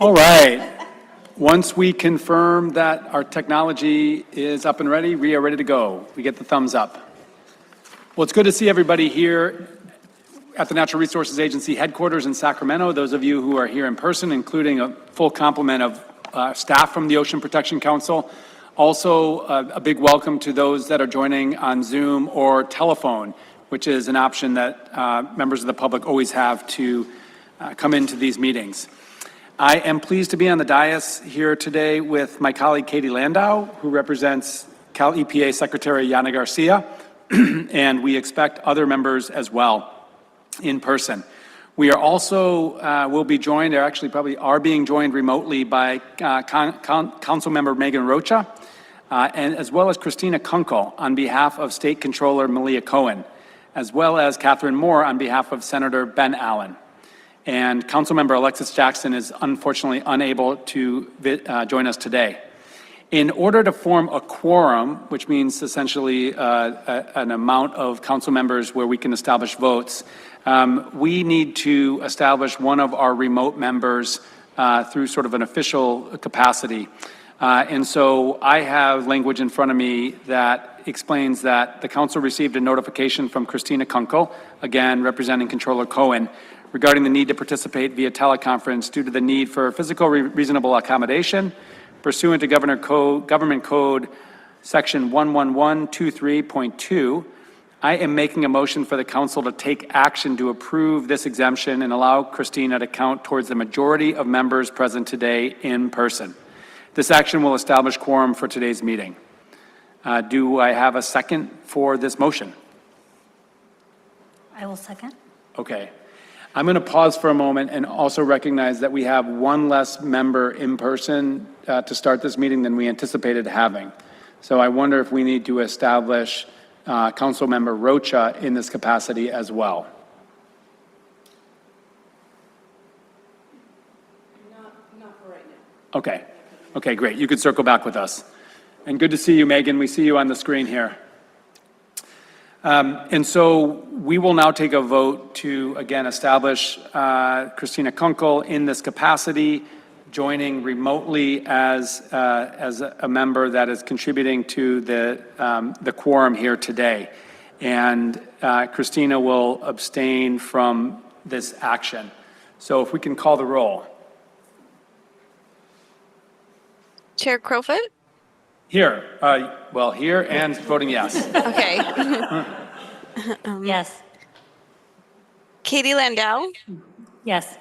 All right. Once we confirm that our technology is up and ready, we are ready to go. We get the thumbs up. Well, it's good to see everybody here at the Natural Resources Agency headquarters in Sacramento. Those of you who are here in person, including a full complement of staff from the Ocean Protection Council. Also, a big welcome to those that are joining on Zoom or telephone, which is an option that members of the public always have to come into these meetings. I am pleased to be on the dais here today with my colleague Katie Landau, who represents Cal EPA Secretary Yana Garcia, and we expect other members as well in person. We are also, will be joined, or actually probably are being joined remotely by Council Member Megan Rocha, and as well as Christina Kunkel on behalf of State Controller Malia Cohen, as well as Catherine Moore on behalf of Senator Ben Allen. And Councilmember Alexis Jackson is unfortunately unable to join us today. In order to form a quorum, which means essentially an amount of council members where we can establish votes, we need to establish one of our remote members through sort of an official capacity. And so I have language in front of me that explains that the council received a notification from Christina Kunkel, again representing Controller Cohen, regarding the need to participate via teleconference due to the need for physical reasonable accommodation pursuant to Government Code Section 11123.2. I am making a motion for the council to take action to approve this exemption and allow Christina to count towards the majority of members present today in person. This action will establish quorum for today's meeting. Do I have a second for this motion? I will second. Okay. I'm going to pause for a moment and also recognize that we have one less member in person to start this meeting than we anticipated having. So I wonder if we need to establish Council Member Rocha in this capacity as well. Not for right now. Okay. Okay, great. You could circle back with us. And good to see you, Megan. We see you on the screen here. And so we will now take a vote to, again, establish Christina Kunkel in this capacity, joining remotely as a member that is contributing to the quorum here today. And Christina will abstain from this action. So if we can call the roll. Chair Crowfoot? Here. Well, here and voting yes. Okay. Yes. Katie Landau? Yes.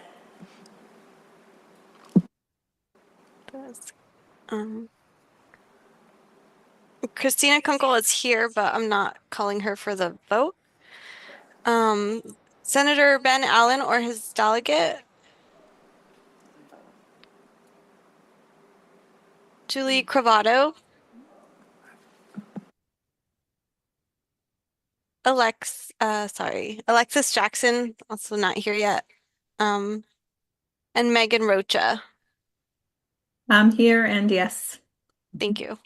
Christina Kunkel is here, but I'm not calling her for the vote. Senator Ben Allen or his delegate? Julie Cravato? Alexis Jackson, also not here yet. And Megan Rocha. I'm here and yes. Thank you.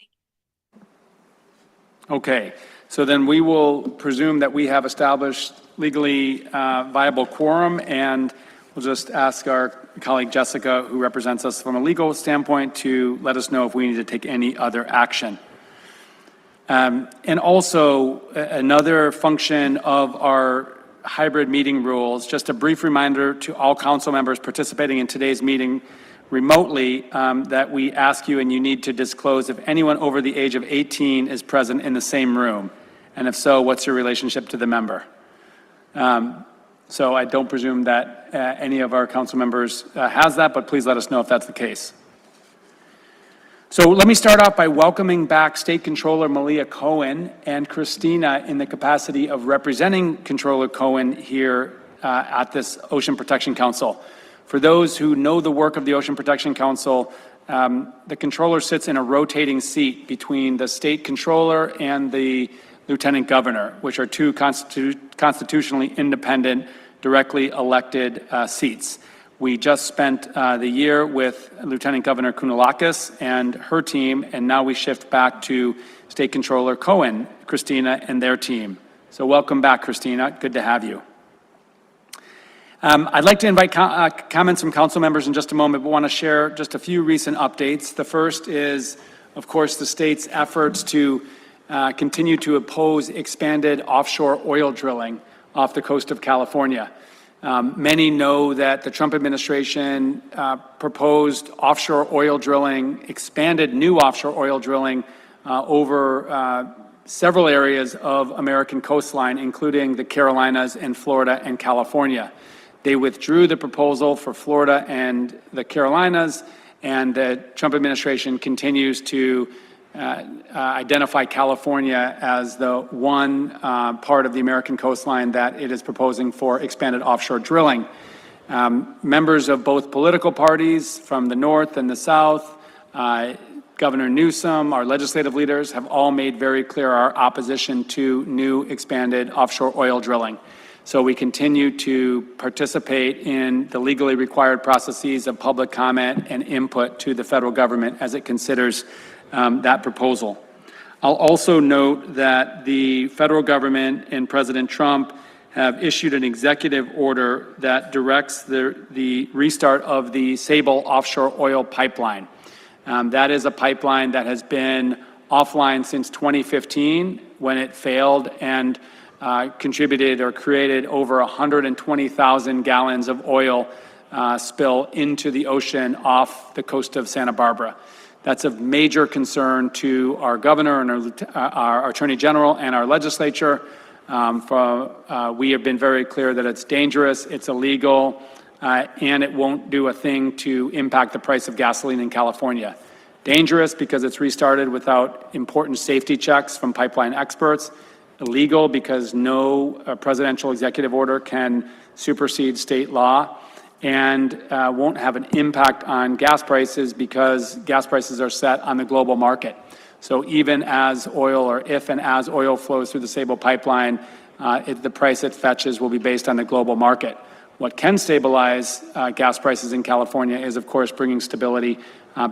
Okay, so then we will presume that we have established legally viable quorum, and we'll just ask our colleague Jessica, who represents us from a legal standpoint, to let us know if we need to take any other action. And also, another function of our hybrid meeting rules, just a brief reminder to all council members participating in today's meeting remotely that we ask you, and you need to disclose if anyone over the age of 18 is present in the same room. And if so, what's your relationship to the member? So I don't presume that any of our council members has that, but please let us know if that's the case. So let me start off by welcoming back State Controller Malia Cohen and Christina in the capacity of representing Controller Cohen here at this Ocean Protection Council. For those who know the work of the Ocean Protection Council, the controller sits in a rotating seat between the state controller and the lieutenant governor, which are two constitutionally independent, directly elected seats. We just spent the year with Lieutenant Governor Kounalakis and her team, and now we shift back to State Controller Cohen, Christina, and their team. So welcome back, Christina. Good to have you. I'd like to invite comments from council members in just a moment, but want to share just a few recent updates. The first is, of course, the state's efforts to continue to oppose expanded offshore oil drilling off the coast of California. Many know that the Trump administration proposed offshore oil drilling, expanded new offshore oil drilling over several areas of American coastline, including the Carolinas and Florida and California. They withdrew the proposal for Florida and the Carolinas, and the Trump administration continues to identify California as the one part of the American coastline that it is proposing for expanded offshore drilling. Members of both political parties from the North and the South, Governor Newsom, our legislative leaders have all made very clear our opposition to new expanded offshore oil drilling. So we continue to participate in the legally required processes of public comment and input to the federal government as it considers that proposal. I'll also note that the federal government and President Trump have issued an executive order that directs the restart of the Sable offshore oil pipeline. That is a pipeline that has been offline since 2015 when it failed and contributed or created over 120,000 gallons of oil spill into the ocean off the coast of Santa Barbara. That's of major concern to our governor and our attorney general and our legislature. We have been very clear that it's dangerous, it's illegal, and it won't do a thing to impact the price of gasoline in California. Dangerous because it's restarted without important safety checks from pipeline experts. Illegal because no presidential executive order can supersede state law, and won't have an impact on gas prices because gas prices are set on the global market. So even as oil, or if and as oil flows through the Sable pipeline, the price it fetches will be based on the global market. What can stabilize gas prices in California is, of course, bringing stability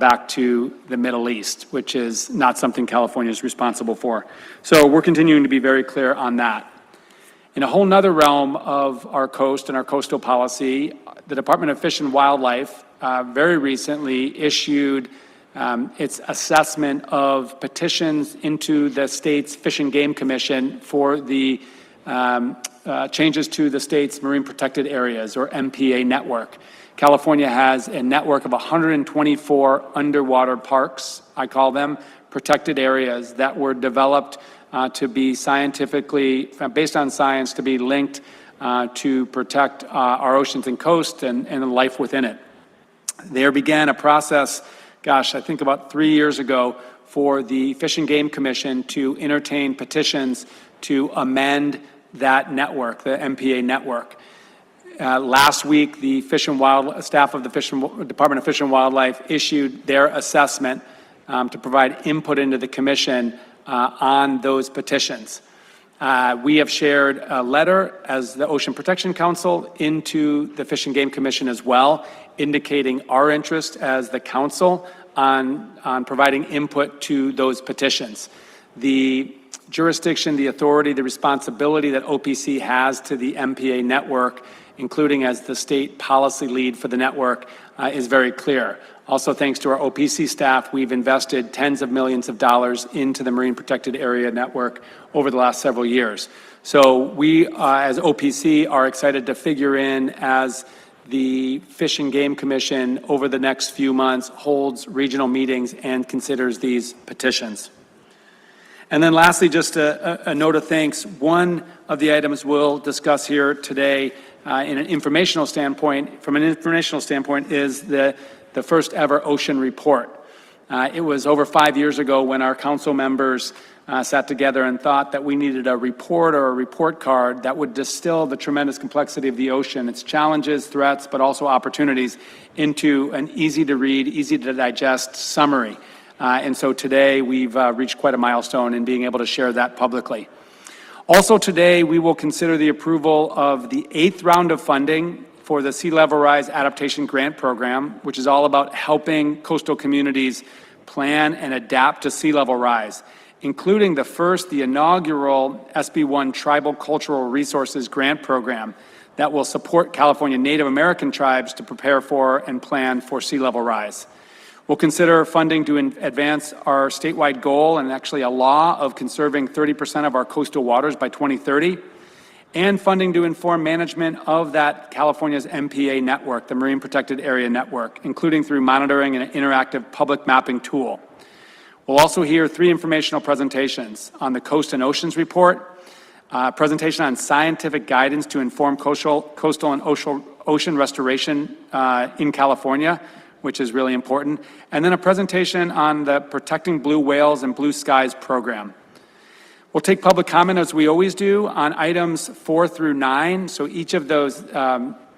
back to the Middle East, which is not something California is responsible for. So we're continuing to be very clear on that. In a whole nother realm of our coast and our coastal policy, the Department of Fish and Wildlife very recently issued its assessment of petitions into the state's Fish and Game Commission for the changes to the state's marine protected areas, or MPA network. California has a network of 124 underwater parks, I call them, protected areas that were developed to be scientifically, based on science, to be linked to protect our oceans and coast and life within it. There began a process, gosh, I think about 3 years ago, for the Fish and Game Commission to entertain petitions to amend that network, the MPA network. Last week, the staff of the Department of Fish and Wildlife issued their assessment to provide input into the commission on those petitions. We have shared a letter as the Ocean Protection Council into the Fish and Game Commission as well, indicating our interest as the council on providing input to those petitions. The jurisdiction, the authority, the responsibility that OPC has to the MPA network, including as the state policy lead for the network, is very clear. Also, thanks to our OPC staff, we've invested tens of millions of dollars into the Marine Protected Area Network over the last several years. So we, as OPC, are excited to figure in as the Fish and Game Commission over the next few months holds regional meetings and considers these petitions. And then lastly, just a note of thanks. One of the items we'll discuss here today from an informational standpoint, is the first ever ocean report. It was over 5 years ago when our council members sat together and thought that we needed a report or a report card that would distill the tremendous complexity of the ocean, its challenges, threats, but also opportunities, into an easy to read, easy to digest summary. And so today we've reached quite a milestone in being able to share that publicly. Also today, we will consider the approval of the 8th round of funding for the Sea Level Rise Adaptation Grant Program, which is all about helping coastal communities plan and adapt to sea level rise, including the inaugural SB1 Tribal Cultural Resources Grant Program that will support California Native American tribes to prepare for and plan for sea level rise. We'll consider funding to advance our statewide goal and actually a law of conserving 30% of our coastal waters by 2030, and funding to inform management of that California's MPA network, the Marine Protected Area Network, including through monitoring and an interactive public mapping tool. We'll also hear 3 informational presentations on the Coast and Oceans Report, presentation on scientific guidance to inform coastal and ocean restoration in California, which is really important, and then a presentation on the Protecting Blue Whales and Blue Skies program. We'll take public comment, as we always do, on items 4 through 9, so each of those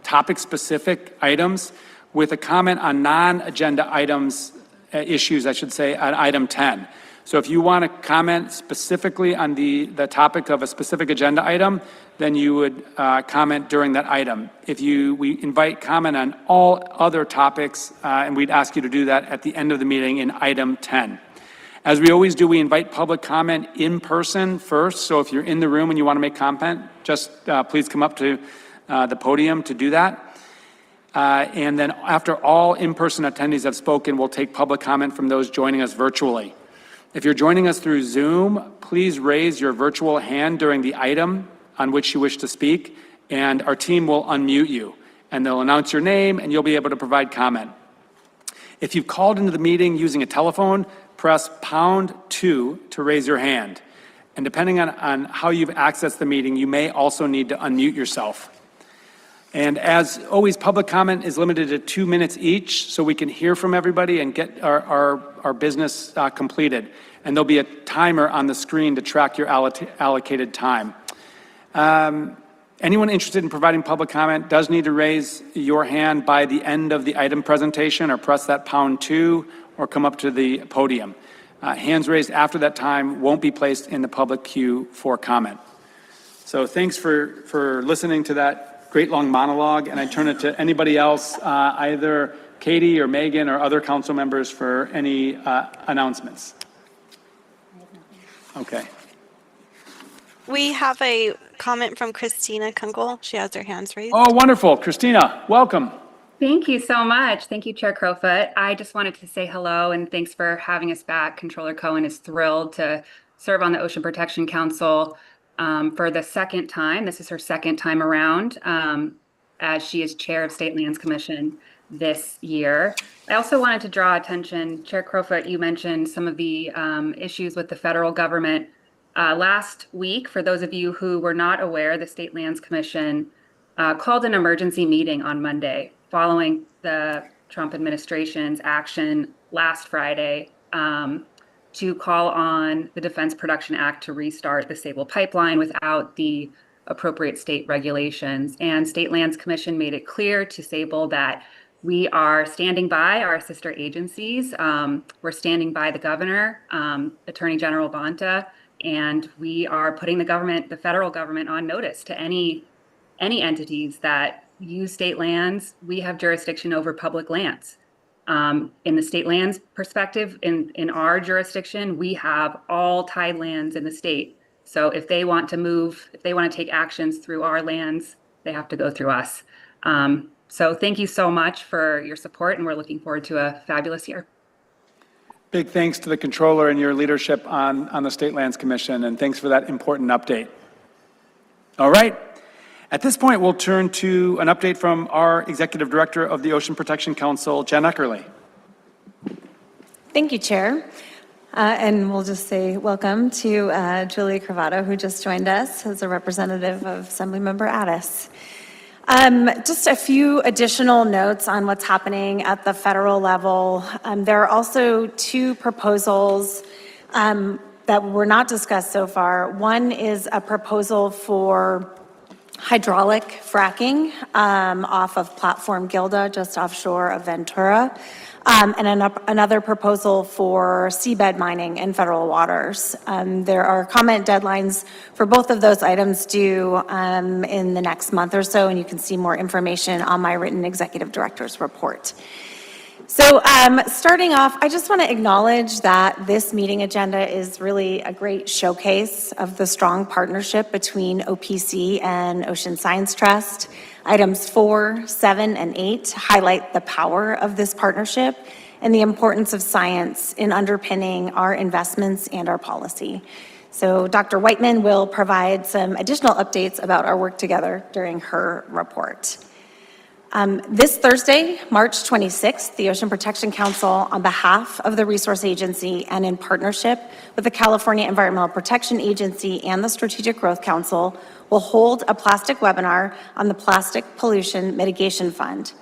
topic-specific items, with a comment on non-agenda items, issues, I should say, on item 10. So if you want to comment specifically on the topic of a specific agenda item, then you would comment during that item. We invite comment on all other topics, and we'd ask you to do that at the end of the meeting in item 10. As we always do, we invite public comment in person first. So if you're in the room and you want to make comment, just please come up to the podium to do that. And then after all in-person attendees have spoken, we'll take public comment from those joining us virtually. If you're joining us through Zoom, please raise your virtual hand during the item on which you wish to speak, and our team will unmute you, and they'll announce your name, and you'll be able to provide comment. If you've called into the meeting using a telephone, press #2 to raise your hand. And depending on how you've accessed the meeting, you may also need to unmute yourself. And as always, public comment is limited to 2 minutes each, so we can hear from everybody and get our business completed. And there'll be a timer on the screen to track your allocated time. Anyone interested in providing public comment does need to raise your hand by the end of the item presentation, or press that #2, or come up to the podium. Hands raised after that time won't be placed in the public queue for comment. So thanks for listening to that great long monologue, and I turn it to anybody else, either Katie or Megan or other council members, for any announcements. Okay. We have a comment from Christina Kungel. She has her hands raised. Oh, wonderful. Christina, welcome. Thank you so much. Thank you, Chair Crowfoot. I just wanted to say hello and thanks for having us back. Controller Cohen is thrilled to serve on the Ocean Protection Council for the second time. This is her second time around, as she is chair of State Lands Commission this year. I also wanted to draw attention, Chair Crowfoot, you mentioned some of the issues with the federal government. Last week, for those of you who were not aware, the State Lands Commission called an emergency meeting on Monday following the Trump administration's action last Friday to call on the Defense Production Act to restart the Sable Pipeline without the appropriate state regulations. And State Lands Commission made it clear to Sable that we are standing by our sister agencies. We're standing by the governor, Attorney General Bonta, and we are putting the federal government on notice to any entities that use state lands. We have jurisdiction over public lands. In the state lands perspective, in our jurisdiction, we have all tide lands in the state. So if they want to take actions through our lands, they have to go through us. So thank you so much for your support, and we're looking forward to a fabulous year. Big thanks to the controller and your leadership on the State Lands Commission, and thanks for that important update. All right. At this point, we'll turn to an update from our Executive Director of the Ocean Protection Council, Jen Eckerly. Thank you, Chair. And we'll just say welcome to Julia Cravato, who just joined us as a representative of Assemblymember Addis. Just a few additional notes on what's happening at the federal level. There are also 2 proposals that were not discussed so far. One is a proposal for hydraulic fracking off of Platform Gilda, just offshore of Ventura, and another proposal for seabed mining in federal waters. There are comment deadlines for both of those items due in the next month or so, and you can see more information on my written executive director's report. So starting off, I just want to acknowledge that this meeting agenda is really a great showcase of the strong partnership between OPC and Ocean Science Trust. Items 4, 7, and 8 highlight the power of this partnership and the importance of science in underpinning our investments and our policy. So Dr. Whiteman will provide some additional updates about our work together during her report. This Thursday, March 26th, the Ocean Protection Council, on behalf of the Resource Agency and in partnership with the California Environmental Protection Agency and the Strategic Growth Council, will hold a plastic webinar on the Plastic Pollution Mitigation Fund.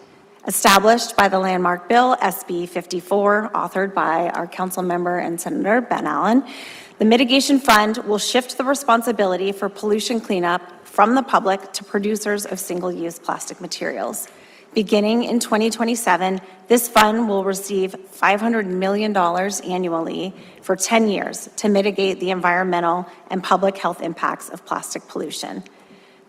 Established by the landmark bill SB 54, authored by our council member and Senator Ben Allen, the mitigation fund will shift the responsibility for pollution cleanup from the public to producers of single-use plastic materials. Beginning in 2027, this fund will receive $500 million annually for 10 years to mitigate the environmental and public health impacts of plastic pollution.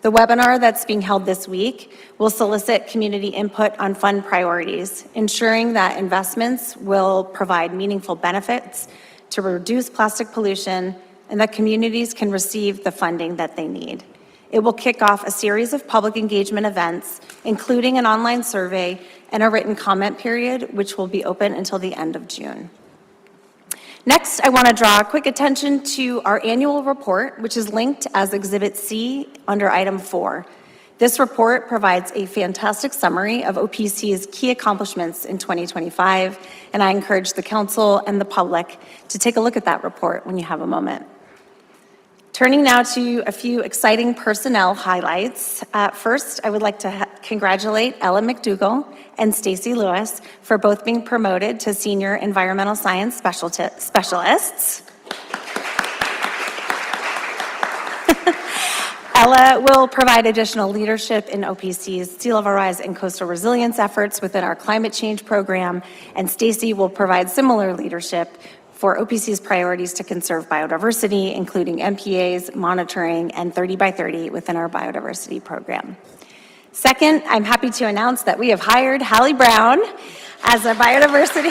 The webinar that's being held this week will solicit community input on fund priorities, ensuring that investments will provide meaningful benefits to reduce plastic pollution and that communities can receive the funding that they need. It will kick off a series of public engagement events, including an online survey and a written comment period, which will be open until the end of June. Next, I want to draw quick attention to our annual report, which is linked as Exhibit C under Item 4. This report provides a fantastic summary of OPC's key accomplishments in 2025, and I encourage the council and the public to take a look at that report when you have a moment. Turning now to a few exciting personnel highlights. First, I would like to congratulate Ella McDougall and Stacy Lewis for both being promoted to Senior Environmental Science Specialists. Ella will provide additional leadership in OPC's sea level rise and coastal resilience efforts within our climate change program, and Stacy will provide similar leadership for OPC's priorities to conserve biodiversity, including MPAs, monitoring, and 30 by 30 within our biodiversity program. Second, I'm happy to announce that we have hired Hallie Brown as a biodiversity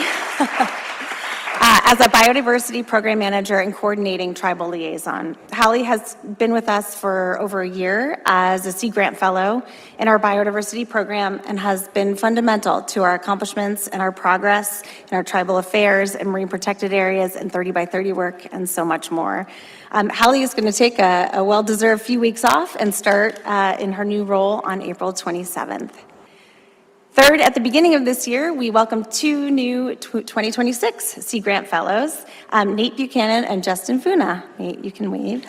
program manager and coordinating tribal liaison. Hallie has been with us for over a year as a Sea Grant Fellow in our biodiversity program and has been fundamental to our accomplishments and our progress in our tribal affairs and marine protected areas and 30 by 30 work and so much more. Hallie is going to take a well-deserved few weeks off and start in her new role on April 27th. Third, at the beginning of this year, we welcomed two new 2026 Sea Grant Fellows, Nate Buchanan and Justin Funa. Nate, you can wave.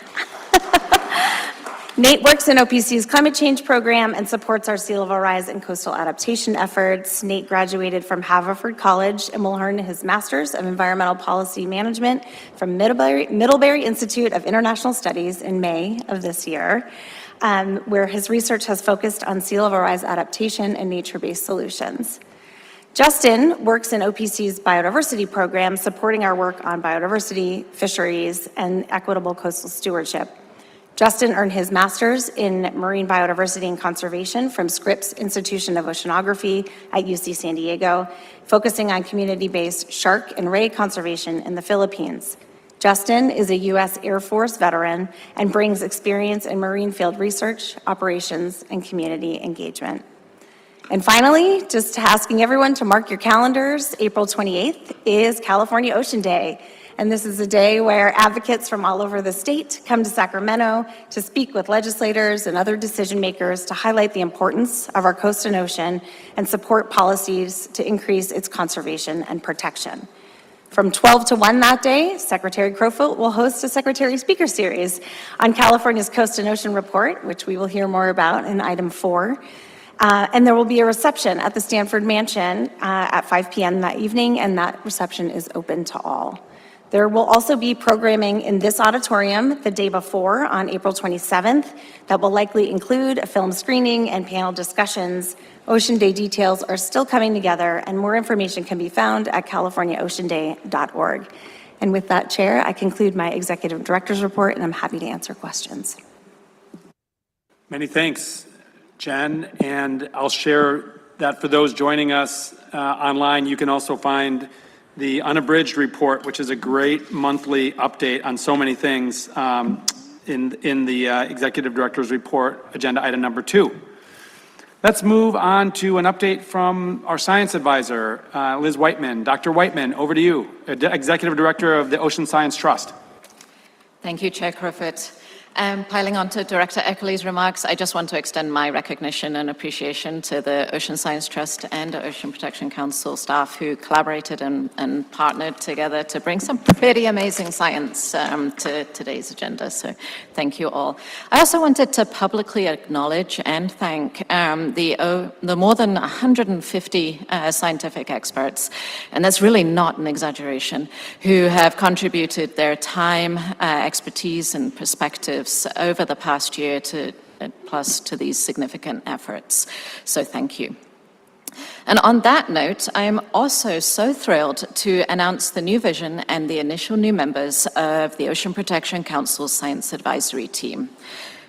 Nate works in OPC's climate change program and supports our sea level rise and coastal adaptation efforts. Nate graduated from Haverford College and will earn his Master's of Environmental Policy Management from Middlebury Institute of International Studies in May of this year, where his research has focused on sea level rise adaptation and nature-based solutions. Justin works in OPC's biodiversity program, supporting our work on biodiversity, fisheries, and equitable coastal stewardship. Justin earned his master's in marine biodiversity and conservation from Scripps Institution of Oceanography at UC San Diego, focusing on community-based shark and ray conservation in the Philippines. Justin is a U.S. Air Force veteran and brings experience in marine field research, operations, and community engagement. And finally, just asking everyone to mark your calendars, April 28th is California Ocean Day. And this is a day where advocates from all over the state come to Sacramento to speak with legislators and other decision makers to highlight the importance of our coast and ocean and support policies to increase its conservation and protection. From 12 to 1 that day, Secretary Crowfoot will host a Secretary Speaker Series on California's Coast and Ocean Report, which we will hear more about in item 4. And there will be a reception at the Stanford Mansion at 5 p.m. that evening, and that reception is open to all. There will also be programming in this auditorium the day before on April 27th that will likely include a film screening and panel discussions. Ocean Day details are still coming together, and more information can be found at californiaoceanday.org. And with that, Chair, I conclude my Executive Director's report, and I'm happy to answer questions. Many thanks, Jen, and I'll share that for those joining us online, you can also find the unabridged report, which is a great monthly update on so many things in the Executive Director's Report, agenda item number 2. Let's move on to an update from our science advisor, Liz Whiteman. Dr. Whiteman, over to you, Executive Director of the Ocean Science Trust. Thank you, Chair Crowfoot. Piling on to Director Eckerle's remarks, I just want to extend my recognition and appreciation to the Ocean Science Trust and the Ocean Protection Council staff who collaborated and partnered together to bring some pretty amazing science to today's agenda. So thank you all. I also wanted to publicly acknowledge and thank the more than 150 scientific experts, and that's really not an exaggeration, who have contributed their time, expertise, and perspectives over the past year plus to these significant efforts. So thank you. And on that note, I am also so thrilled to announce the new vision and the initial new members of the Ocean Protection Council's Science Advisory Team.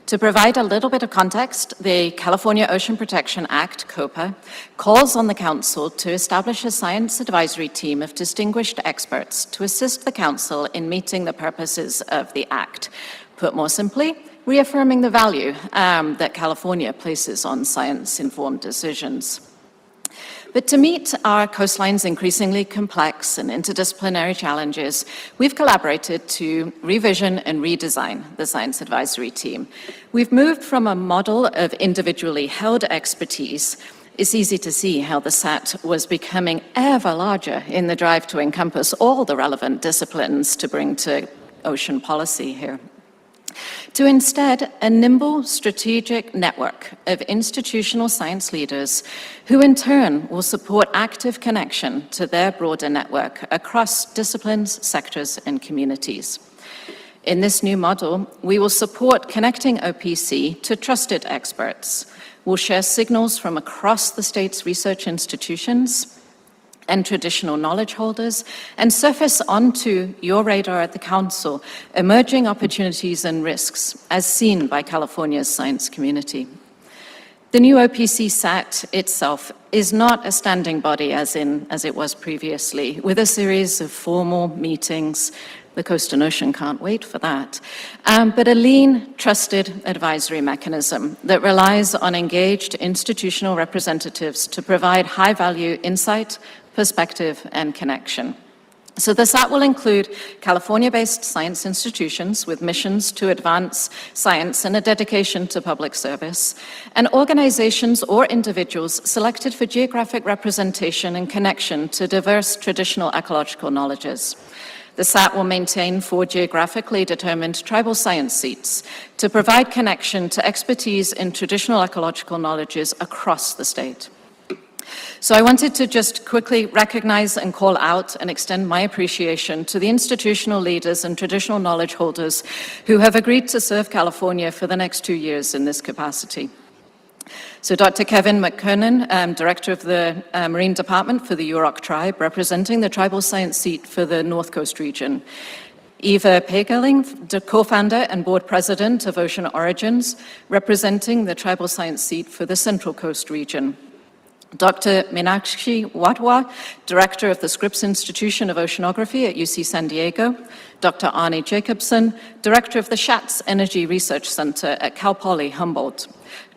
To provide a little bit of context, the California Ocean Protection Act, COPA, calls on the Council to establish a science advisory team of distinguished experts to assist the Council in meeting the purposes of the Act. Put more simply, reaffirming the value that California places on science-informed decisions. But to meet our coastline's increasingly complex and interdisciplinary challenges, we've collaborated to revision and redesign the Science Advisory Team. We've moved from a model of individually held expertise. It's easy to see how the SAT was becoming ever larger in the drive to encompass all the relevant disciplines to bring to ocean policy here, to instead a nimble strategic network of institutional science leaders who in turn will support active connection to their broader network across disciplines, sectors, and communities. In this new model, we will support connecting OPC to trusted experts. We'll share signals from across the state's research institutions and traditional knowledge holders, and surface onto your radar at the Council emerging opportunities and risks as seen by California's science community. The new OPC SAT itself is not a standing body as it was previously, with a series of formal meetings. The Coast and Ocean can't wait for that. But a lean, trusted advisory mechanism that relies on engaged institutional representatives to provide high-value insight, perspective, and connection. So the SAT will include California-based science institutions with missions to advance science and a dedication to public service, and organizations or individuals selected for geographic representation and connection to diverse traditional ecological knowledges. The SAT will maintain 4 geographically determined tribal science seats to provide connection to expertise in traditional ecological knowledges across the state. So I wanted to just quickly recognize and call out and extend my appreciation to the institutional leaders and traditional knowledge holders who have agreed to serve California for the next 2 years in this capacity. So Dr. Kevin McKernan, Director of the Marine Department for the Yurok Tribe, representing the tribal science seat for the North Coast region. Eva Pagerling, the co-founder and board president of Ocean Origins, representing the tribal science seat for the Central Coast region. Dr. Meenakshi Watwa, Director of the Scripps Institution of Oceanography at UC San Diego. Dr. Arnie Jacobson, Director of the Schatz Energy Research Center at Cal Poly Humboldt.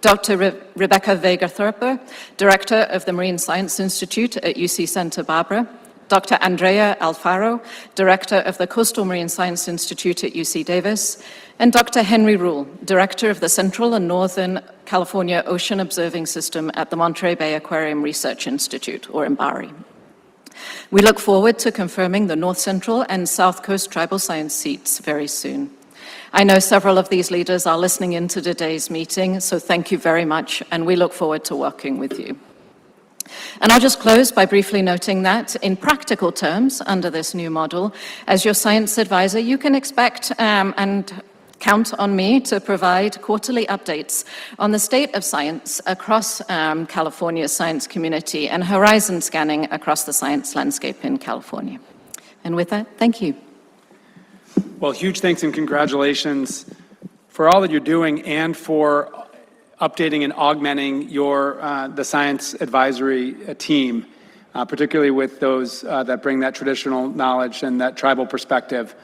Dr. Rebecca Vega-Thurper, Director of the Marine Science Institute at UC Santa Barbara. Dr. Andrea Alfaro, Director of the Coastal Marine Science Institute at UC Davis, and Dr. Henry Rule, Director of the Central and Northern California Ocean Observing System at the Monterey Bay Aquarium Research Institute, or MBARI. We look forward to confirming the North Central and South Coast tribal science seats very soon. I know several of these leaders are listening in to today's meeting, so thank you very much, and we look forward to working with you. And I'll just close by briefly noting that, in practical terms, under this new model, as your science advisor, you can expect and count on me to provide quarterly updates on the state of science across California's science community and horizon scanning across the science landscape in California. And with that, thank you. Well, huge thanks and congratulations for all that you're doing and for updating and augmenting the science advisory team, particularly with those that bring that traditional knowledge and that tribal perspective.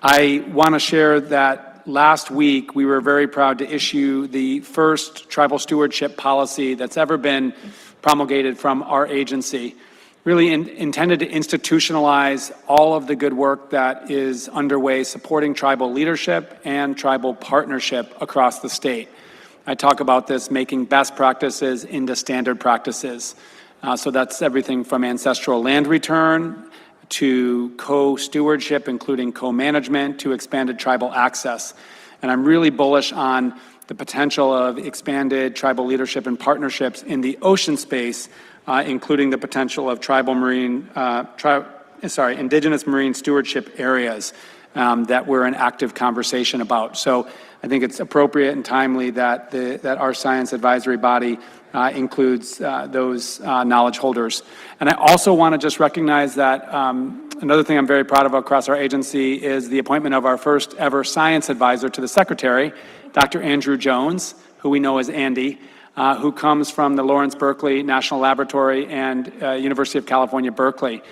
I want to share that last week we were very proud to issue the first tribal stewardship policy that's ever been promulgated from our agency, really intended to institutionalize all of the good work that is underway supporting tribal leadership and tribal partnership across the state. I talk about this making best practices into standard practices. So that's everything from ancestral land return to co-stewardship, including co-management, to expanded tribal access. And I'm really bullish on the potential of expanded tribal leadership and partnerships in the ocean space, including the potential of indigenous marine stewardship areas that we're in active conversation about. So I think it's appropriate and timely that our science advisory body includes those knowledge holders. And I also want to just recognize that another thing I'm very proud of across our agency is the appointment of our first ever science advisor to the secretary, Dr. Andrew Jones, who we know as Andy, who comes from the Lawrence Berkeley National Laboratory and University of California, Berkeley.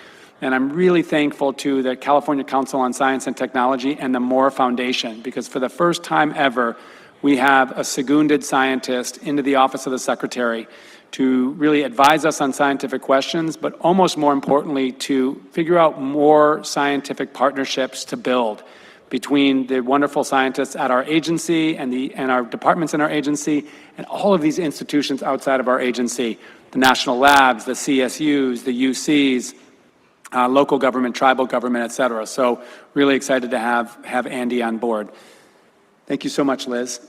And I'm really thankful to the California Council on Science and Technology and the Moore Foundation, because for the first time ever, we have a seconded scientist into the office of the secretary to really advise us on scientific questions, but almost more importantly, to figure out more scientific partnerships to build between the wonderful scientists at our agency and our departments in our agency and all of these institutions outside of our agency, the national labs, the CSUs, the UCs, local government, tribal government, et cetera. So really excited to have Andy on board. Thank you so much, Liz.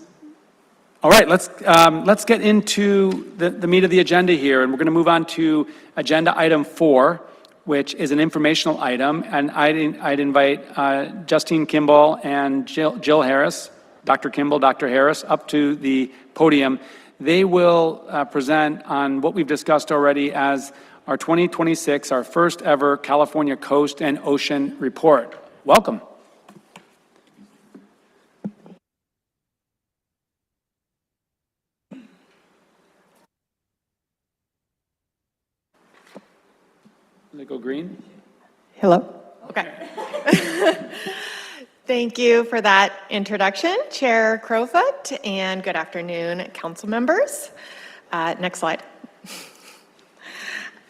All right, let's get into the meat of the agenda here, and we're going to move on to agenda item 4, which is an informational item, and I'd invite Justine Kimball and Jill Harris, Dr. Kimball, Dr. Harris, up to the podium. They will present on what we've discussed already as our 2026, our first ever California Coast and Ocean Report. Welcome. Does it go green? Hello? Okay. Thank you for that introduction, Chair Crowfoot, and good afternoon, council members. Next slide.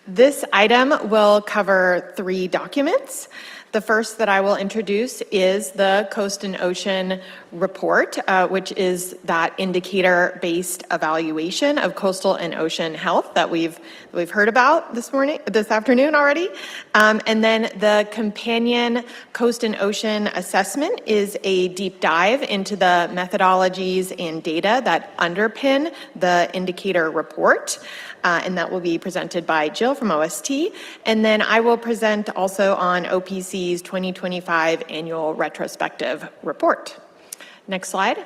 This item will cover 3 documents. The first that I will introduce is the Coast and Ocean Report, which is that indicator-based evaluation of coastal and ocean health that we've heard about this afternoon already. And then the companion Coast and Ocean Assessment is a deep dive into the methodologies and data that underpin the indicator report. And that will be presented by Jill from OST. And then I will present also on OPC's 2025 annual retrospective report. Next slide.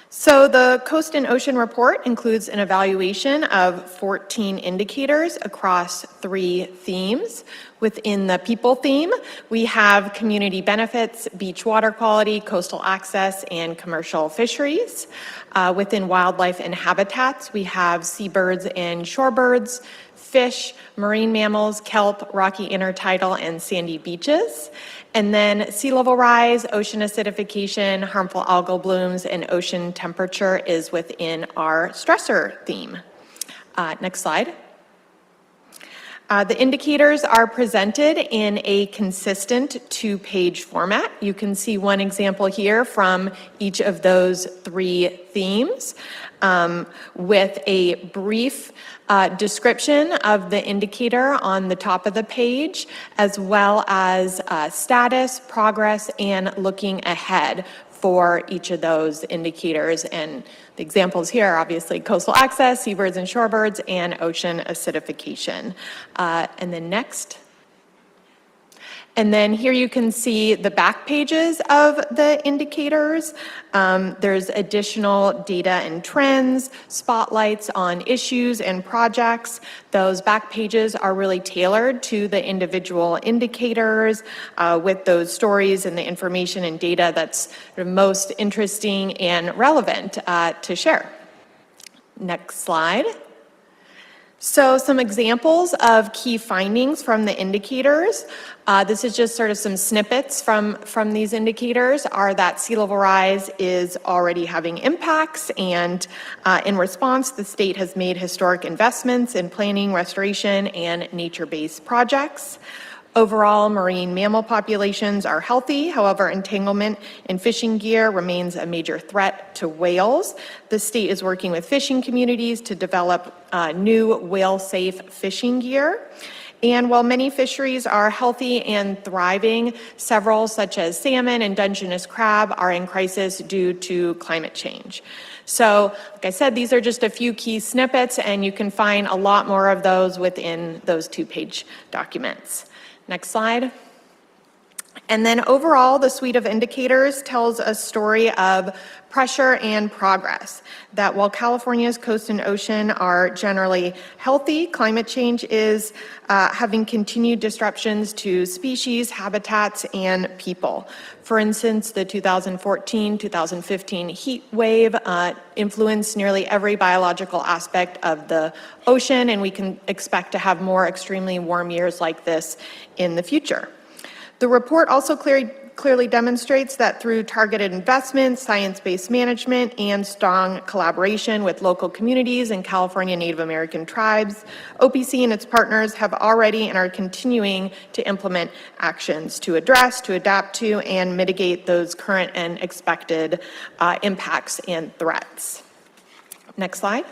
So the Coast and Ocean Report includes an evaluation of 14 indicators across 3 themes. Within the people theme, we have community benefits, beach water quality, coastal access, and commercial fisheries. Within wildlife and habitats, we have seabirds and shorebirds, fish, marine mammals, kelp, rocky intertidal, and sandy beaches. And then sea level rise, ocean acidification, harmful algal blooms, and ocean temperature is within our stressor theme. Next slide. The indicators are presented in a consistent 2-page format. You can see one example here from each of those 3 themes with a brief description of the indicator on the top of the page, as well as status, progress, and looking ahead for each of those indicators. And the examples here are obviously coastal access, seabirds and shorebirds, and ocean acidification. And then next. And then here you can see the back pages of the indicators. There's additional data and trends, spotlights on issues and projects. Those back pages are really tailored to the individual indicators with those stories and the information and data that's most interesting and relevant to share. Next slide. So some examples of key findings from the indicators. This is just sort of some snippets from these indicators are that sea level rise is already having impacts, and in response, the state has made historic investments in planning, restoration, and nature-based projects. Overall, marine mammal populations are healthy. However, entanglement in fishing gear remains a major threat to whales. The state is working with fishing communities to develop new whale-safe fishing gear. And while many fisheries are healthy and thriving, several, such as salmon and Dungeness crab, are in crisis due to climate change. So, like I said, these are just a few key snippets, and you can find a lot more of those within those 2-page documents. Next slide. And then overall, the suite of indicators tells a story of pressure and progress, that while California's coast and ocean are generally healthy, climate change is having continued disruptions to species, habitats, and people. For instance, the 2014-2015 heat wave influenced nearly every biological aspect of the ocean, and we can expect to have more extremely warm years like this in the future. The report also clearly demonstrates that through targeted investments, science-based management, and strong collaboration with local communities and California Native American tribes, OPC and its partners have already and are continuing to implement actions to address, to adapt to, and mitigate those current and expected impacts and threats. Next slide.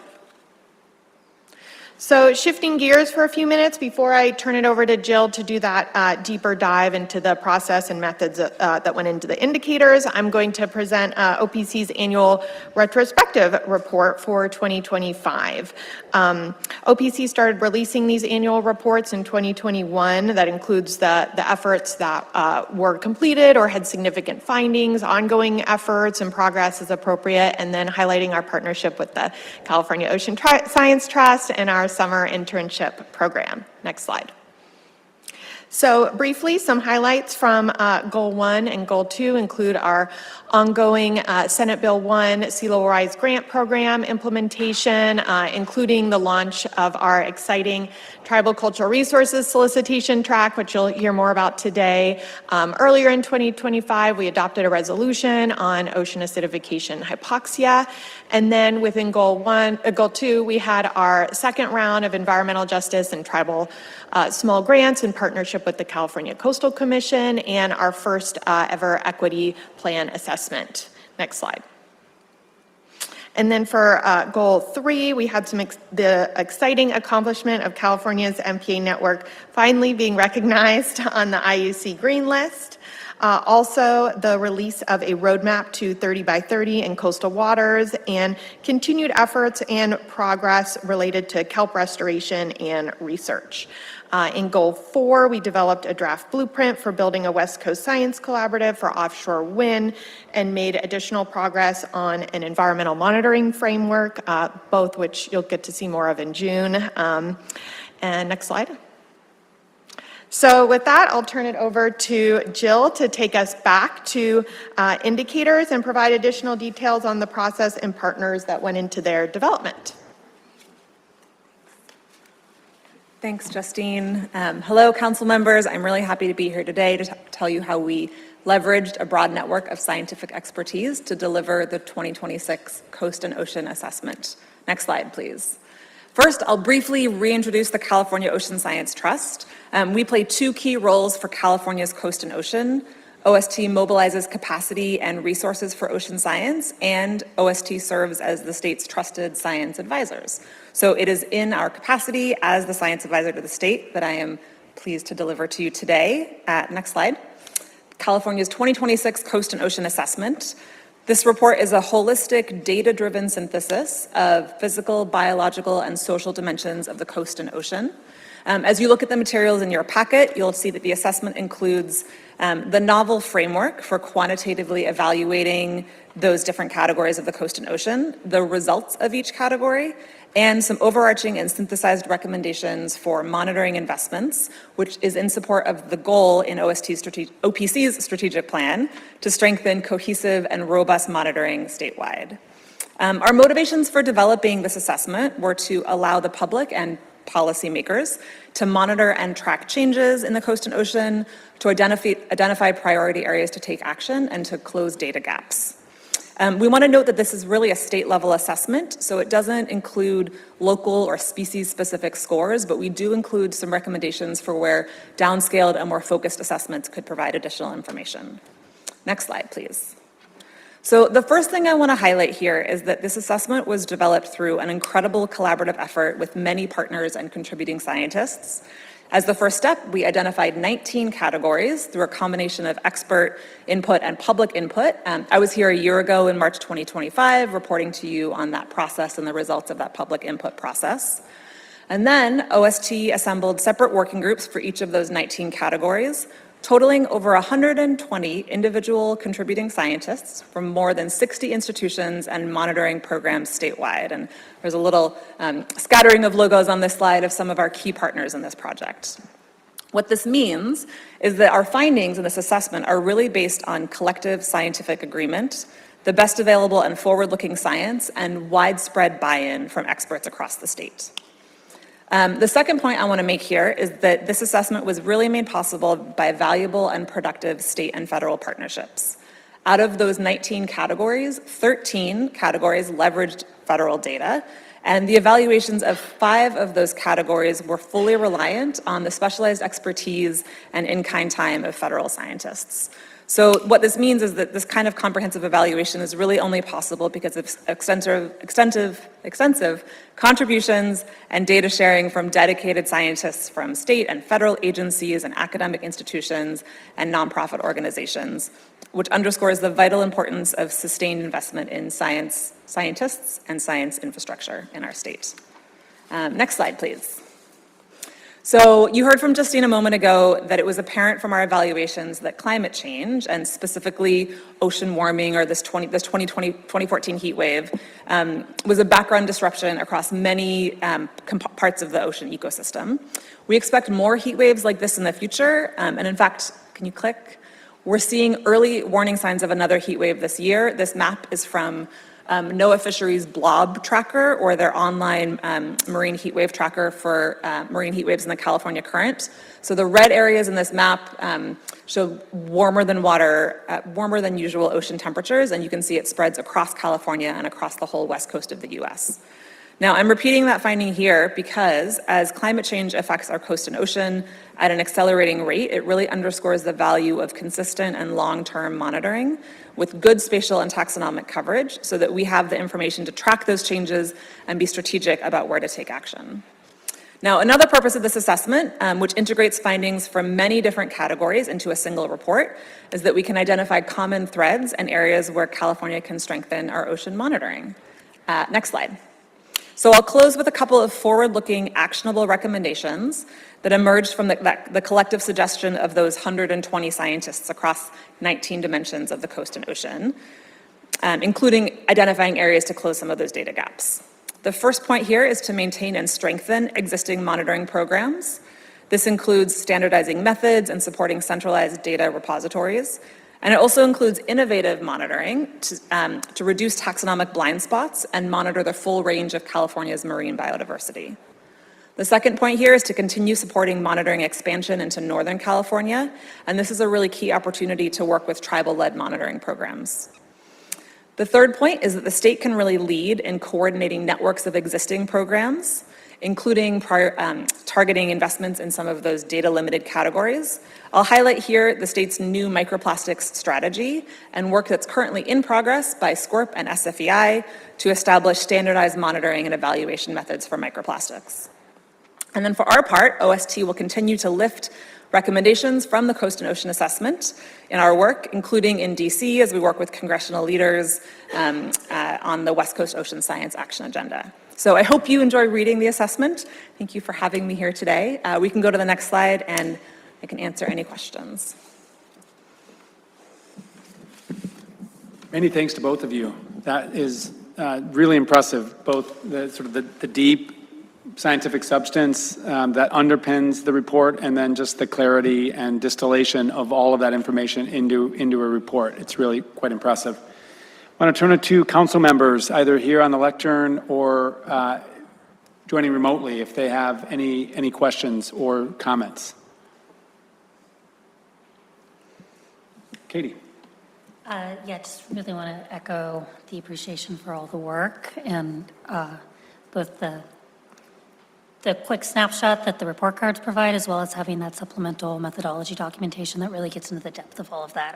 So shifting gears for a few minutes before I turn it over to Jill to do that deeper dive into the process and methods that went into the indicators, I'm going to present OPC's annual retrospective report for 2025. OPC started releasing these annual reports in 2021. That includes the efforts that were completed or had significant findings, ongoing efforts and progress as appropriate, and then highlighting our partnership with the California Ocean Science Trust and our summer internship program. Next slide. So briefly, some highlights from Goal 1 and Goal 2 include our ongoing Senate Bill 1 Sea Level Rise Grant Program implementation, including the launch of our exciting Tribal Cultural Resources Solicitation Track, which you'll hear more about today. Earlier in 2025, we adopted a resolution on ocean acidification hypoxia. And then within Goal 2, we had our second round of environmental justice and tribal small grants in partnership with the California Coastal Commission, and our first ever equity plan assessment. Next slide. And then for Goal 3, we had the exciting accomplishment of California's MPA network finally being recognized on the IUC Green List. Also, the release of a roadmap to 30 by 30 in coastal waters, and continued efforts and progress related to kelp restoration and research. In Goal 4, we developed a draft blueprint for building a West Coast Science Collaborative for offshore wind, and made additional progress on an environmental monitoring framework, both which you'll get to see more of in June. And next slide. So with that, I'll turn it over to Jill to take us back to indicators and provide additional details on the process and partners that went into their development. Thanks, Justine. Hello, council members. I'm really happy to be here today to tell you how we leveraged a broad network of scientific expertise to deliver the 2026 Coast and Ocean Assessment. Next slide, please. First, I'll briefly reintroduce the California Ocean Science Trust. We play two key roles for California's coast and ocean. OST mobilizes capacity and resources for ocean science, and OST serves as the state's trusted science advisors. So it is in our capacity as the science advisor to the state that I am pleased to deliver to you today. Next slide. California's 2026 Coast and Ocean Assessment. This report is a holistic, data-driven synthesis of physical, biological, and social dimensions of the coast and ocean. As you look at the materials in your packet, you'll see that the assessment includes the novel framework for quantitatively evaluating those different categories of the coast and ocean, the results of each category, and some overarching and synthesized recommendations for monitoring investments, which is in support of the goal in OPC's strategic plan to strengthen cohesive and robust monitoring statewide. Our motivations for developing this assessment were to allow the public and policymakers to monitor and track changes in the coast and ocean, to identify priority areas to take action, and to close data gaps. We want to note that this is really a state-level assessment, so it doesn't include local or species-specific scores, but we do include some recommendations for where downscaled and more focused assessments could provide additional information. Next slide, please. So the first thing I want to highlight here is that this assessment was developed through an incredible collaborative effort with many partners and contributing scientists. As the first step, we identified 19 categories through a combination of expert input and public input. I was here a year ago in March 2025 reporting to you on that process and the results of that public input process. And then OST assembled separate working groups for each of those 19 categories, totaling over 120 individual contributing scientists from more than 60 institutions and monitoring programs statewide. And there's a little scattering of logos on this slide of some of our key partners in this project. What this means is that our findings in this assessment are really based on collective scientific agreement, the best available and forward-looking science, and widespread buy-in from experts across the state. The second point I want to make here is that this assessment was really made possible by valuable and productive state and federal partnerships. Out of those 19 categories, 13 categories leveraged federal data, and the evaluations of 5 of those categories were fully reliant on the specialized expertise and in-kind time of federal scientists. So what this means is that this kind of comprehensive evaluation is really only possible because of extensive contributions and data sharing from dedicated scientists from state and federal agencies and academic institutions and nonprofit organizations, which underscores the vital importance of sustained investment in scientists and science infrastructure in our state. Next slide, please. So you heard from Justine a moment ago that it was apparent from our evaluations that climate change, and specifically ocean warming or this 2014 heat wave, was a background disruption across many parts of the ocean ecosystem. We expect more heat waves like this in the future, and in fact, can you click? We're seeing early warning signs of another heat wave this year. This map is from NOAA Fisheries Blob Tracker, or their online marine heat wave tracker for marine heat waves in the California Current. So the red areas in this map show warmer than usual ocean temperatures, and you can see it spreads across California and across the whole west coast of the US. Now, I'm repeating that finding here because as climate change affects our coast and ocean at an accelerating rate, it really underscores the value of consistent and long-term monitoring with good spatial and taxonomic coverage so that we have the information to track those changes and be strategic about where to take action. Now, another purpose of this assessment, which integrates findings from many different categories into a single report, is that we can identify common threads and areas where California can strengthen our ocean monitoring. Next slide. So I'll close with a couple of forward-looking actionable recommendations that emerged from the collective suggestion of those 120 scientists across 19 dimensions of the coast and ocean, including identifying areas to close some of those data gaps. The first point here is to maintain and strengthen existing monitoring programs. This includes standardizing methods and supporting centralized data repositories. And it also includes innovative monitoring to reduce taxonomic blind spots and monitor the full range of California's marine biodiversity. The second point here is to continue supporting monitoring expansion into Northern California, and this is a really key opportunity to work with tribal-led monitoring programs. The third point is that the state can really lead in coordinating networks of existing programs, including targeting investments in some of those data-limited categories. I'll highlight here the state's new microplastics strategy and work that's currently in progress by SCORP and SFEI to establish standardized monitoring and evaluation methods for microplastics. And then for our part, OST will continue to lift recommendations from the Coast and Ocean Assessment in our work, including in DC as we work with congressional leaders on the West Coast Ocean Science Action Agenda. So I hope you enjoy reading the assessment. Thank you for having me here today. We can go to the next slide and I can answer any questions. Many thanks to both of you. That is really impressive, both the sort of the deep scientific substance that underpins the report and then just the clarity and distillation of all of that information into a report. It's really quite impressive. I want to turn it to council members, either here on the lectern or joining remotely, if they have any questions or comments. Katie. Yeah, just really want to echo the appreciation for all the work and both the quick snapshot that the report cards provide, as well as having that supplemental methodology documentation that really gets into the depth of all of that.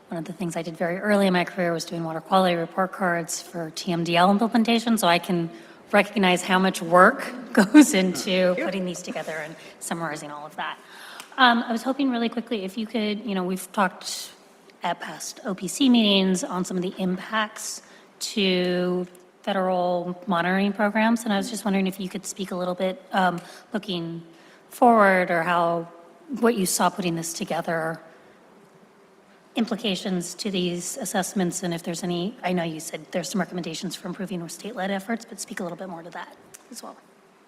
One of the things I did very early in my career was doing water quality report cards for TMDL implementation, so I can recognize how much work goes into putting these together and summarizing all of that. I was hoping really quickly if you could, we've talked at past OPC meetings on some of the impacts to federal monitoring programs, and I was just wondering if you could speak a little bit looking forward or what you saw putting this together, implications to these assessments, and if there's any, I know you said there's some recommendations for improving with state-led efforts, but speak a little bit more to that as well.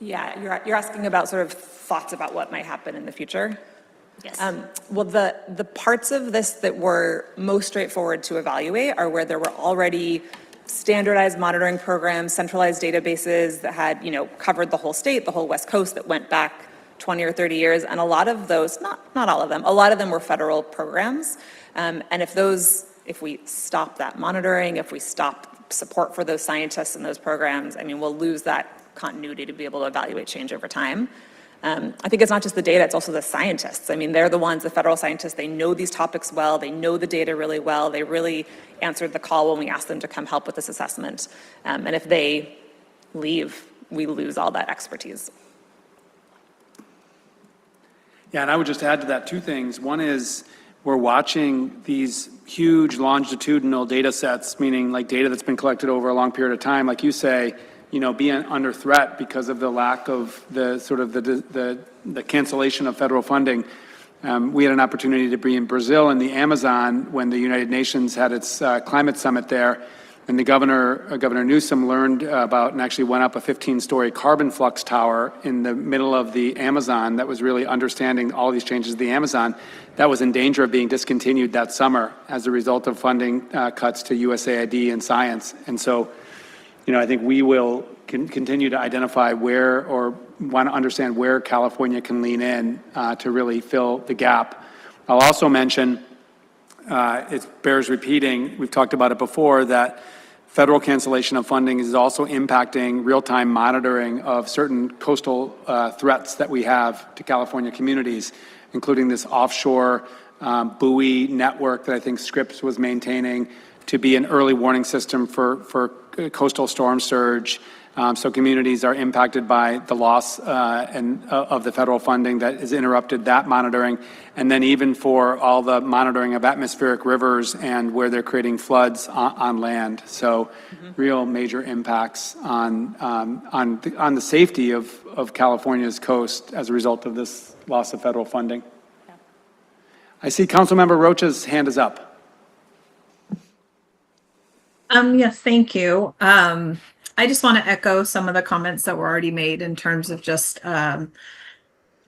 Yeah, you're asking about sort of thoughts about what might happen in the future? Yes. Well, the parts of this that were most straightforward to evaluate are where there were already standardized monitoring programs, centralized databases that had, covered the whole state, the whole West Coast, that went back 20 or 30 years. And a lot of those, not all of them, a lot of them were federal programs. And if we stop that monitoring, if we stop support for those scientists and those programs, we'll lose that continuity to be able to evaluate change over time. I think it's not just the data, it's also the scientists. They're the ones, the federal scientists, they know these topics well, they know the data really well, they really answered the call when we asked them to come help with this assessment. And if they leave, we lose all that expertise. Yeah, and I would just add to that two things. One is we're watching these huge longitudinal data sets, meaning like data that's been collected over a long period of time, like you say, being under threat because of the lack of the sort of the cancellation of federal funding. We had an opportunity to be in Brazil in the Amazon when the United Nations had its climate summit there, and the Governor Newsom learned about and actually went up a 15-story carbon flux tower in the middle of the Amazon that was really understanding all these changes of the Amazon. That was in danger of being discontinued that summer as a result of funding cuts to USAID and science. And so, I think we will continue to identify where or want to understand where California can lean in to really fill the gap. I'll also mention, it bears repeating, we've talked about it before, that federal cancellation of funding is also impacting real-time monitoring of certain coastal threats that we have to California communities, including this offshore buoy network that I think Scripps was maintaining to be an early warning system for coastal storm surge. So communities are impacted by the loss of the federal funding that has interrupted that monitoring. And then even for all the monitoring of atmospheric rivers and where they're creating floods on land. So real major impacts on the safety of California's coast as a result of this loss of federal funding. Yeah. I see Councilmember Rocha's hand is up. Yes, thank you. I just want to echo some of the comments that were already made in terms of just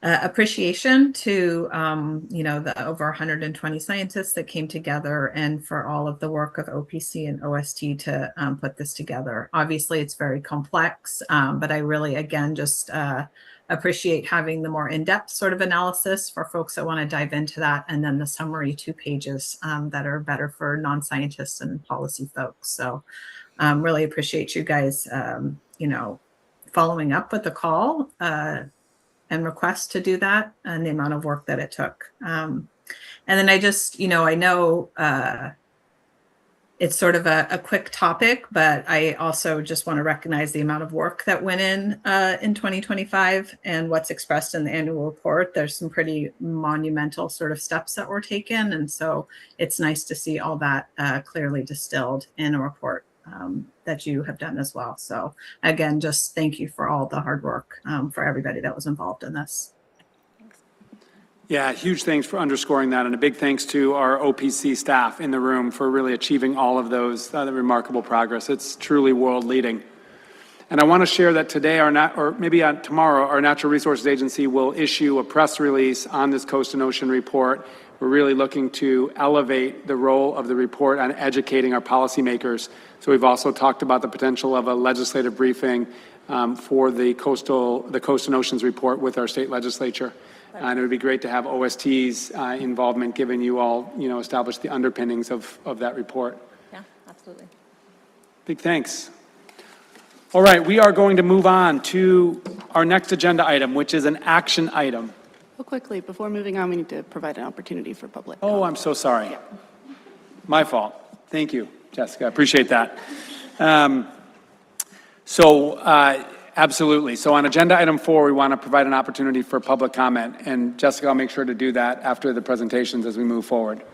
appreciation to, the over 120 scientists that came together and for all of the work of OPC and OST to put this together. Obviously, it's very complex, but I really, again, just appreciate having the more in-depth sort of analysis for folks that want to dive into that, and then the summary 2 pages that are better for non-scientists and policy folks. So really appreciate you guys, following up with the call and request to do that and the amount of work that it took. And then I just, I know it's sort of a quick topic, but I also just want to recognize the amount of work that went in 2025 and what's expressed in the annual report. There's some pretty monumental sort of steps that were taken. And so it's nice to see all that clearly distilled in a report that you have done as well. So again, just thank you for all the hard work for everybody that was involved in this. Yeah, huge thanks for underscoring that, and a big thanks to our OPC staff in the room for really achieving all of those remarkable progress. It's truly world leading. And I want to share that today, tomorrow, our Natural Resources Agency will issue a press release on this Coast and Ocean report. We're really looking to elevate the role of the report on educating our policymakers. So we've also talked about the potential of a legislative briefing for the Coast and Oceans report with our state legislature. And it would be great to have OST's involvement, given you all, established the underpinnings of that report. Yeah, absolutely. Big thanks. All right, we are going to move on to our next agenda item, which is an action item. Well, quickly, before moving on, we need to provide an opportunity for public. Oh, I'm so sorry. My fault. Thank you, Jessica. I appreciate that. Absolutely. So on agenda item 4, we want to provide an opportunity for public comment. And Jessica, I'll make sure to do that after the presentations as we move forward.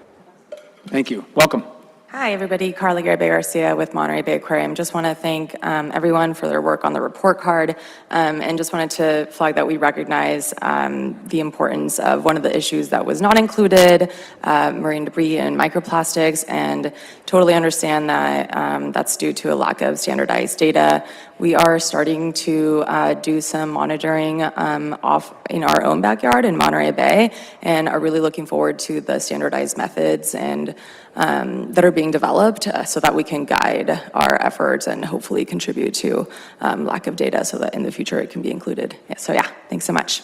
Thank you. Welcome. Hi, everybody. Carla Garibay Garcia with Monterey Bay Aquarium. Just want to thank everyone for their work on the report card, and just wanted to flag that we recognize the importance of one of the issues that was not included, marine debris and microplastics, and totally understand that that's due to a lack of standardized data. We are starting to do some monitoring off in our own backyard in Monterey Bay, and are really looking forward to the standardized methods and that are being developed so that we can guide our efforts and hopefully contribute to lack of data so that in the future it can be included. So yeah, thanks so much.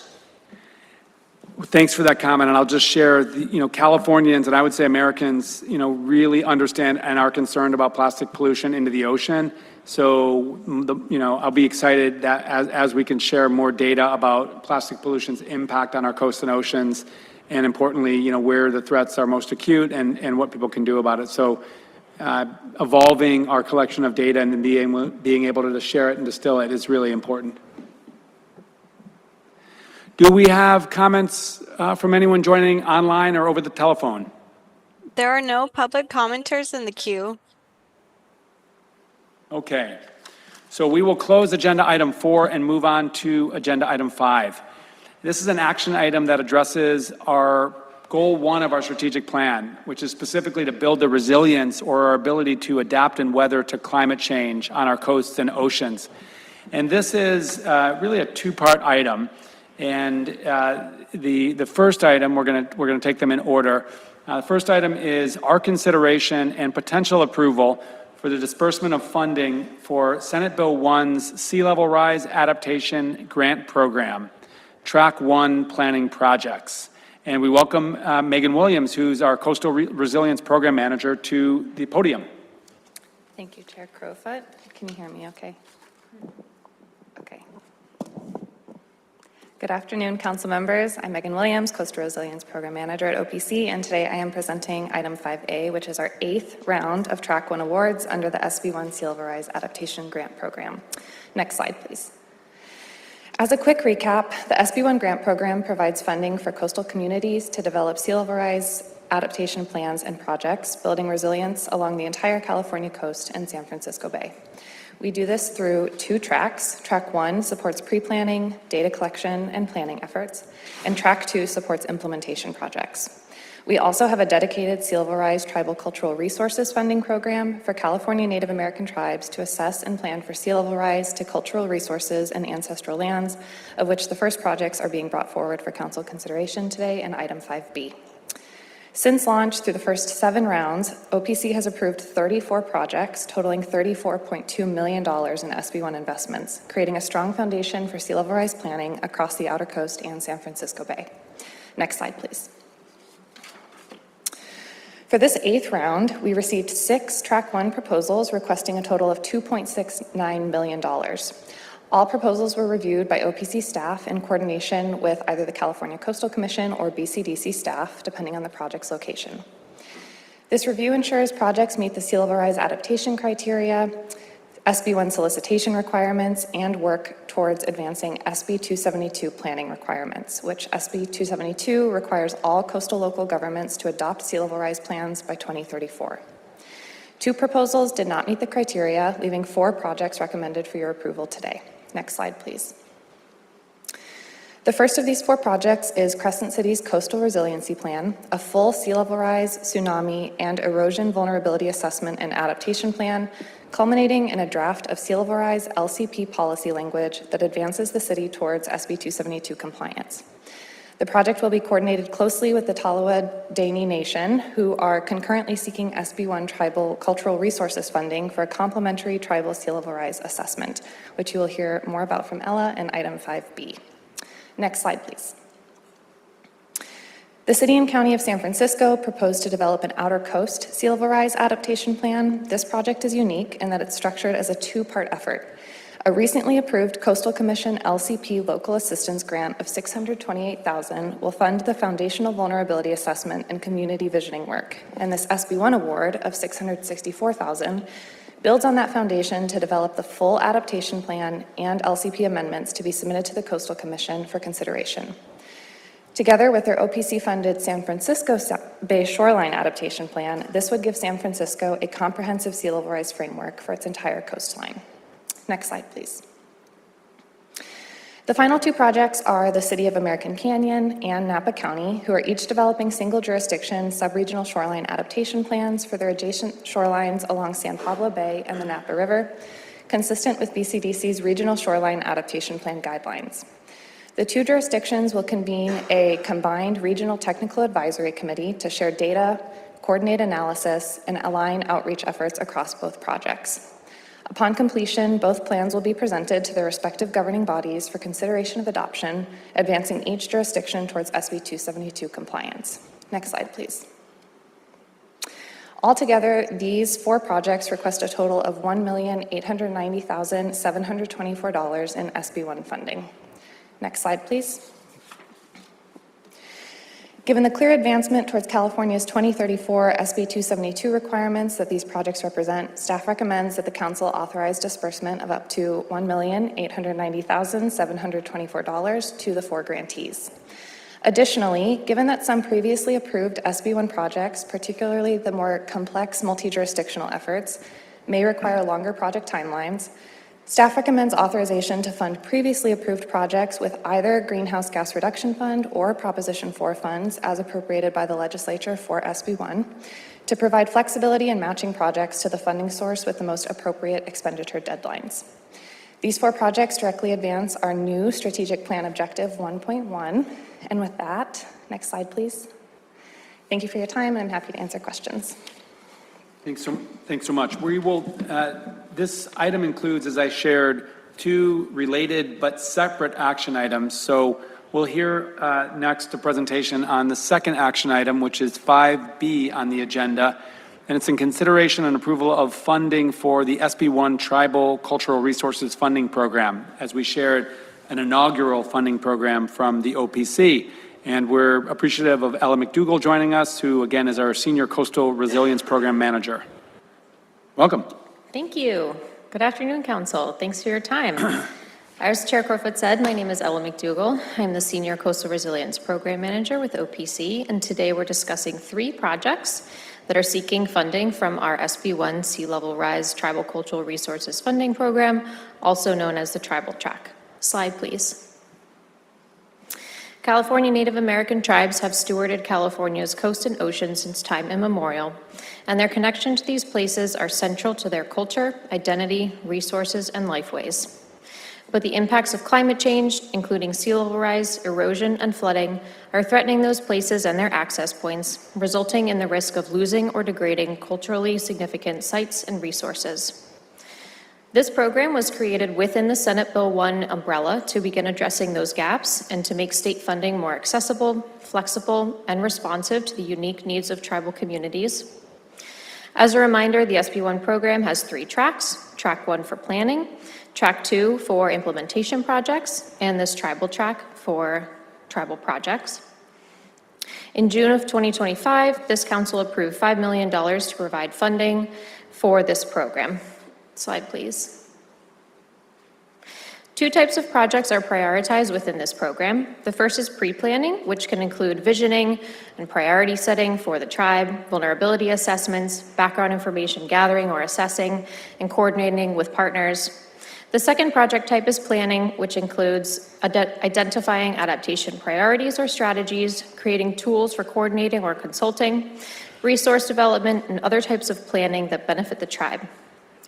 Thanks for that comment, and I'll just share, Californians and I would say Americans, really understand and are concerned about plastic pollution into the ocean. So, I'll be excited that as we can share more data about plastic pollution's impact on our coasts and oceans, and importantly, where the threats are most acute and what people can do about it. So, evolving our collection of data and being able to share it and distill it is really important. Do we have comments from anyone joining online or over the telephone? There are no public commenters in the queue. Okay. So we will close agenda item 4 and move on to agenda item 5. This is an action item that addresses our goal 1 of our strategic plan, which is specifically to build the resilience or our ability to adapt and weather to climate change on our coasts and oceans. And this is really a 2-part item. And the first item, we're gonna take them in order. The first item is our consideration and potential approval for the disbursement of funding for Senate Bill 1's Sea Level Rise Adaptation Grant Program, Track 1 Planning Projects. And we welcome Megan Williams, who's our Coastal Resilience Program Manager, to the podium. Thank you, Chair Crowfoot. Can you hear me okay? Okay. Good afternoon, council members. I'm Megan Williams, Coastal Resilience Program Manager at OPC, and today I am presenting item 5A, which is our 8th round of Track 1 awards under the SB1 Sea Level Rise Adaptation Grant Program. Next slide, please. As a quick recap, the SB1 grant program provides funding for coastal communities to develop sea level rise adaptation plans and projects, building resilience along the entire California coast and San Francisco Bay. We do this through 2 tracks. Track 1 supports pre-planning, data collection, and planning efforts, and Track 2 supports implementation projects. We also have a dedicated Sea Level Rise Tribal Cultural Resources funding program for California Native American tribes to assess and plan for sea level rise to cultural resources and ancestral lands, of which the first projects are being brought forward for council consideration today in item 5B. Since launch through the first 7 rounds, OPC has approved 34 projects totaling $34.2 million in SB1 investments, creating a strong foundation for sea level rise planning across the outer coast and San Francisco Bay. Next slide, please. For this 8th round, we received 6 Track 1 proposals requesting a total of $2.69 million. All proposals were reviewed by OPC staff in coordination with either the California Coastal Commission or BCDC staff, depending on the project's location. This review ensures projects meet the Sea Level Rise adaptation criteria, SB1 solicitation requirements, and work towards advancing SB 272 planning requirements, which SB 272 requires all coastal local governments to adopt sea level rise plans by 2034. 2 proposals did not meet the criteria, leaving 4 projects recommended for your approval today. Next slide, please. The first of these 4 projects is Crescent City's Coastal Resiliency Plan, a full sea level rise, tsunami, and erosion vulnerability assessment and adaptation plan, culminating in a draft of sea level rise LCP policy language that advances the city towards SB 272 compliance. The project will be coordinated closely with the Tallawah Dene Nation, who are concurrently seeking SB1 Tribal Cultural Resources funding for a complementary tribal sea level rise assessment, which you will hear more about from Ella in item 5B. Next slide, please. The City and County of San Francisco proposed to develop an outer coast sea level rise adaptation plan. This project is unique in that it's structured as a 2-part effort. A recently approved Coastal Commission LCP local assistance grant of $628,000 will fund the foundational vulnerability assessment and community visioning work. And this SB1 award of $664,000 builds on that foundation to develop the full adaptation plan and LCP amendments to be submitted to the Coastal Commission for consideration. Together with their OPC-funded San Francisco Bay Shoreline Adaptation Plan, this would give San Francisco a comprehensive sea level rise framework for its entire coastline. Next slide, please. The final 2 projects are the City of American Canyon and Napa County, who are each developing single jurisdiction sub-regional shoreline adaptation plans for their adjacent shorelines along San Pablo Bay and the Napa River, consistent with BCDC's Regional Shoreline Adaptation Plan guidelines. The 2 jurisdictions will convene a combined regional technical advisory committee to share data, coordinate analysis, and align outreach efforts across both projects. Upon completion, both plans will be presented to their respective governing bodies for consideration of adoption, advancing each jurisdiction towards SB 272 compliance. Next slide, please. Altogether, these 4 projects request a total of $1,890,724 in SB1 funding. Next slide, please. Given the clear advancement towards California's 2034 SB 272 requirements that these projects represent, staff recommends that the council authorize disbursement of up to $1,890,724 to the 4 grantees. Additionally, given that some previously approved SB1 projects, particularly the more complex multi-jurisdictional efforts, may require longer project timelines, staff recommends authorization to fund previously approved projects with either Greenhouse Gas Reduction Fund or Proposition 4 funds as appropriated by the legislature for SB1 to provide flexibility in matching projects to the funding source with the most appropriate expenditure deadlines. These 4 projects directly advance our new strategic plan objective 1.1. And with that, next slide, please. Thank you for your time, and I'm happy to answer questions. Thanks so much. We will, this item includes, as I shared, 2 related but separate action items. So we'll hear next a presentation on the second action item, which is 5B on the agenda. And it's in consideration and approval of funding for the SB1 Tribal Cultural Resources Funding Program, as we shared an inaugural funding program from the OPC. And we're appreciative of Ella McDougall joining us, who again is our Senior Coastal Resilience Program Manager. Welcome. Thank you. Good afternoon, Council. Thanks for your time. As Chair Crowfoot said, my name is Ella McDougall. I'm the Senior Coastal Resilience Program Manager with OPC, and today we're discussing 3 projects that are seeking funding from our SB1 Sea Level Rise Tribal Cultural Resources Funding Program, also known as the Tribal Track. Slide, please. California Native American tribes have stewarded California's coast and ocean since time immemorial, and their connection to these places are central to their culture, identity, resources, and lifeways. But the impacts of climate change, including sea level rise, erosion, and flooding, are threatening those places and their access points, resulting in the risk of losing or degrading culturally significant sites and resources. This program was created within the Senate Bill 1 umbrella to begin addressing those gaps and to make state funding more accessible, flexible, and responsive to the unique needs of tribal communities. As a reminder, the SB1 program has 3 tracks: Track 1 for planning, Track 2 for implementation projects, and this Tribal Track for tribal projects. In June of 2025, this council approved $5 million to provide funding for this program. Slide, please. Two types of projects are prioritized within this program. The first is pre-planning, which can include visioning and priority setting for the tribe, vulnerability assessments, background information gathering or assessing, and coordinating with partners. The second project type is planning, which includes identifying adaptation priorities or strategies, creating tools for coordinating or consulting, resource development, and other types of planning that benefit the tribe.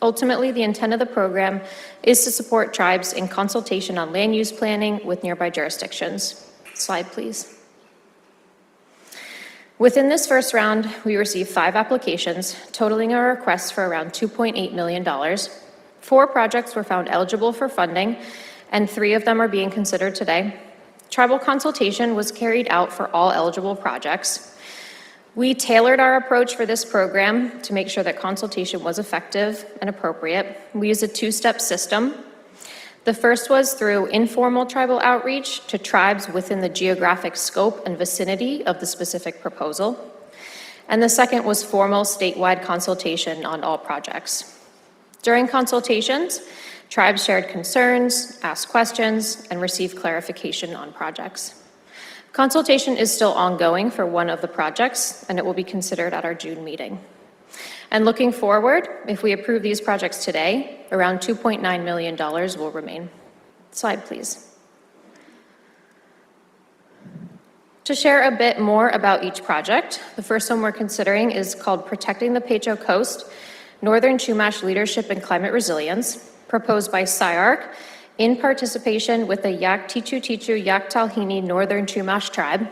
Ultimately, the intent of the program is to support tribes in consultation on land use planning with nearby jurisdictions. Slide, please. Within this first round, we received 5 applications, totaling a request for around $2.8 million. 4 projects were found eligible for funding, and 3 of them are being considered today. Tribal consultation was carried out for all eligible projects. We tailored our approach for this program to make sure that consultation was effective and appropriate. We used a 2-step system. The first was through informal tribal outreach to tribes within the geographic scope and vicinity of the specific proposal. And the second was formal statewide consultation on all projects. During consultations, tribes shared concerns, asked questions, and received clarification on projects. Consultation is still ongoing for one of the projects, and it will be considered at our June meeting. And looking forward, if we approve these projects today, around $2.9 million will remain. Slide, please. To share a bit more about each project, the first one we're considering is called Protecting the Peyto Coast, Northern Chumash Leadership and Climate Resilience, proposed by SCI-ARC in participation with the Yak-Tichu-Tichu Yak-Talhini Northern Chumash tribe.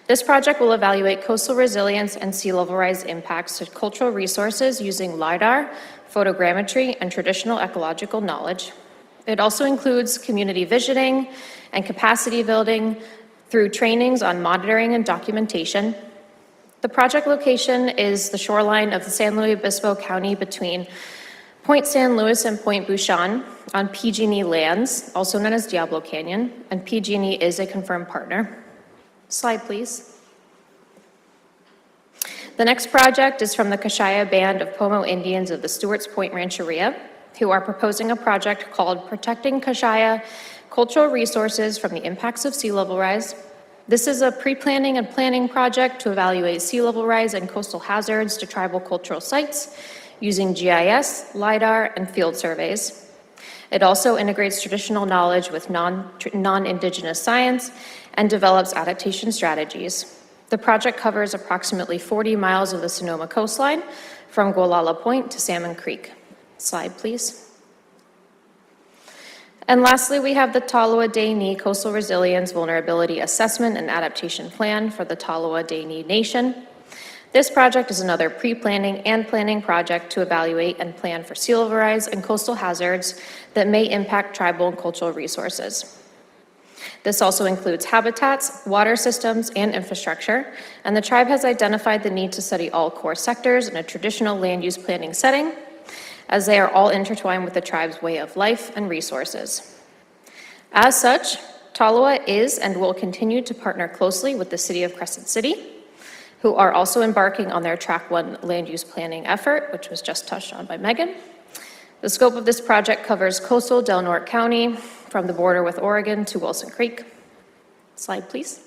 This project will evaluate coastal resilience and sea level rise impacts to cultural resources using LiDAR, photogrammetry, and traditional ecological knowledge. It also includes community visioning and capacity building through trainings on monitoring and documentation. The project location is the shoreline of the San Luis Obispo County between Point San Luis and Point Bouchon on PG&E lands, also known as Diablo Canyon, and PG&E is a confirmed partner. Slide, please. The next project is from the Kashaya Band of Pomo Indians of the Stewart's Point Rancheria, who are proposing a project called Protecting Kashaya Cultural Resources from the Impacts of Sea Level Rise. This is a pre-planning and planning project to evaluate sea level rise and coastal hazards to tribal cultural sites using GIS, LiDAR, and field surveys. It also integrates traditional knowledge with non-Indigenous science and develops adaptation strategies. The project covers approximately 40 miles of the Sonoma coastline from Gualala Point to Salmon Creek. Slide, please. And lastly, we have the Taloa Dene Coastal Resilience Vulnerability Assessment and Adaptation Plan for the Taloa Dene Nation. This project is another pre-planning and planning project to evaluate and plan for sea level rise and coastal hazards that may impact tribal and cultural resources. This also includes habitats, water systems, and infrastructure, and the tribe has identified the need to study all core sectors in a traditional land use planning setting, as they are all intertwined with the tribe's way of life and resources. As such, Taloa is and will continue to partner closely with the City of Crescent City, who are also embarking on their Track 1 land use planning effort, which was just touched on by Megan. The scope of this project covers coastal Del Norte County from the border with Oregon to Wilson Creek. Slide, please.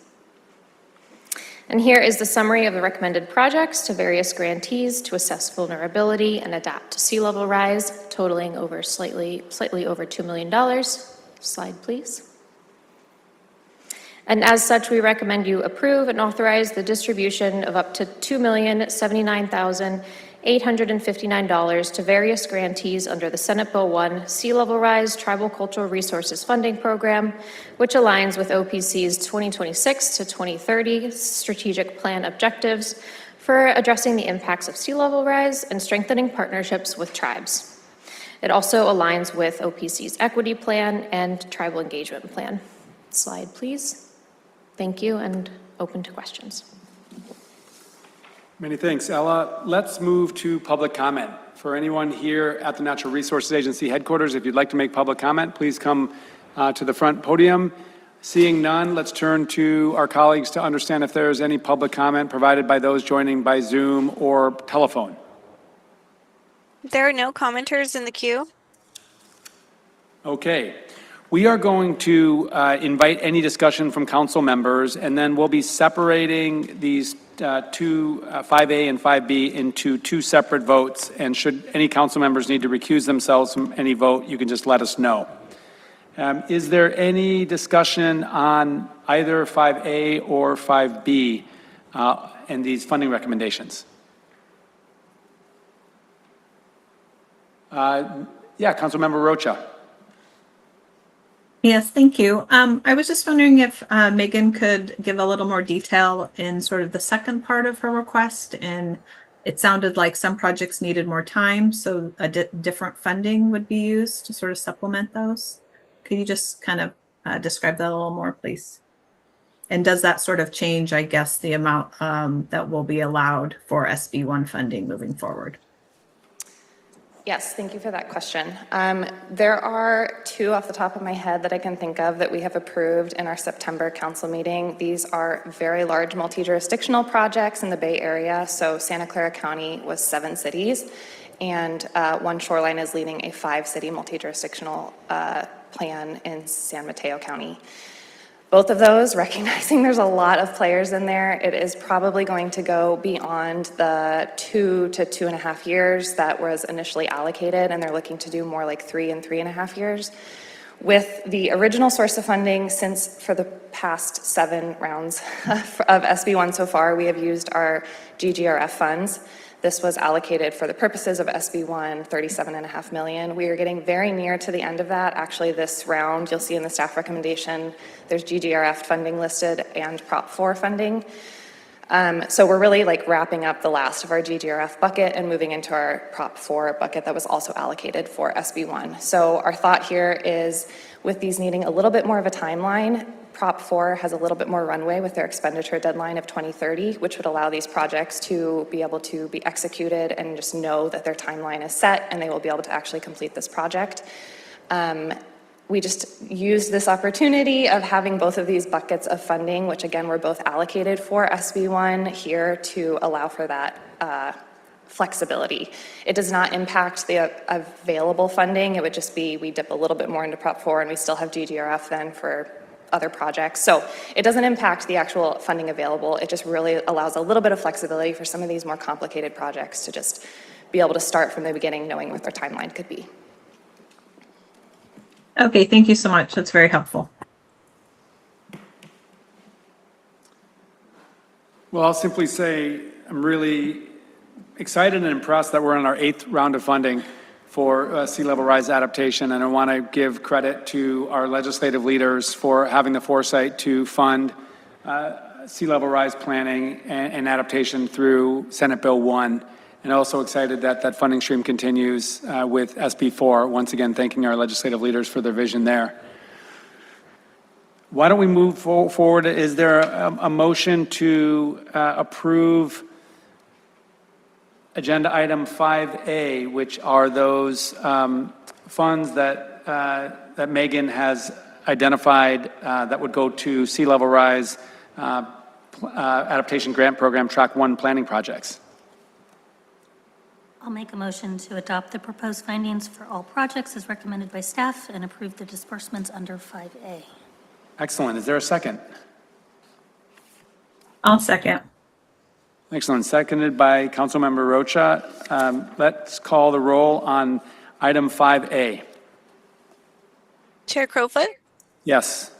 And here is the summary of the recommended projects to various grantees to assess vulnerability and adapt to sea level rise, totaling over slightly over $2 million. Slide, please. And as such, we recommend you approve and authorize the distribution of up to $2,079,859 to various grantees under the Senate Bill 1 Sea Level Rise Tribal Cultural Resources Funding Program, which aligns with OPC's 2026 to 2030 strategic plan objectives for addressing the impacts of sea level rise and strengthening partnerships with tribes. It also aligns with OPC's equity plan and tribal engagement plan. Slide, please. Thank you, and open to questions. Many thanks, Ella. Let's move to public comment. For anyone here at the Natural Resources Agency headquarters, if you'd like to make public comment, please come to the front podium. Seeing none, let's turn to our colleagues to understand if there's any public comment provided by those joining by Zoom or telephone. There are no commenters in the queue. Okay. We are going to invite any discussion from council members, and then we'll be separating these two, 5A and 5B, into two separate votes. And should any council members need to recuse themselves from any vote, you can just let us know. Is there any discussion on either 5A or 5B and these funding recommendations? Yeah, Councilmember Rocha. Yes, thank you. I was just wondering if Megan could give a little more detail in sort of the second part of her request. And it sounded like some projects needed more time, so a different funding would be used to sort of supplement those. Could you just kind of describe that a little more, please? And does that sort of change, I guess, the amount that will be allowed for SB1 funding moving forward? Yes, thank you for that question. There are two off the top of my head that I can think of that we have approved in our September council meeting. These are very large multi-jurisdictional projects in the Bay Area. So Santa Clara County was 7 cities, and One Shoreline is leading a 5-city multi-jurisdictional plan in San Mateo County. Both of those, recognizing there's a lot of players in there, it is probably going to go beyond the 2 to 2.5 years that was initially allocated, and they're looking to do more like 3 and 3.5 years. With the original source of funding, since for the past 7 rounds of SB1 so far, we have used our GGRF funds. This was allocated for the purposes of SB1, $37.5 million. We are getting very near to the end of that. Actually, this round, you'll see in the staff recommendation, there's GGRF funding listed and Prop 4 funding. So we're really like wrapping up the last of our GGRF bucket and moving into our Prop 4 bucket that was also allocated for SB1. So our thought here is, with these needing a little bit more of a timeline, Prop 4 has a little bit more runway with their expenditure deadline of 2030, which would allow these projects to be able to be executed and just know that their timeline is set and they will be able to actually complete this project. We just used this opportunity of having both of these buckets of funding, which again were both allocated for SB1 here, to allow for that flexibility. It does not impact the available funding. It would just be we dip a little bit more into Prop 4 and we still have GGRF then for other projects. So it doesn't impact the actual funding available. It just really allows a little bit of flexibility for some of these more complicated projects to just be able to start from the beginning knowing what their timeline could be. Okay, thank you so much. That's very helpful. Well, I'll simply say I'm really excited and impressed that we're on our 8th round of funding for sea level rise adaptation, and I want to give credit to our legislative leaders for having the foresight to fund sea level rise planning and adaptation through Senate Bill 1, and also excited that that funding stream continues with SB 4. Once again, thanking our legislative leaders for their vision there. Why don't we move forward? Is there a motion to approve agenda item 5A, which are those funds that that Megan has identified that would go to sea level rise adaptation grant program track 1 planning projects? I'll make a motion to adopt the proposed findings for all projects as recommended by staff and approve the disbursements under 5A. Excellent. Is there a second? I'll second. Excellent. Seconded by Councilmember Rocha. Let's call the roll on item 5A. Chair Crowfoot, Yes.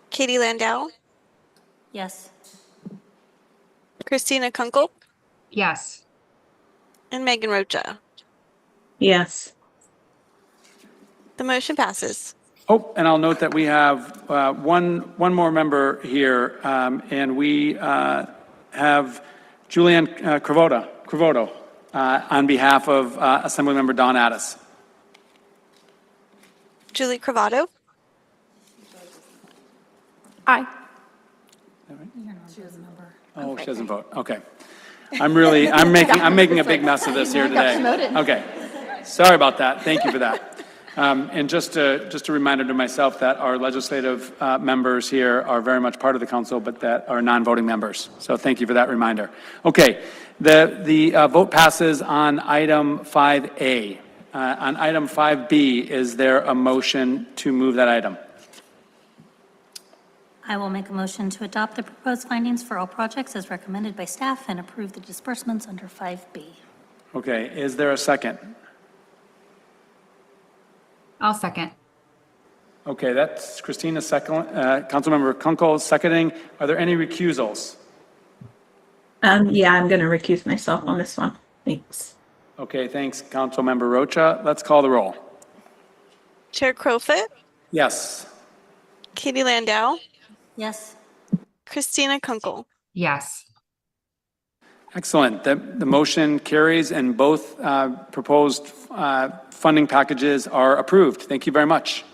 Katie Landau, Yes. Christina Kunkel, Yes. and Megan Rocha. Yes. The motion passes. Oh, and I'll note that we have one more member here, and we have Julianne Cravoto on behalf of Assemblymember Don Addis. Julie Cravato. Aye. Oh, she doesn't vote. Okay. I'm making a big mess of this here today. Okay. Sorry about that. Thank you for that. And just a reminder to myself that our legislative members here are very much part of the council, but that are non-voting members. So thank you for that reminder. Okay, the vote passes on item 5A. On item 5B, is there a motion to move that item? I will make a motion to adopt the proposed findings for all projects as recommended by staff and approve the disbursements under 5B. Okay, is there a second? I'll second. Okay, that's Christina second, Councilmember Kunkel seconding. Are there any recusals? Yeah, I'm going to recuse myself on this one. Thanks. Okay, thanks, Councilmember Rocha. Let's call the roll. Chair Crowfoot, Yes. Katie Landau, Yes. Christina Kunkel. Yes. Excellent. The motion carries and both proposed funding packages are approved. Thank you very much.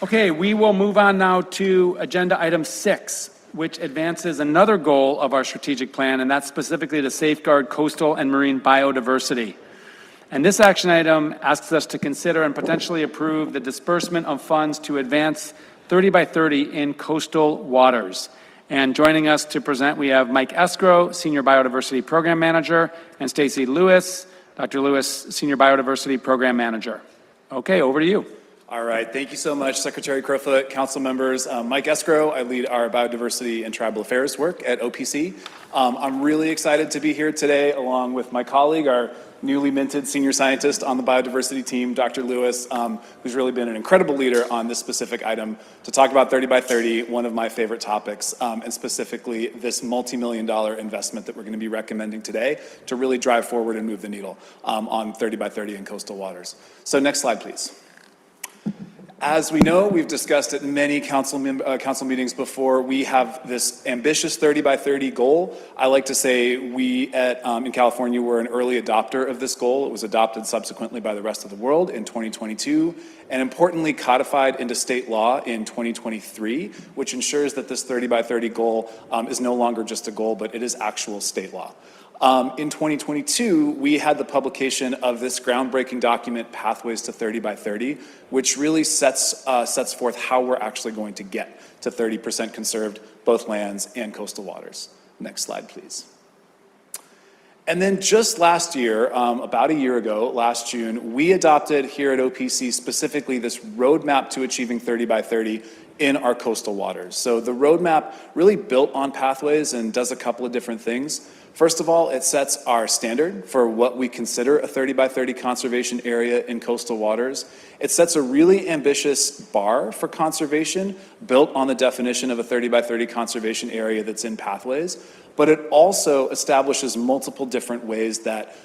Okay, we will move on now to agenda item 6, which advances another goal of our strategic plan, and that's specifically to safeguard coastal and marine biodiversity. And this action item asks us to consider and potentially approve the disbursement of funds to advance 30 by 30 in coastal waters. And joining us to present, we have Mike Escrow, Senior Biodiversity Program Manager, and Stacy Lewis, Dr. Lewis, Senior Biodiversity Program Manager. Okay, over to you. All right, thank you so much, Secretary Crowfoot, council members. Mike Escrow, I lead our biodiversity and tribal affairs work at OPC. I'm really excited to be here today along with my colleague, our newly minted senior scientist on the biodiversity team, Dr. Lewis, who's really been an incredible leader on this specific item to talk about 30 by 30, one of my favorite topics, and specifically this multi-million-dollar investment that we're going to be recommending today to really drive forward and move the needle on 30 by 30 in coastal waters. So next slide, please. As we know, we've discussed at many council meetings before, we have this ambitious 30 by 30 goal. I like to say we in California were an early adopter of this goal. It was adopted subsequently by the rest of the world in 2022, and importantly codified into state law in 2023, which ensures that this 30 by 30 goal is no longer just a goal, but it is actual state law. In 2022, we had the publication of this groundbreaking document, Pathways to 30 by 30, which really sets forth how we're actually going to get to 30% conserved, both lands and coastal waters. Next slide, please. And then just last year, about a year ago, last June, we adopted here at OPC specifically this roadmap to achieving 30 by 30 in our coastal waters. So the roadmap really built on Pathways and does a couple of different things. First of all, it sets our standard for what we consider a 30 by 30 conservation area in coastal waters. It sets a really ambitious bar for conservation built on the definition of a 30 by 30 conservation area that's in Pathways, but it also establishes multiple different ways that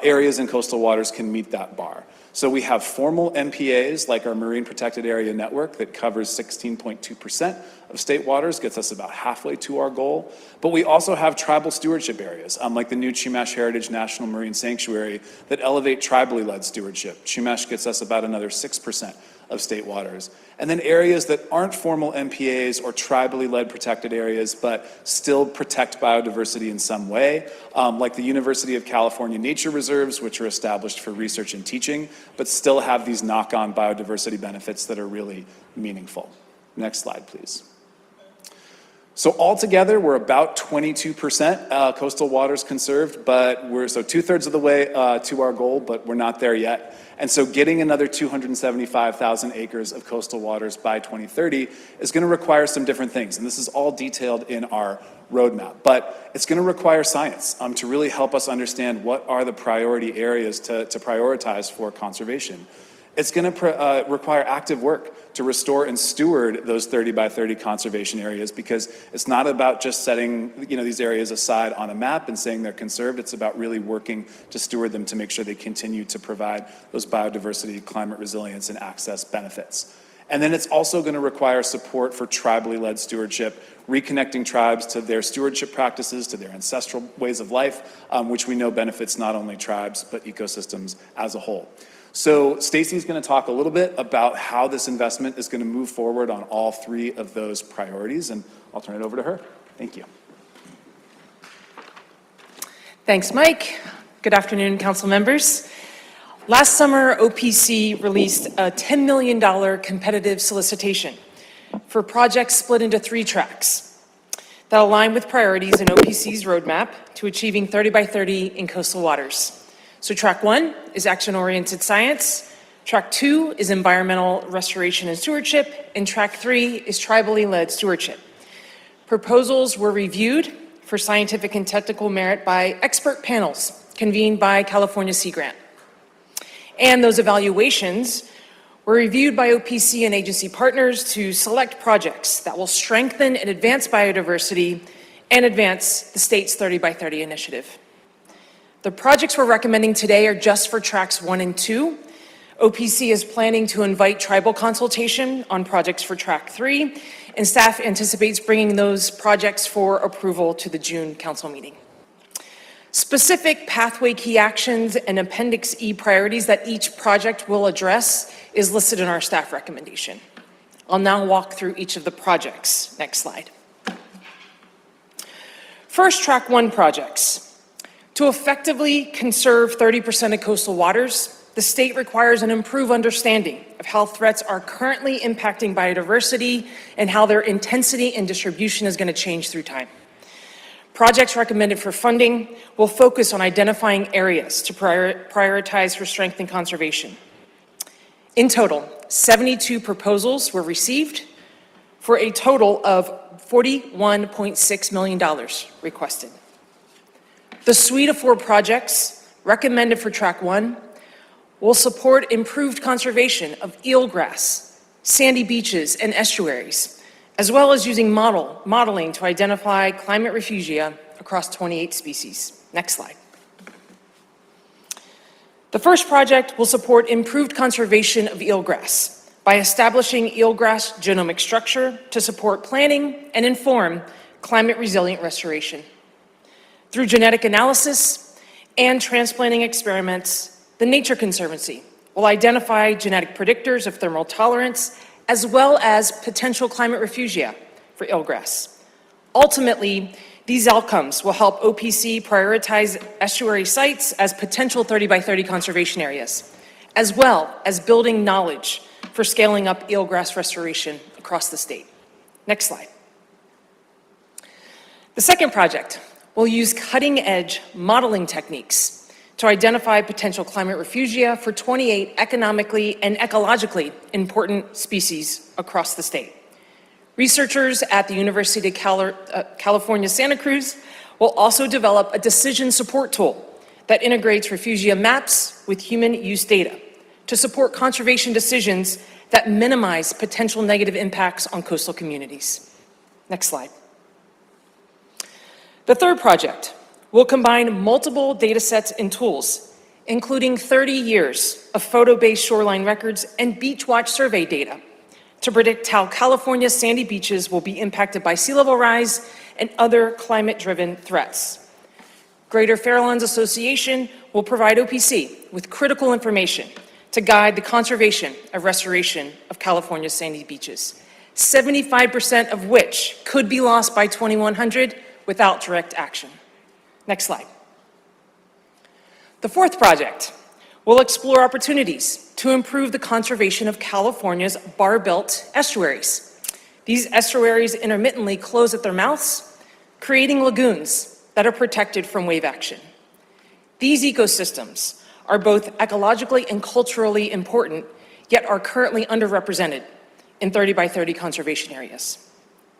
areas in coastal waters can meet that bar. So we have formal MPAs like our Marine Protected Area Network that covers 16.2% of state waters, gets us about halfway to our goal. But we also have tribal stewardship areas, like the new Chumash Heritage National Marine Sanctuary that elevate tribally led stewardship. Chumash gets us about another 6% of state waters. And then areas that aren't formal MPAs or tribally led protected areas, but still protect biodiversity in some way, like the University of California Nature Reserves, which are established for research and teaching, but still have these knock-on biodiversity benefits that are really meaningful. Next slide, please. So altogether, we're about 22% coastal waters conserved, but we're so 2/3 of the way to our goal, but we're not there yet. And so getting another 275,000 acres of coastal waters by 2030 is going to require some different things. And this is all detailed in our roadmap, but it's going to require science to really help us understand what are the priority areas to prioritize for conservation. It's going to require active work to restore and steward those 30 by 30 conservation areas, because it's not about just setting these areas aside on a map and saying they're conserved. It's about really working to steward them to make sure they continue to provide those biodiversity, climate resilience, and access benefits. And then it's also going to require support for tribally led stewardship, reconnecting tribes to their stewardship practices, to their ancestral ways of life, which we know benefits not only tribes, but ecosystems as a whole. So Stacy's going to talk a little bit about how this investment is going to move forward on all three of those priorities, and I'll turn it over to her. Thank you. Thanks, Mike. Good afternoon, council members. Last summer, OPC released a $10 million competitive solicitation for projects split into 3 tracks that align with priorities in OPC's roadmap to achieving 30 by 30 in coastal waters. So track 1 is action-oriented science, track 2 is environmental restoration and stewardship, and track 3 is tribally led stewardship. Proposals were reviewed for scientific and technical merit by expert panels convened by California Sea Grant. And those evaluations were reviewed by OPC and agency partners to select projects that will strengthen and advance biodiversity and advance the state's 30 by 30 initiative. The projects we're recommending today are just for tracks 1 and 2. OPC is planning to invite tribal consultation on projects for track 3, and staff anticipates bringing those projects for approval to the June council meeting. Specific pathway key actions and Appendix E priorities that each project will address is listed in our staff recommendation. I'll now walk through each of the projects. Next slide. First, track 1 projects. To effectively conserve 30% of coastal waters, the state requires an improved understanding of how threats are currently impacting biodiversity and how their intensity and distribution is going to change through time. Projects recommended for funding will focus on identifying areas to prioritize for strength and conservation. In total, 72 proposals were received for a total of $41.6 million requested. The suite of 4 projects recommended for track 1 will support improved conservation of eelgrass, sandy beaches, and estuaries, as well as using modeling to identify climate refugia across 28 species. Next slide. The first project will support improved conservation of eelgrass by establishing eelgrass genomic structure to support planning and inform climate resilient restoration. Through genetic analysis and transplanting experiments, the Nature Conservancy will identify genetic predictors of thermal tolerance as well as potential climate refugia for eelgrass. Ultimately, these outcomes will help OPC prioritize estuary sites as potential 30 by 30 conservation areas, as well as building knowledge for scaling up eelgrass restoration across the state. Next slide. The second project will use cutting-edge modeling techniques to identify potential climate refugia for 28 economically and ecologically important species across the state. Researchers at the University of California, Santa Cruz will also develop a decision support tool that integrates refugia maps with human use data to support conservation decisions that minimize potential negative impacts on coastal communities. Next slide. The third project will combine multiple data sets and tools, including 30 years of photo-based shoreline records and beach watch survey data to predict how California's sandy beaches will be impacted by sea level rise and other climate-driven threats. Greater Farallones Association will provide OPC with critical information to guide the conservation of restoration of California's sandy beaches, 75% of which could be lost by 2100 without direct action. Next slide. The fourth project will explore opportunities to improve the conservation of California's barbelt estuaries. These estuaries intermittently close at their mouths, creating lagoons that are protected from wave action. These ecosystems are both ecologically and culturally important, yet are currently underrepresented in 30 by 30 conservation areas.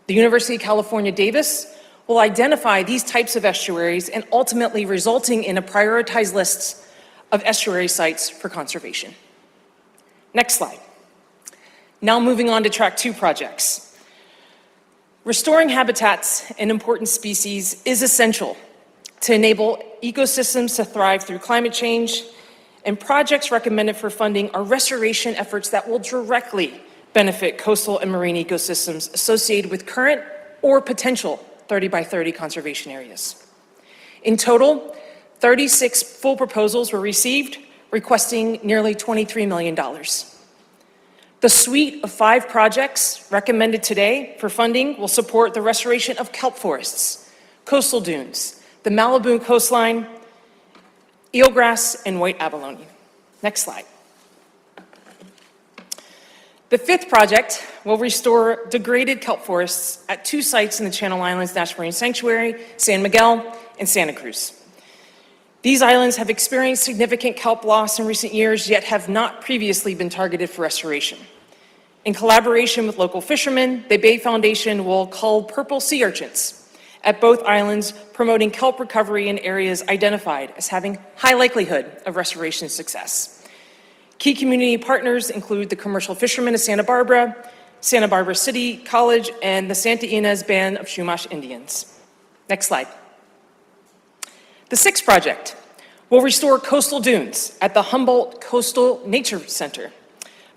The University of California, Davis will identify these types of estuaries and ultimately resulting in a prioritized list of estuary sites for conservation. Next slide. Now moving on to track 2 projects. Restoring habitats and important species is essential to enable ecosystems to thrive through climate change, and projects recommended for funding are restoration efforts that will directly benefit coastal and marine ecosystems associated with current or potential 30 by 30 conservation areas. In total, 36 full proposals were received, requesting nearly $23 million. The suite of 5 projects recommended today for funding will support the restoration of kelp forests, coastal dunes, the Malibu coastline, eelgrass, and white abalone. Next slide. The fifth project will restore degraded kelp forests at 2 sites in the Channel Islands National Marine Sanctuary, San Miguel and Santa Cruz. These islands have experienced significant kelp loss in recent years, yet have not previously been targeted for restoration. In collaboration with local fishermen, the Bay Foundation will cull purple sea urchins at both islands, promoting kelp recovery in areas identified as having high likelihood of restoration success. Key community partners include the Commercial Fishermen of Santa Barbara City College, and the Santa Ynez Band of Chumash Indians. Next slide. The sixth project will restore coastal dunes at the Humboldt Coastal Nature Center.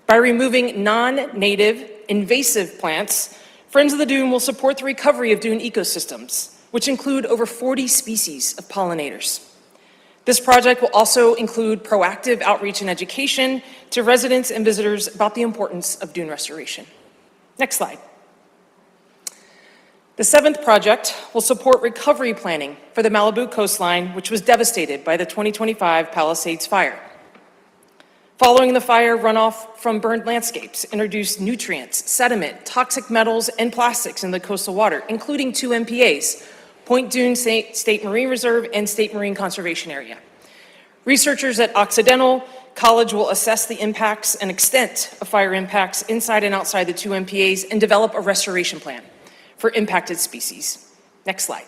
By removing non-native invasive plants, Friends of the Dune will support the recovery of dune ecosystems, which include over 40 species of pollinators. This project will also include proactive outreach and education to residents and visitors about the importance of dune restoration. Next slide. The seventh project will support recovery planning for the Malibu coastline, which was devastated by the 2025 Palisades fire. Following the fire, runoff from burned landscapes introduced nutrients, sediment, toxic metals, and plastics in the coastal water, including 2 MPAs, Point Dume State Marine Reserve and State Marine Conservation Area. Researchers at Occidental College will assess the impacts and extent of fire impacts inside and outside the 2 MPAs and develop a restoration plan for impacted species. Next slide.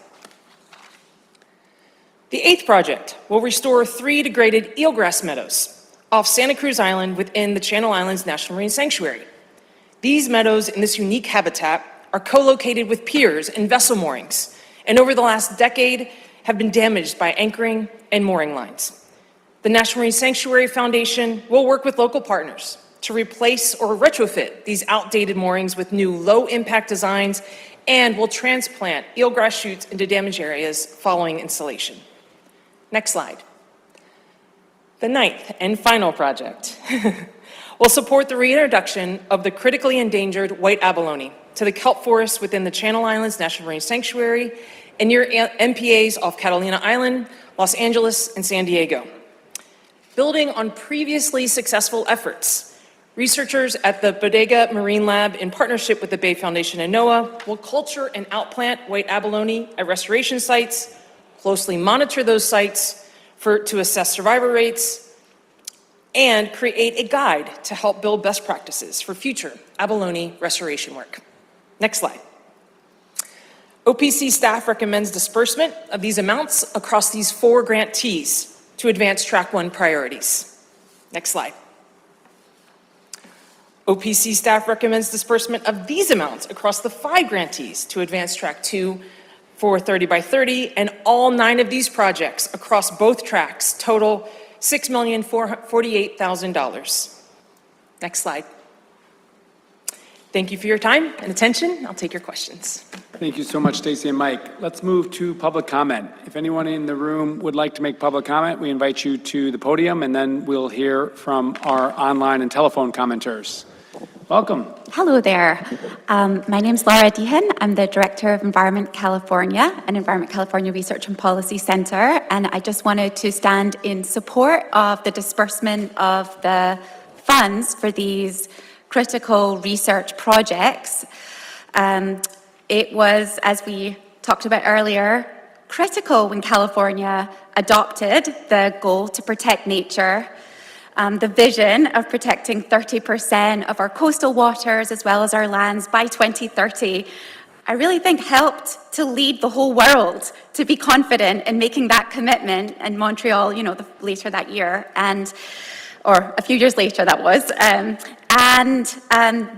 The eighth project will restore 3 degraded eelgrass meadows off Santa Cruz Island within the Channel Islands National Marine Sanctuary. These meadows in this unique habitat are co-located with piers and vessel moorings, and over the last decade have been damaged by anchoring and mooring lines. The National Marine Sanctuary Foundation will work with local partners to replace or retrofit these outdated moorings with new low-impact designs, and will transplant eelgrass shoots into damaged areas following installation. Next slide. The ninth and final project will support the reintroduction of the critically endangered white abalone to the kelp forests within the Channel Islands National Marine Sanctuary and near MPAs off Catalina Island, Los Angeles, and San Diego. Building on previously successful efforts, researchers at the Bodega Marine Lab, in partnership with the Bay Foundation and NOAA, will culture and outplant white abalone at restoration sites, closely monitor those sites to assess survival rates, and create a guide to help build best practices for future abalone restoration work. Next slide. OPC staff recommends disbursement of these amounts across these 4 grantees to advance Track 1 priorities. Next slide. OPC staff recommends disbursement of these amounts across the 5 grantees to advance Track 2 for 30 by 30, and all 9 of these projects across both tracks total $6,448,000. Next slide. Thank you for your time and attention. I'll take your questions. Thank you so much, Stacy and Mike. Let's move to public comment. If anyone in the room would like to make public comment, we invite you to the podium, and then we'll hear from our online and telephone commenters. Welcome. Hello there. My name's Laura Deehan. I'm the Director of Environment California and Environment California Research and Policy Center, and I just wanted to stand in support of the disbursement of the funds for these critical research projects. It was, as we talked about earlier, critical when California adopted the goal to protect nature. The vision of protecting 30% of our coastal waters as well as our lands by 2030, I really think helped to lead the whole world to be confident in making that commitment in Montreal, later that year, or a few years later that was.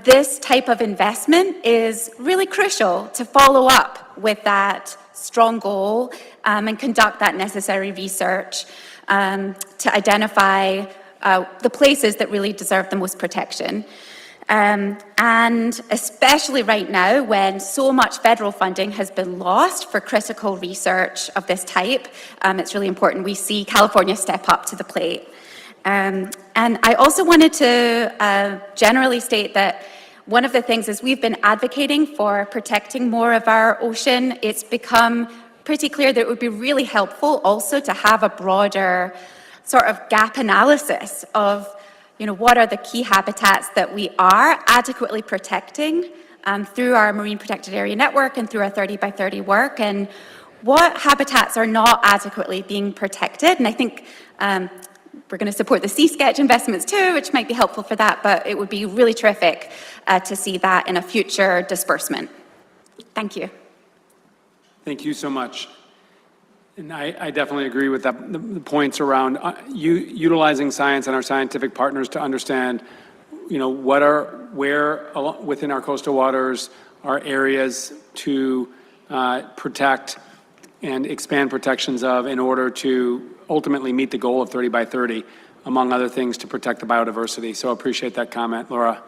This type of investment is really crucial to follow up with that strong goal and conduct that necessary research to identify the places that really deserve the most protection. And especially right now when so much federal funding has been lost for critical research of this type, it's really important we see California step up to the plate. And I also wanted to generally state that one of the things is we've been advocating for protecting more of our ocean. It's become pretty clear that it would be really helpful also to have a broader sort of gap analysis of, what are the key habitats that we are adequately protecting through our Marine Protected Area Network and through our 30 by 30 work, and what habitats are not adequately being protected. And I think we're going to support the Sea Sketch investments too, which might be helpful for that, but it would be really terrific to see that in a future disbursement. Thank you. Thank you so much. And I definitely agree with that, the points around utilizing science and our scientific partners to understand, where within our coastal waters are areas to protect and expand protections of in order to ultimately meet the goal of 30 by 30, among other things, to protect the biodiversity. So appreciate that comment, Laura.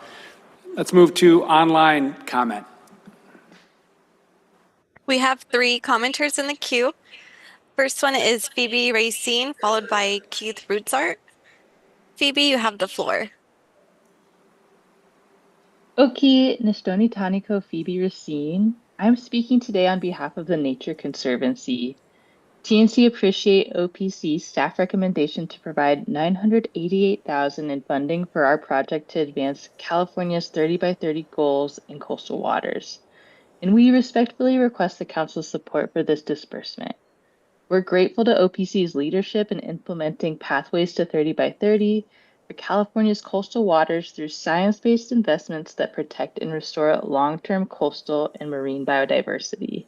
Let's move to online comment. We have 3 commenters in the queue. First one is Phoebe Racine, followed by Keith Rutzart. Phoebe, you have the floor. Oki Nishtoni Taniko Phoebe Racine. I'm speaking today on behalf of the Nature Conservancy. TNC appreciate OPC's staff recommendation to provide $988,000 in funding for our project to advance California's 30 by 30 goals in coastal waters. And we respectfully request the Council's support for this disbursement. We're grateful to OPC's leadership in implementing Pathways to 30 by 30 for California's coastal waters through science-based investments that protect and restore long-term coastal and marine biodiversity.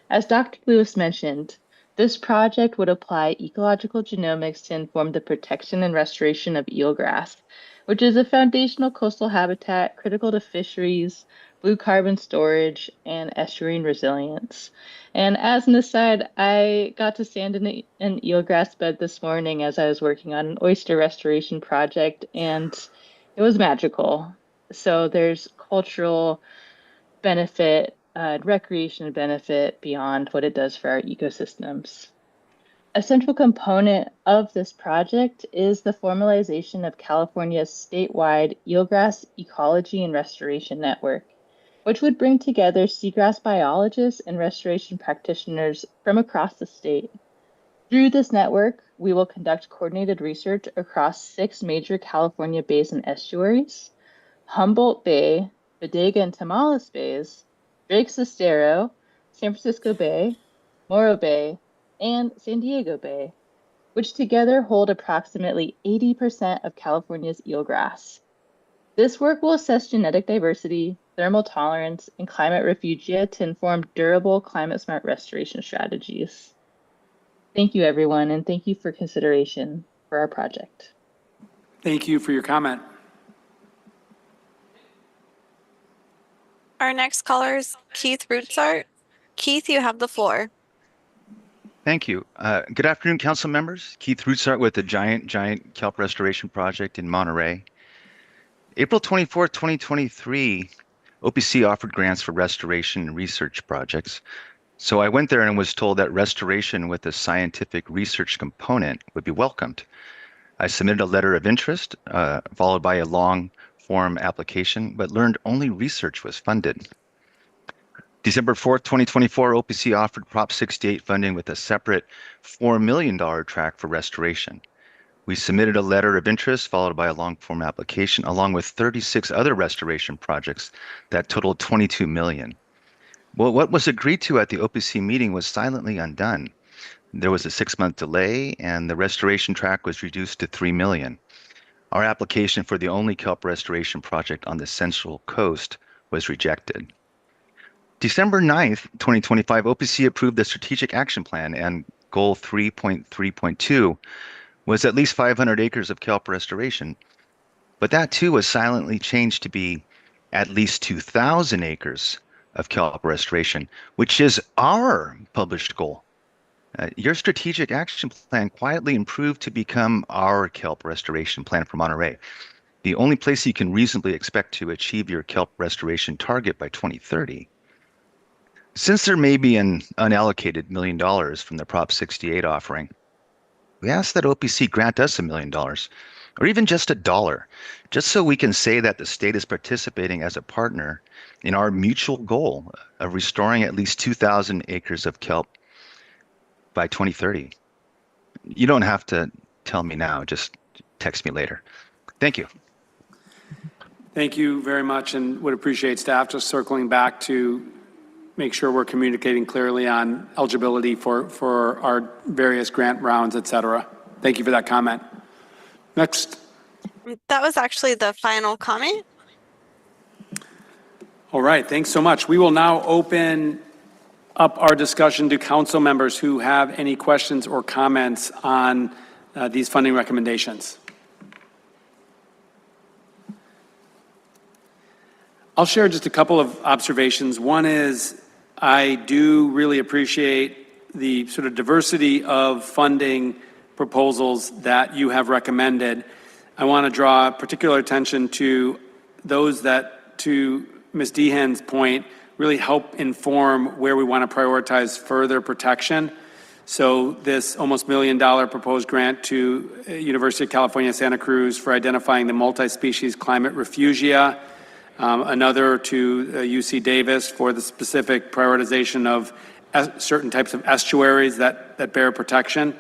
As Dr. Lewis mentioned, this project would apply ecological genomics to inform the protection and restoration of eelgrass, which is a foundational coastal habitat critical to fisheries, blue carbon storage, and estuarine resilience. And as an aside, I got to stand in an eelgrass bed this morning as I was working on an oyster restoration project, and it was magical. So there's cultural benefit, recreation benefit beyond what it does for our ecosystems. A central component of this project is the formalization of California's statewide eelgrass ecology and restoration network, which would bring together seagrass biologists and restoration practitioners from across the state. Through this network, we will conduct coordinated research across 6 major California bays and estuaries: Humboldt Bay, Bodega and Tamales Bays, Drake's Estero, San Francisco Bay, Morro Bay, and San Diego Bay, which together hold approximately 80% of California's eelgrass. This work will assess genetic diversity, thermal tolerance, and climate refugia to inform durable climate-smart restoration strategies. Thank you, everyone, and thank you for consideration for our project. Thank you for your comment. Our next caller is Keith Rutzart. Keith, you have the floor. Thank you. Good afternoon, council members. Keith Rutzart with the Giant Kelp Restoration Project in Monterey. April 24, 2023, OPC offered grants for restoration and research projects. So I went there and was told that restoration with a scientific research component would be welcomed. I submitted a letter of interest, followed by a long form application, but learned only research was funded. December 4th, 2024, OPC offered Prop 68 funding with a separate $4 million track for restoration. We submitted a letter of interest followed by a long form application, along with 36 other restoration projects that totaled $22 million. Well, what was agreed to at the OPC meeting was silently undone. There was a 6-month delay, and the restoration track was reduced to $3 million. Our application for the only kelp restoration project on the Central Coast was rejected. December 9th, 2025, OPC approved the Strategic Action Plan, and Goal 3.3.2 was at least 500 acres of kelp restoration. But that too was silently changed to be at least 2,000 acres of kelp restoration, which is our published goal. Your Strategic Action Plan quietly improved to become our kelp restoration plan for Monterey, the only place you can reasonably expect to achieve your kelp restoration target by 2030. Since there may be an unallocated $1 million from the Prop 68 offering, we ask that OPC grant us $1 million, or even just $1, just so we can say that the state is participating as a partner in our mutual goal of restoring at least 2,000 acres of kelp by 2030. You don't have to tell me now. Just text me later. Thank you. Thank you very much, and would appreciate staff just circling back to make sure we're communicating clearly on eligibility for our various grant rounds, et cetera. Thank you for that comment. Next. That was actually the final comment. All right, thanks so much. We will now open up our discussion to council members who have any questions or comments on these funding recommendations. I'll share just a couple of observations. One is I do really appreciate the sort of diversity of funding proposals that you have recommended. I want to draw particular attention to those that, to Ms. Deehan's point, really help inform where we want to prioritize further protection. So this almost $1 million proposed grant to University of California, Santa Cruz for identifying the multi-species climate refugia, another to UC Davis for the specific prioritization of certain types of estuaries that bear protection.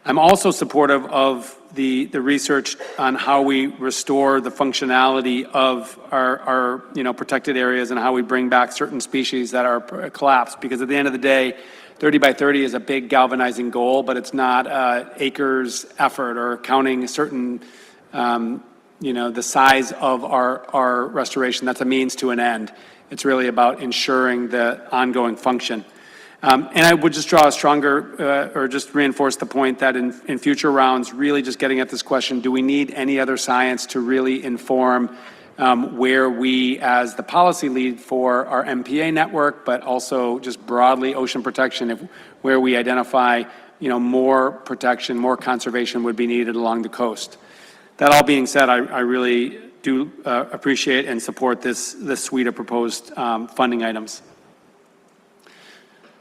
I'm also supportive of the research on how we restore the functionality of our protected areas and how we bring back certain species that are collapsed. Because at the end of the day, 30 by 30 is a big galvanizing goal, but it's not acres effort or counting certain, the size of our restoration. That's a means to an end. It's really about ensuring the ongoing function. And I would just draw a stronger, or just reinforce the point that in future rounds, really just getting at this question, do we need any other science to really inform where we, as the policy lead for our MPA network, but also just broadly ocean protection, where we identify, more protection, more conservation would be needed along the coast. That all being said, I really do appreciate and support this suite of proposed funding items.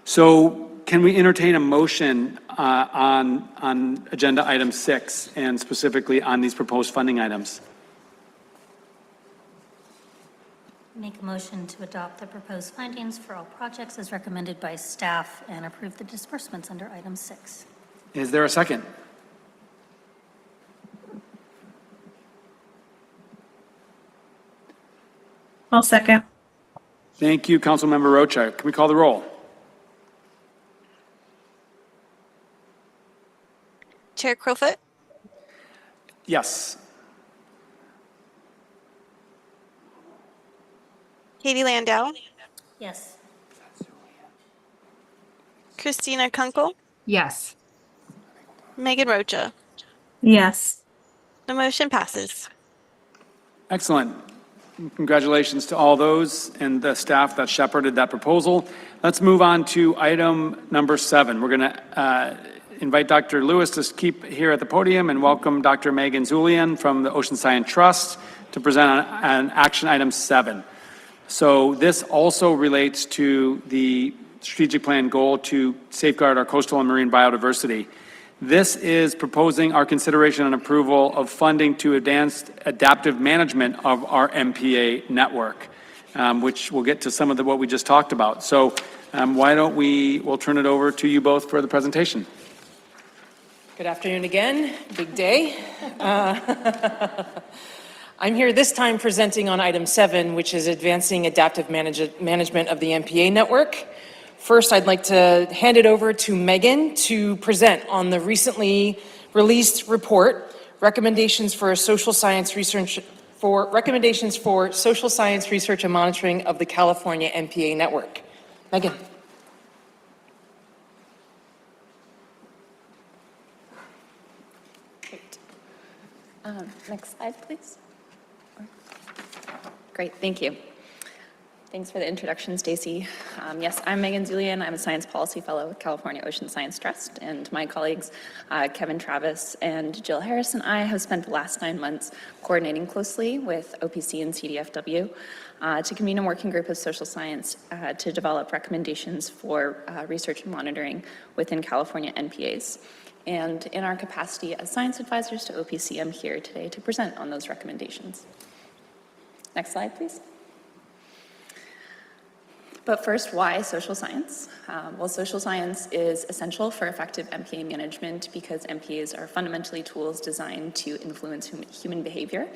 So can we entertain a motion on agenda item 6 and specifically on these proposed funding items? Make a motion to adopt the proposed findings for all projects as recommended by staff and approve the disbursements under item 6. Is there a second? I'll second. Thank you, Councilmember Rocha. Can we call the roll? Chair Crowfoot, Yes. Katie Landau, Yes. Christina Kunkel, Yes. Megan Rocha. Yes. The motion passes. Excellent. Congratulations to all those and the staff that shepherded that proposal. Let's move on to item number 7. We're going to invite Dr. Lewis to keep here at the podium and welcome Dr. Megan Zulian from the Ocean Science Trust to present on action item 7. So this also relates to the strategic plan goal to safeguard our coastal and marine biodiversity. This is proposing our consideration and approval of funding to advanced adaptive management of our MPA network, which we'll get to some of what we just talked about. So why don't we'll turn it over to you both for the presentation. Good afternoon again. Big day. I'm here this time presenting on item 7, which is advancing adaptive management of the MPA network. First, I'd like to hand it over to Megan to present on the recently released report, recommendations for social science research and monitoring of the California MPA network. Megan. Great. Next slide, please. Great, thank you. Thanks for the introduction, Stacy. Yes, I'm Megan Zulian. I'm a science policy fellow with California Ocean Science Trust, and my colleagues, Kevin Travis and Jill Harris, and I have spent the last 9 months coordinating closely with OPC and CDFW to convene a working group of social science to develop recommendations for research and monitoring within California NPAs. And in our capacity as science advisors to OPC, I'm here today to present on those recommendations. Next slide, please. But first, why social science? Well, social science is essential for effective MPA management because MPAs are fundamentally tools designed to influence human behavior.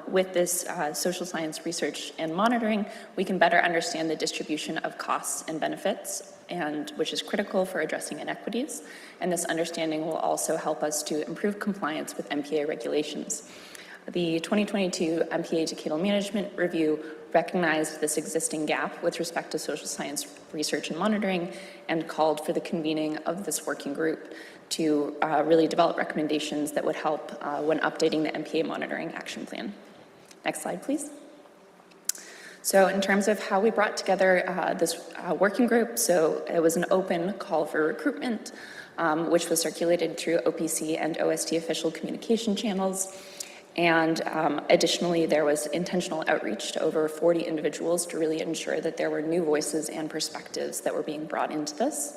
With this social science research and monitoring, we can better understand the distribution of costs and benefits, and which is critical for addressing inequities. And this understanding will also help us to improve compliance with MPA regulations. The 2022 MPA Decadal Management Review recognized this existing gap with respect to social science research and monitoring and called for the convening of this working group to really develop recommendations that would help when updating the MPA monitoring action plan. Next slide, please. So in terms of how we brought together this working group, so it was an open call for recruitment, which was circulated through OPC and OST official communication channels. And additionally, there was intentional outreach to over 40 individuals to really ensure that there were new voices and perspectives that were being brought into this.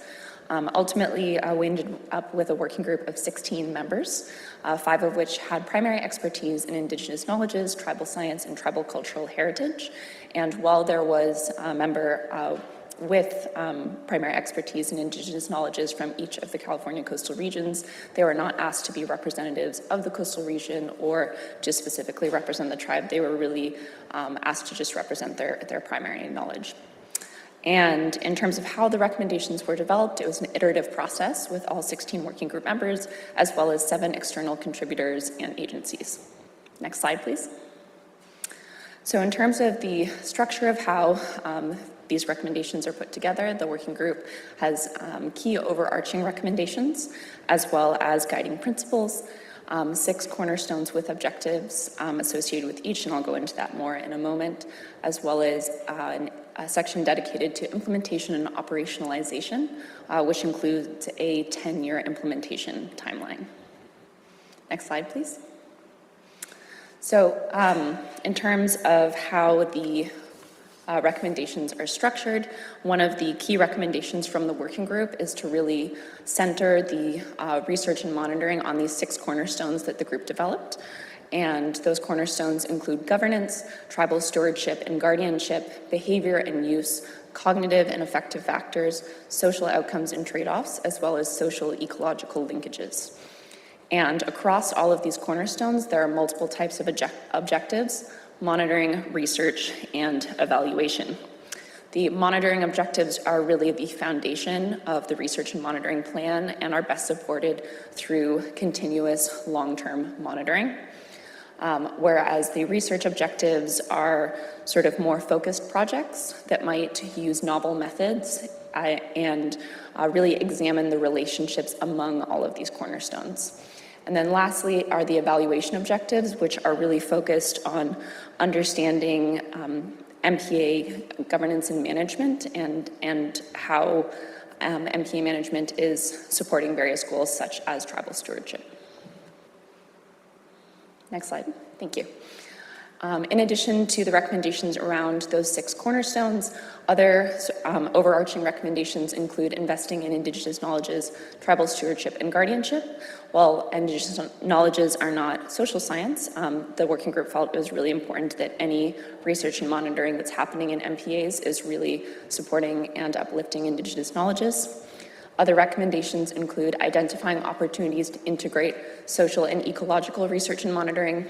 Ultimately, we ended up with a working group of 16 members, 5 of which had primary expertise in Indigenous knowledges, tribal science, and tribal cultural heritage. And while there was a member with primary expertise in Indigenous knowledges from each of the California coastal regions, they were not asked to be representatives of the coastal region or to specifically represent the tribe. They were really asked to just represent their primary knowledge. And in terms of how the recommendations were developed, it was an iterative process with all 16 working group members, as well as 7 external contributors and agencies. Next slide, please. So in terms of the structure of how these recommendations are put together, the working group has key overarching recommendations, as well as guiding principles, 6 cornerstones with objectives associated with each, and I'll go into that more in a moment, as well as a section dedicated to implementation and operationalization, which includes a 10-year implementation timeline. Next slide, please. So in terms of how the recommendations are structured, one of the key recommendations from the working group is to really center the research and monitoring on these 6 cornerstones that the group developed. And those cornerstones include governance, tribal stewardship and guardianship, behavior and use, cognitive and affective factors, social outcomes and trade-offs, as well as social ecological linkages. And across all of these cornerstones, there are multiple types of objectives: monitoring, research, and evaluation. The monitoring objectives are really the foundation of the research and monitoring plan and are best supported through continuous long-term monitoring. Whereas the research objectives are sort of more focused projects that might use novel methods and really examine the relationships among all of these cornerstones. And then lastly are the evaluation objectives, which are really focused on understanding MPA governance and management and how MPA management is supporting various goals such as tribal stewardship. Next slide, thank you. In addition to the recommendations around those 6 cornerstones, other overarching recommendations include investing in Indigenous knowledges, tribal stewardship, and guardianship. While Indigenous knowledges are not social science, the working group felt it was really important that any research and monitoring that's happening in MPAs is really supporting and uplifting Indigenous knowledges. Other recommendations include identifying opportunities to integrate social and ecological research and monitoring,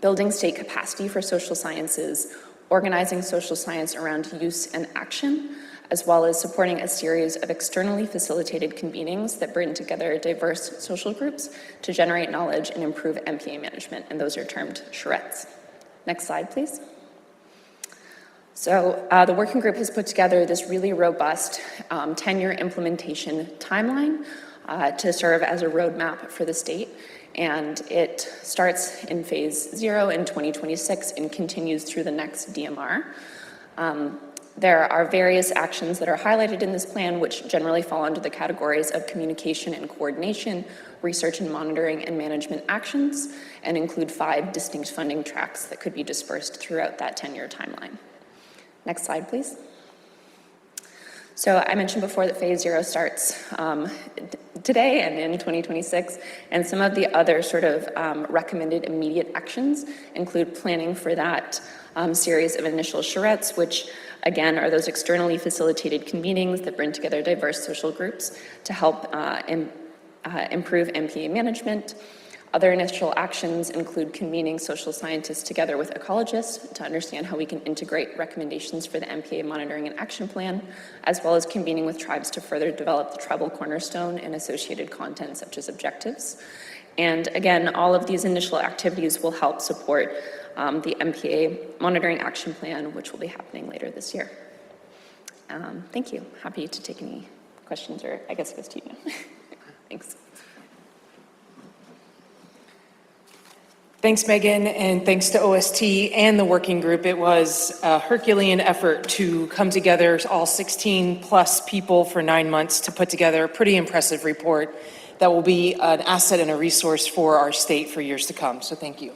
building state capacity for social sciences, organizing social science around use and action, as well as supporting a series of externally facilitated convenings that bring together diverse social groups to generate knowledge and improve MPA management, and those are termed charrettes. Next slide, please. So the working group has put together this really robust 10-year implementation timeline to serve as a roadmap for the state. And it starts in phase 0 in 2026 and continues through the next DMR. There are various actions that are highlighted in this plan, which generally fall under the categories of communication and coordination, research and monitoring, and management actions, and include 5 distinct funding tracks that could be dispersed throughout that 10-year timeline. Next slide, please. So I mentioned before that phase 0 starts today and in 2026. And some of the other sort of recommended immediate actions include planning for that series of initial charrettes, which again are those externally facilitated convenings that bring together diverse social groups to help improve MPA management. Other initial actions include convening social scientists together with ecologists to understand how we can integrate recommendations for the MPA monitoring and action plan, as well as convening with tribes to further develop the tribal cornerstone and associated content such as objectives. And again, all of these initial activities will help support the MPA monitoring action plan, which will be happening later this year. Thank you. Happy to take any questions, or I guess it goes to you now. Thanks. Thanks, Megan, and thanks to OST and the working group. It was a Herculean effort to come together, all 16 plus people for 9 months to put together a pretty impressive report that will be an asset and a resource for our state for years to come. So thank you.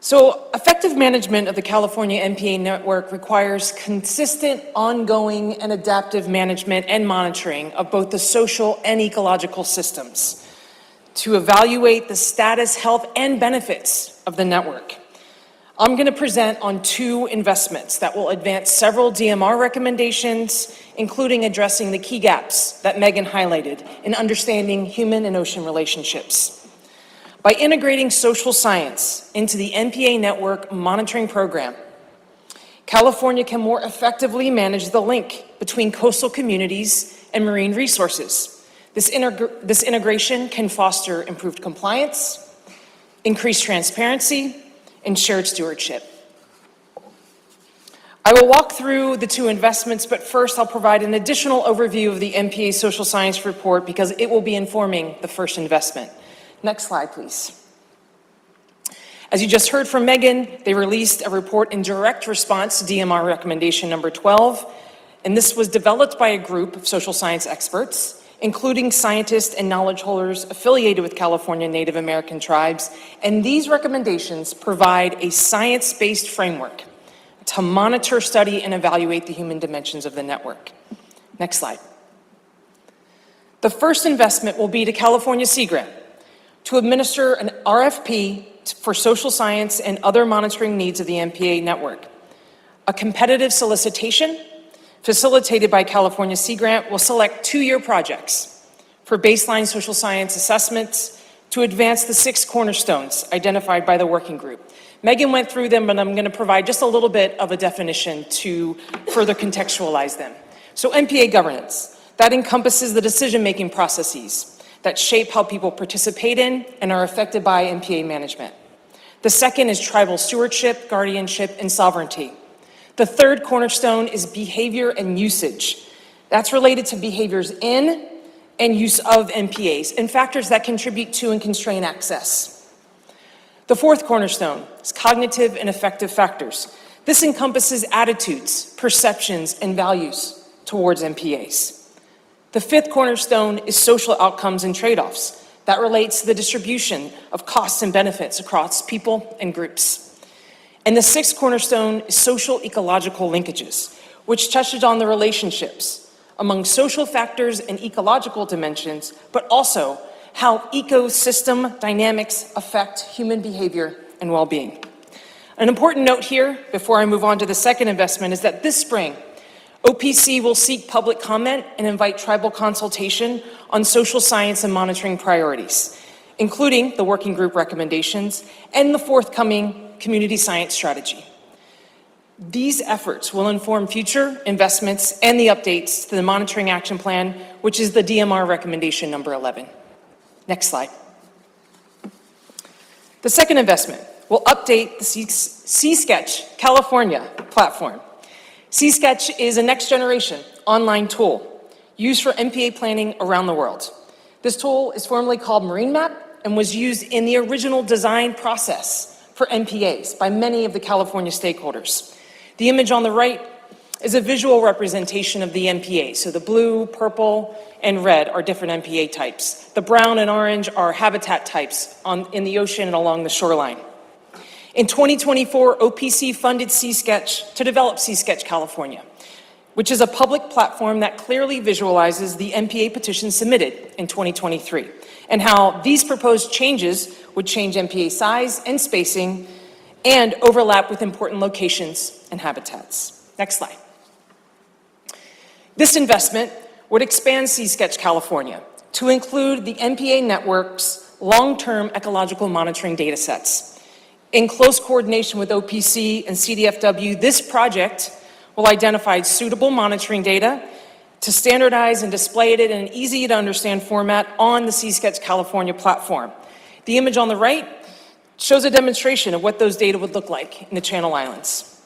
So effective management of the California MPA network requires consistent, ongoing, and adaptive management and monitoring of both the social and ecological systems to evaluate the status, health, and benefits of the network. I'm going to present on 2 investments that will advance several DMR recommendations, including addressing the key gaps that Megan highlighted in understanding human and ocean relationships. By integrating social science into the MPA network monitoring program, California can more effectively manage the link between coastal communities and marine resources. This integration can foster improved compliance, increased transparency, and shared stewardship. I will walk through the 2 investments, but first I'll provide an additional overview of the MPA Social Science Report because it will be informing the first investment. Next slide, please. As you just heard from Megan, they released a report in direct response to DMR recommendation number 12, and this was developed by a group of social science experts, including scientists and knowledge holders affiliated with California Native American tribes, and these recommendations provide a science-based framework to monitor, study, and evaluate the human dimensions of the network. Next slide. The first investment will be to California Sea Grant to administer an RFP for social science and other monitoring needs of the MPA network. A competitive solicitation facilitated by California Sea Grant will select 2-year projects for baseline social science assessments to advance the 6 cornerstones identified by the working group. Megan went through them, but I'm going to provide just a little bit of a definition to further contextualize them. So MPA governance, that encompasses the decision-making processes that shape how people participate in and are affected by MPA management. The second is tribal stewardship, guardianship, and sovereignty. The third cornerstone is behavior and usage. That's related to behaviors in and use of MPAs and factors that contribute to and constrain access. The fourth cornerstone is cognitive and affective factors. This encompasses attitudes, perceptions, and values towards MPAs. The fifth cornerstone is social outcomes and trade-offs. That relates to the distribution of costs and benefits across people and groups. And the sixth cornerstone is social ecological linkages, which touches on the relationships among social factors and ecological dimensions, but also how ecosystem dynamics affect human behavior and well-being. An important note here, before I move on to the second investment, is that this spring, OPC will seek public comment and invite tribal consultation on social science and monitoring priorities, including the working group recommendations and the forthcoming community science strategy. These efforts will inform future investments and the updates to the monitoring action plan, which is the DMR recommendation number 11. Next slide. The second investment will update the C-Sketch California platform. C-Sketch is a next-generation online tool used for MPA planning around the world. This tool is formally called MarineMap and was used in the original design process for MPAs by many of the California stakeholders. The image on the right is a visual representation of the MPA. So the blue, purple, and red are different MPA types. The brown and orange are habitat types in the ocean and along the shoreline. In 2024, OPC funded C-Sketch to develop C-Sketch California, which is a public platform that clearly visualizes the MPA petition submitted in 2023 and how these proposed changes would change MPA size and spacing and overlap with important locations and habitats. Next slide. This investment would expand Seasketch, California to include the MPA network's long-term ecological monitoring data sets. In close coordination with OPC and CDFW, this project will identify suitable monitoring data to standardize and display it in an easy-to-understand format on the Seasketch, California platform. The image on the right shows a demonstration of what those data would look like in the Channel Islands.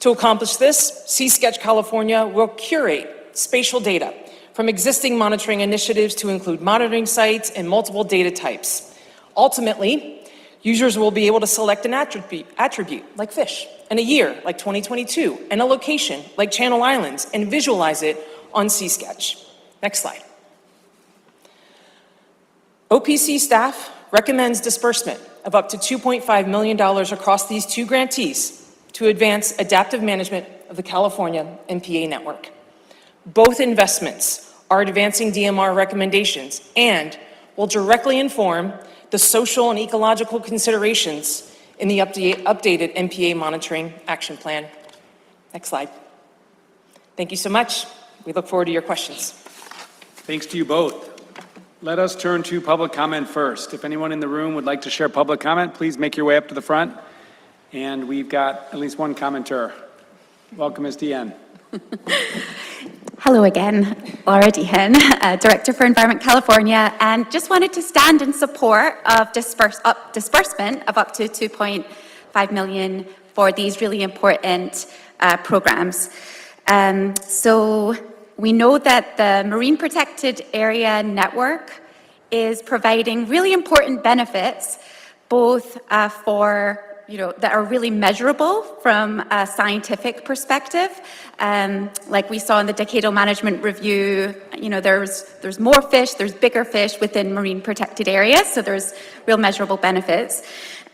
To accomplish this, Seasketch, California will curate spatial data from existing monitoring initiatives to include monitoring sites and multiple data types. Ultimately, users will be able to select an attribute like fish, and a year like 2022, and a location like Channel Islands, and visualize it on Seasketch. Next slide. OPC staff recommends disbursement of up to $2.5 million across these two grantees to advance adaptive management of the California MPA network. Both investments are advancing DMR recommendations and will directly inform the social and ecological considerations in the updated MPA monitoring action plan. Next slide. Thank you so much. We look forward to your questions. Thanks to you both. Let us turn to public comment first. If anyone in the room would like to share public comment, please make your way up to the front. And we've got at least one commenter. Welcome, Ms. Deanne. Hello again, Laura Dehan, Director for Environment California, and just wanted to stand in support of disbursement of up to $2.5 million for these really important programs. So we know that the Marine Protected Area Network is providing really important benefits, both for that are really measurable from a scientific perspective. Like we saw in the Decadal Management Review, there's more fish, there's bigger fish within marine protected areas, so there's real measurable benefits.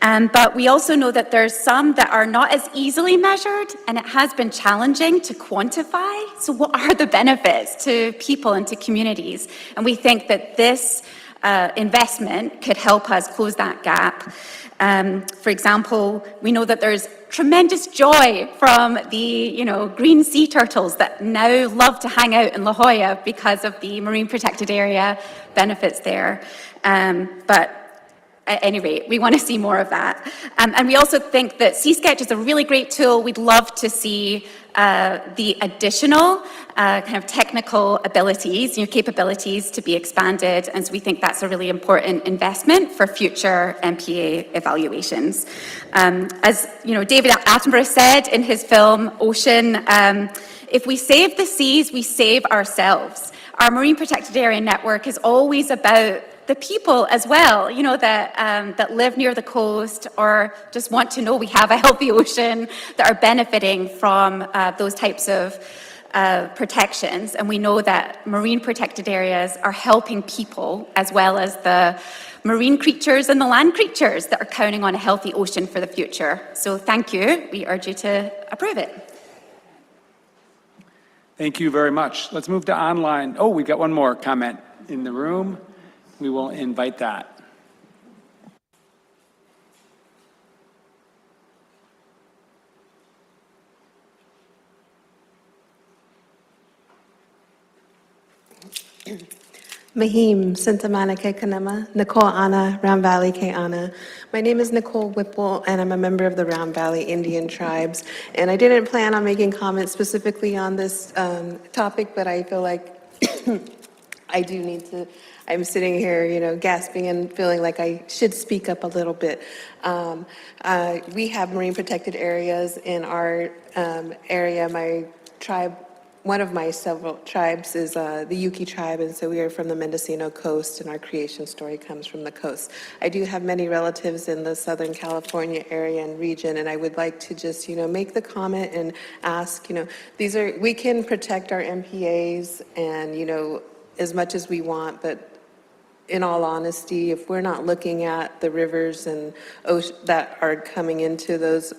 But we also know that there's some that are not as easily measured, and it has been challenging to quantify. So what are the benefits to people and to communities? And we think that this investment could help us close that gap. For example, we know that there's tremendous joy from the, green sea turtles that now love to hang out in La Jolla because of the marine protected area benefits there. But at any rate, we want to see more of that. And we also think that Seasketch is a really great tool. We'd love to see the additional kind of technical abilities, capabilities to be expanded. And so we think that's a really important investment for future MPA evaluations. As David Attenborough said in his film Ocean, if we save the seas, we save ourselves. Our Marine Protected Area Network is always about the people as well, that live near the coast or just want to know we have a healthy ocean, that are benefiting from those types of protections. And we know that marine protected areas are helping people as well as the marine creatures and the land creatures that are counting on a healthy ocean for the future. So thank you. We urge you to approve it. Thank you very much. Let's move to online. Oh, we got one more comment in the room. We will invite that. Mahim, Sintamanake Kanema, Nicole Ana, Round Valley Ke Ana. My name is Nicole Whipple, and I'm a member of the Round Valley Indian Tribes. And I didn't plan on making comments specifically on this topic, but I feel like I do need to. I'm sitting here, gasping and feeling like I should speak up a little bit. We have marine protected areas in our area. My tribe, one of my several tribes is the Yuki tribe, and so we are from the Mendocino coast, and our creation story comes from the coast. I do have many relatives in the Southern California area and region, and I would like to just, make the comment and ask, we can protect our MPAs and, as much as we want, but in all honesty, if we're not looking at the rivers and that are coming into those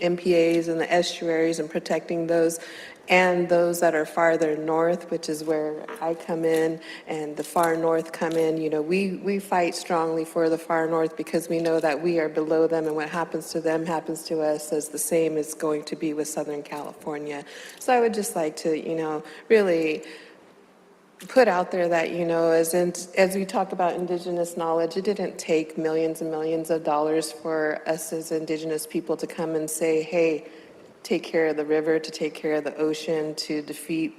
MPAs and the estuaries and protecting those, and those that are farther north, which is where I come in, and the far north come in, we fight strongly for the far north because we know that we are below them, and what happens to them happens to us as the same is going to be with Southern California. So I would just like to, really put out there that, as we talk about Indigenous knowledge, it didn't take millions and millions of dollars for us as Indigenous people to come and say, hey, take care of the river, to take care of the ocean, to defeat,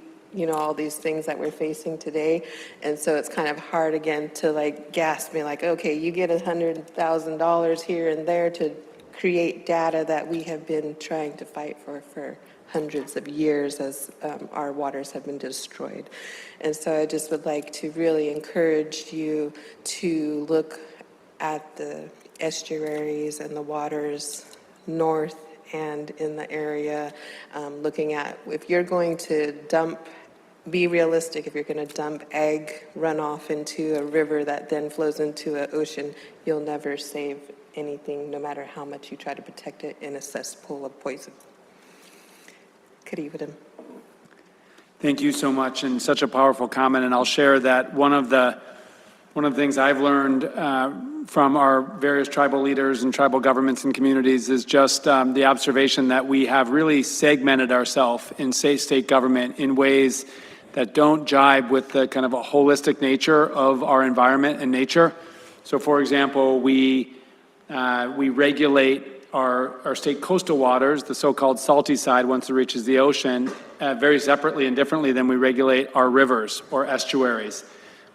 all these things that we're facing today. And so it's kind of hard again to gasp me okay, you get $100,000 here and there to create data that we have been trying to fight for hundreds of years as our waters have been destroyed. And so I just would like to really encourage you to look at the estuaries and the waters north and in the area, looking at if you're going to be realistic, if you're going to dump ag runoff into a river that then flows into an ocean, you'll never save anything, no matter how much you try to protect it in a cesspool of poison. Good evening. Thank you so much, and such a powerful comment. And I'll share that one of the things I've learned from our various tribal leaders and tribal governments and communities is just the observation that we have really segmented ourselves in state government in ways that don't jibe with the kind of a holistic nature of our environment and nature. So, for example, we regulate our state coastal waters, the so-called salty side, once it reaches the ocean, very separately and differently than we regulate our rivers or estuaries,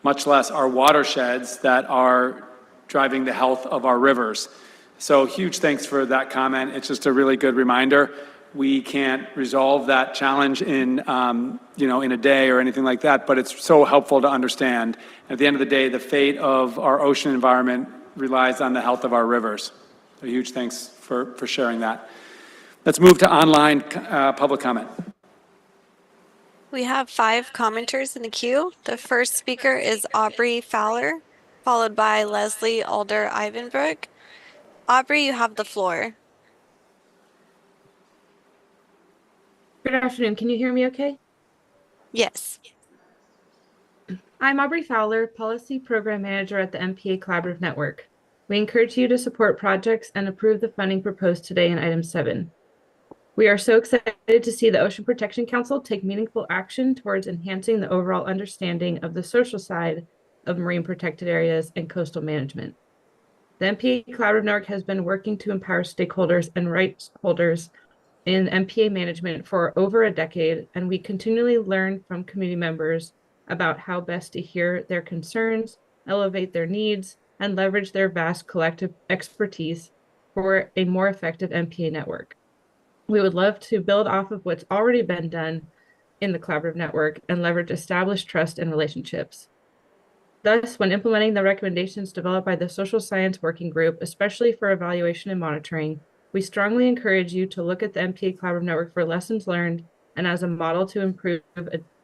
much less our watersheds that are driving the health of our rivers. So huge thanks for that comment. It's just a really good reminder. We can't resolve that challenge in a day or anything like that, but it's so helpful to understand. At the end of the day, the fate of our ocean environment relies on the health of our rivers. So huge thanks for sharing that. Let's move to online public comment. We have 5 commenters in the queue. The first speaker is Aubrey Fowler, followed by Leslie Alder Ivanbrook. Aubrey, you have the floor. Good afternoon. Can you hear me okay? Yes. I'm Aubrey Fowler, Policy Program Manager at the MPA Collaborative Network. We encourage you to support projects and approve the funding proposed today in item 7. We are so excited to see the Ocean Protection Council take meaningful action towards enhancing the overall understanding of the social side of marine protected areas and coastal management. The MPA Collaborative Network has been working to empower stakeholders and rights holders in MPA management for over a decade, and we continually learn from community members about how best to hear their concerns, elevate their needs, and leverage their vast collective expertise for a more effective MPA network. We would love to build off of what's already been done in the collaborative network and leverage established trust and relationships. Thus, when implementing the recommendations developed by the Social Science Working Group, especially for evaluation and monitoring, we strongly encourage you to look at the MPA Collaborative Network for lessons learned and as a model to improve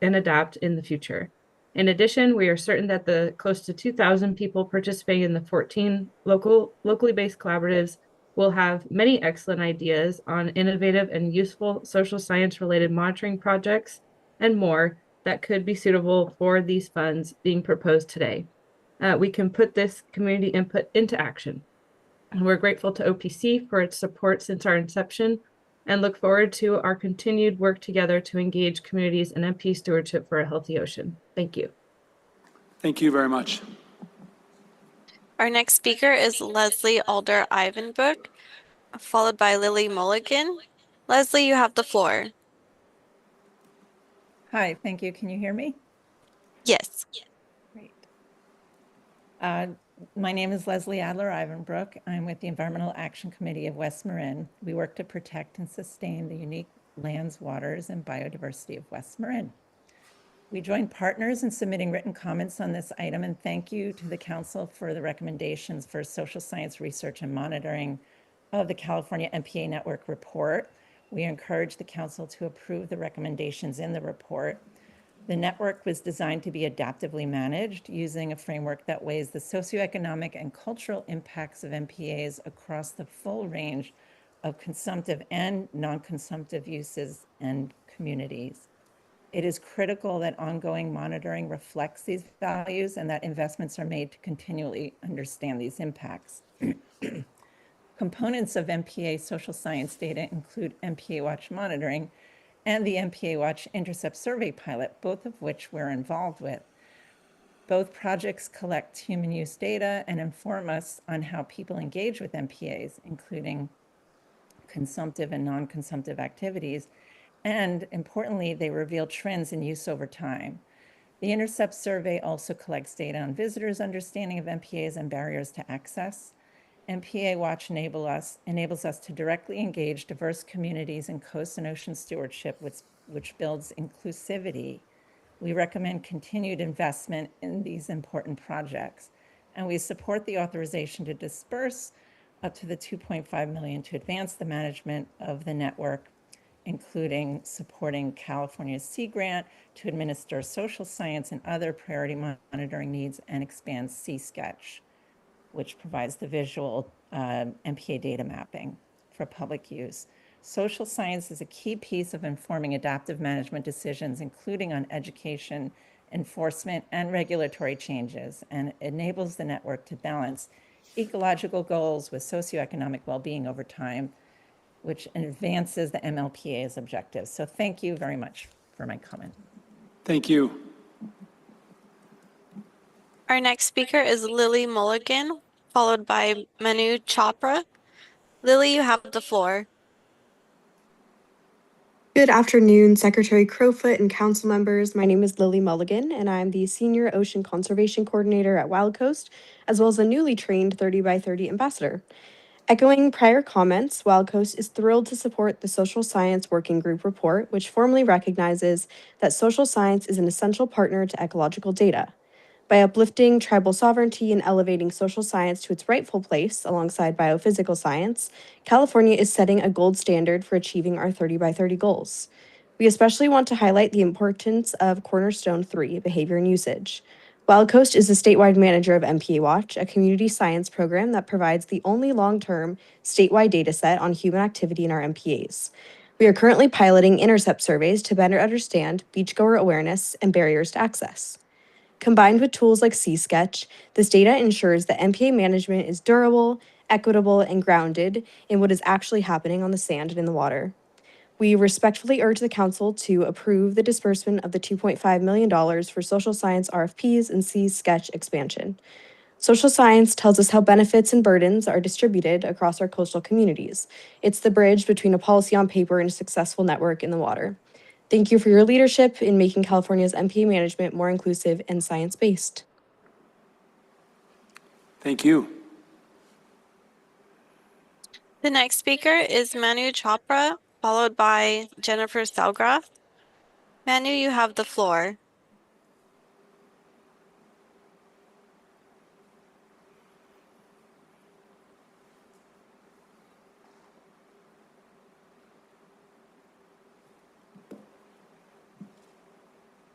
and adapt in the future. In addition, we are certain that the close to 2,000 people participating in the 14 locally based collaboratives will have many excellent ideas on innovative and useful social science related monitoring projects and more that could be suitable for these funds being proposed today. We can put this community input into action. And we're grateful to OPC for its support since our inception and look forward to our continued work together to engage communities in MP stewardship for a healthy ocean. Thank you. Thank you very much. Our next speaker is Leslie Alder Ivanbrook, followed by Lily Mulligan. Leslie, you have the floor. Hi, thank you. Can you hear me? Yes. Great. My name is Leslie Adler Ivanbrook. I'm with the Environmental Action Committee of West Marin. We work to protect and sustain the unique lands, waters, and biodiversity of West Marin. We join partners in submitting written comments on this item, and thank you to the Council for the recommendations for social science research and monitoring of the California MPA Network report. We encourage the Council to approve the recommendations in the report. The network was designed to be adaptively managed using a framework that weighs the socioeconomic and cultural impacts of MPAs across the full range of consumptive and non-consumptive uses and communities. It is critical that ongoing monitoring reflects these values and that investments are made to continually understand these impacts. Components of MPA social science data include MPA Watch monitoring and the MPA Watch Intercept Survey pilot, both of which we're involved with. Both projects collect human use data and inform us on how people engage with MPAs, including consumptive and non-consumptive activities. And importantly, they reveal trends in use over time. The Intercept survey also collects data on visitors' understanding of MPAs and barriers to access. MPA Watch enables us to directly engage diverse communities in coast and ocean stewardship, which builds inclusivity. We recommend continued investment in these important projects, and we support the authorization to disperse up to the $2.5 million to advance the management of the network, including supporting California's Sea Grant to administer social science and other priority monitoring needs, and expand Sea Sketch, which provides the visual MPA data mapping for public use. Social science is a key piece of informing adaptive management decisions, including on education, enforcement, and regulatory changes, and enables the network to balance ecological goals with socioeconomic well-being over time, which advances the MLPA's objectives. So thank you very much for my comment. Thank you. Our next speaker is Lily Mulligan, followed by Manu Chopra. Lily, you have the floor. Good afternoon, Secretary Crowfoot and council members. My name is Lily Mulligan, and I'm the Senior Ocean Conservation Coordinator at Wild Coast, as well as a newly trained 30 by 30 ambassador. Echoing prior comments, Wild Coast is thrilled to support the Social Science Working Group report, which formally recognizes that social science is an essential partner to ecological data. By uplifting tribal sovereignty and elevating social science to its rightful place alongside biophysical science, California is setting a gold standard for achieving our 30 by 30 goals. We especially want to highlight the importance of Cornerstone 3, behavior and usage. Wild Coast is the statewide manager of MPA Watch, a community science program that provides the only long-term statewide data set on human activity in our MPAs. We are currently piloting intercept surveys to better understand beachgoer awareness and barriers to access. Combined with tools like Sea Sketch, this data ensures that MPA management is durable, equitable, and grounded in what is actually happening on the sand and in the water. We respectfully urge the Council to approve the disbursement of the $2.5 million for social science RFPs and Sea Sketch expansion. Social science tells us how benefits and burdens are distributed across our coastal communities. It's the bridge between a policy on paper and a successful network in the water. Thank you for your leadership in making California's MPA management more inclusive and science-based. Thank you. The next speaker is Manu Chopra, followed by Jennifer Selgrath. Manu, you have the floor.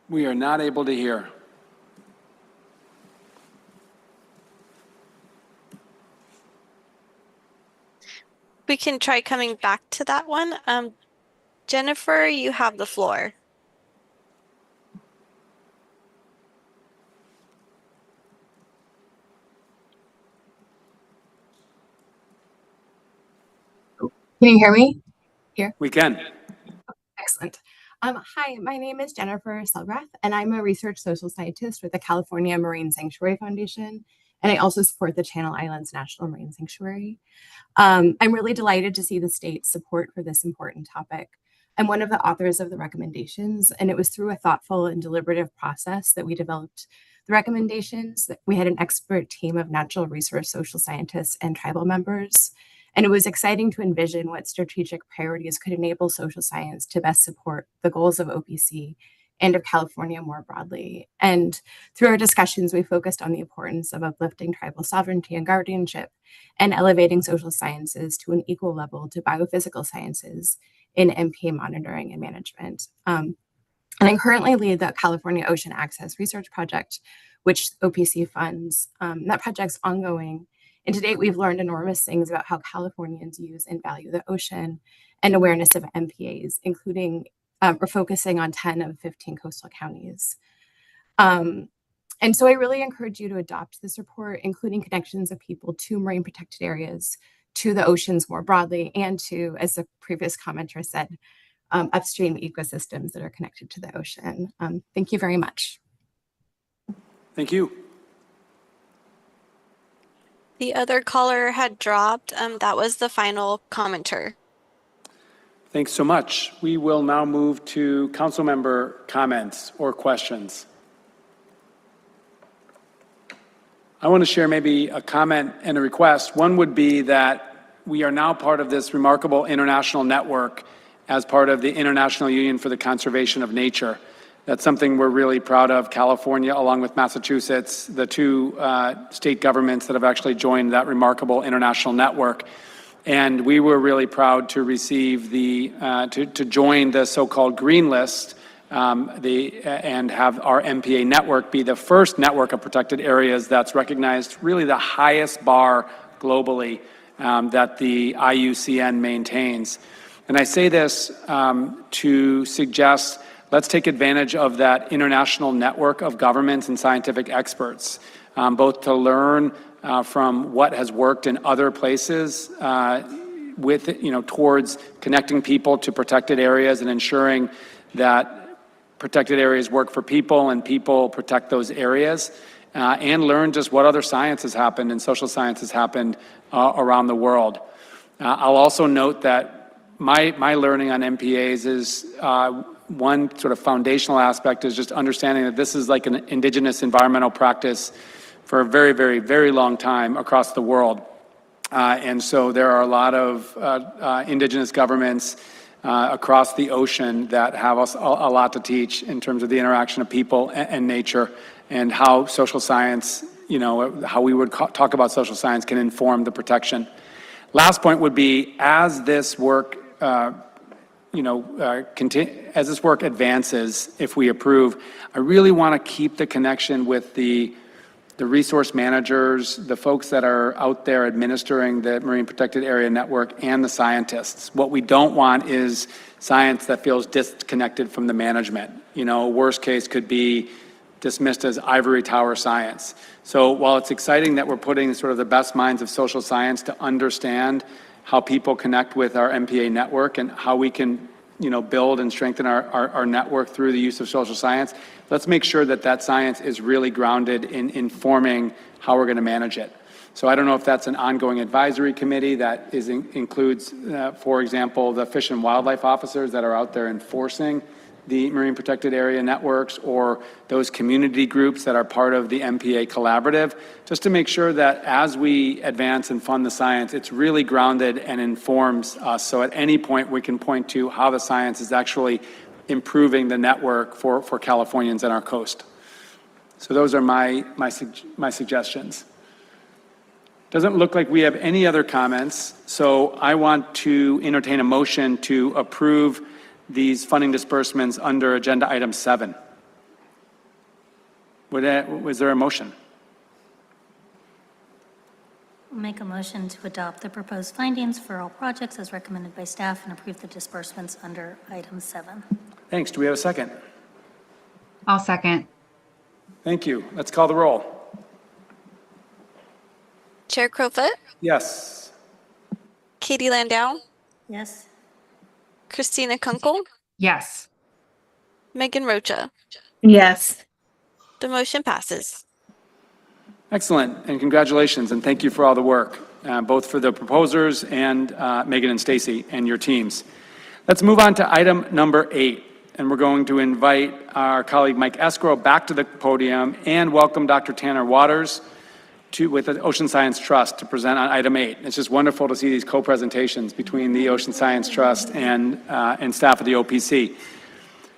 We are not able to hear. We can try coming back to that one. Jennifer, you have the floor. Can you hear me? Here? We can. Excellent. Hi, my name is Jennifer Selgrath, and I'm a research social scientist with the California Marine Sanctuary Foundation, and I also support the Channel Islands National Marine Sanctuary. I'm really delighted to see the state's support for this important topic. I'm one of the authors of the recommendations, and it was through a thoughtful and deliberative process that we developed the recommendations. We had an expert team of natural resource social scientists and tribal members. And it was exciting to envision what strategic priorities could enable social science to best support the goals of OPC and of California more broadly. And through our discussions, we focused on the importance of uplifting tribal sovereignty and guardianship and elevating social sciences to an equal level to biophysical sciences in MPA monitoring and management. And I currently lead the California Ocean Access Research Project, which OPC funds. That project's ongoing. And to date, we've learned enormous things about how Californians use and value the ocean and awareness of MPAs, including we're focusing on 10 of 15 coastal counties. And so I really encourage you to adopt this report, including connections of people to marine protected areas, to the oceans more broadly, and to, as the previous commenter said, upstream ecosystems that are connected to the ocean. Thank you very much. Thank you. The other caller had dropped. That was the final commenter. Thanks so much. We will now move to council member comments or questions. I want to share maybe a comment and a request. One would be that we are now part of this remarkable international network as part of the International Union for the Conservation of Nature. That's something we're really proud of. California, along with Massachusetts, the two state governments that have actually joined that remarkable international network. And we were really proud to receive to join the so-called Green List and have our MPA network be the first network of protected areas that's recognized really the highest bar globally that the IUCN maintains. And I say this to suggest let's take advantage of that international network of governments and scientific experts, both to learn from what has worked in other places towards connecting people to protected areas and ensuring that protected areas work for people and people protect those areas, and learn just what other science has happened and social science has happened around the world. I'll also note that my learning on MPAs is one sort of foundational aspect is just understanding that this is like an indigenous environmental practice for a very, very, very long time across the world. And so there are a lot of indigenous governments across the ocean that have us a lot to teach in terms of the interaction of people and nature and how social science, how we would talk about social science can inform the protection. Last point would be, as this work as this work advances, if we approve, I really want to keep the connection with the resource managers, the folks that are out there administering the Marine Protected Area Network, and the scientists. What we don't want is science that feels disconnected from the management. Worst case could be dismissed as ivory tower science. So while it's exciting that we're putting sort of the best minds of social science to understand how people connect with our MPA network and how we can build and strengthen our network through the use of social science, let's make sure that that science is really grounded in informing how we're going to manage it. So I don't know if that's an ongoing advisory committee that includes, for example, the fish and wildlife officers that are out there enforcing the Marine Protected Area networks, or those community groups that are part of the MPA collaborative, just to make sure that as we advance and fund the science, it's really grounded and informs us. So at any point we can point to how the science is actually improving the network for Californians and our coast. So those are my suggestions. Doesn't look like we have any other comments, so I want to entertain a motion to approve these funding disbursements under agenda item 7. Was there a motion? I'll make a motion to adopt the proposed findings for all projects as recommended by staff and approve the disbursements under item 7. Thanks. Do we have a second? I'll second. Thank you. Let's call the roll. Chair Crowfoot, Yes. Katie Landau, Yes. Christina Kunkel, Yes. Megan Rocha. Yes. The motion passes. Excellent, and congratulations, and thank you for all the work, both for the proposers and Megan and Stacy and your teams. Let's move on to item number 8, and we're going to invite our colleague Mike Escrow back to the podium and welcome Dr. Tanner Waters with the Ocean Science Trust to present on item 8. It's just wonderful to see these co-presentations between the Ocean Science Trust and staff of the OPC.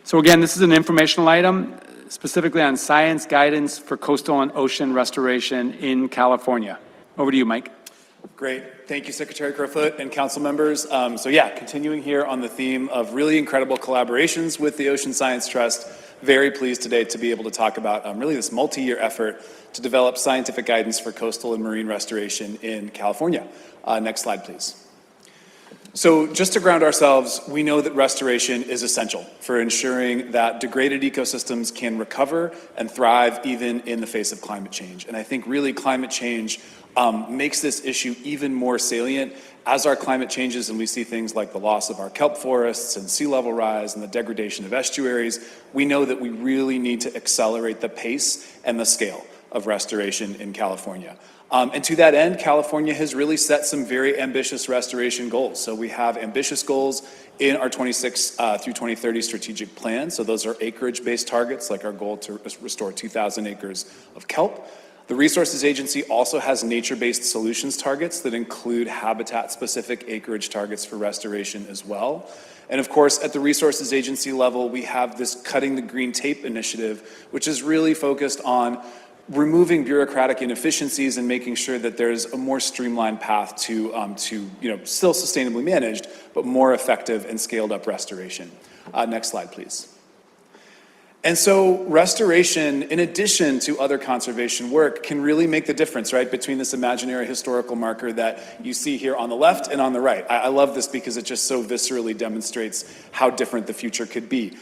So again, this is an informational item specifically on science guidance for coastal and ocean restoration in California. Over to you, Mike. Great. Thank you, Secretary Crowfoot and council members. Continuing here on the theme of really incredible collaborations with the Ocean Science Trust, very pleased today to be able to talk about really this multi-year effort to develop scientific guidance for coastal and marine restoration in California. Next slide, please. So just to ground ourselves, we know that restoration is essential for ensuring that degraded ecosystems can recover and thrive even in the face of climate change. And I think really climate change makes this issue even more salient as our climate changes and we see things like the loss of our kelp forests and sea level rise and the degradation of estuaries. We know that we really need to accelerate the pace and the scale of restoration in California. And to that end, California has really set some very ambitious restoration goals. So we have ambitious goals in our 26 through 2030 strategic plan. So those are acreage-based targets, like our goal to restore 2,000 acres of kelp. The Resources Agency also has nature-based solutions targets that include habitat-specific acreage targets for restoration as well. And of course, at the Resources Agency level, we have this Cutting the Green Tape initiative, which is really focused on removing bureaucratic inefficiencies and making sure that there's a more streamlined path to still sustainably managed, but more effective and scaled up restoration. Next slide, please. And so restoration, in addition to other conservation work, can really make the difference, right, between this imaginary historical marker that you see here on the left and on the right. I love this because it just so viscerally demonstrates how different the future could be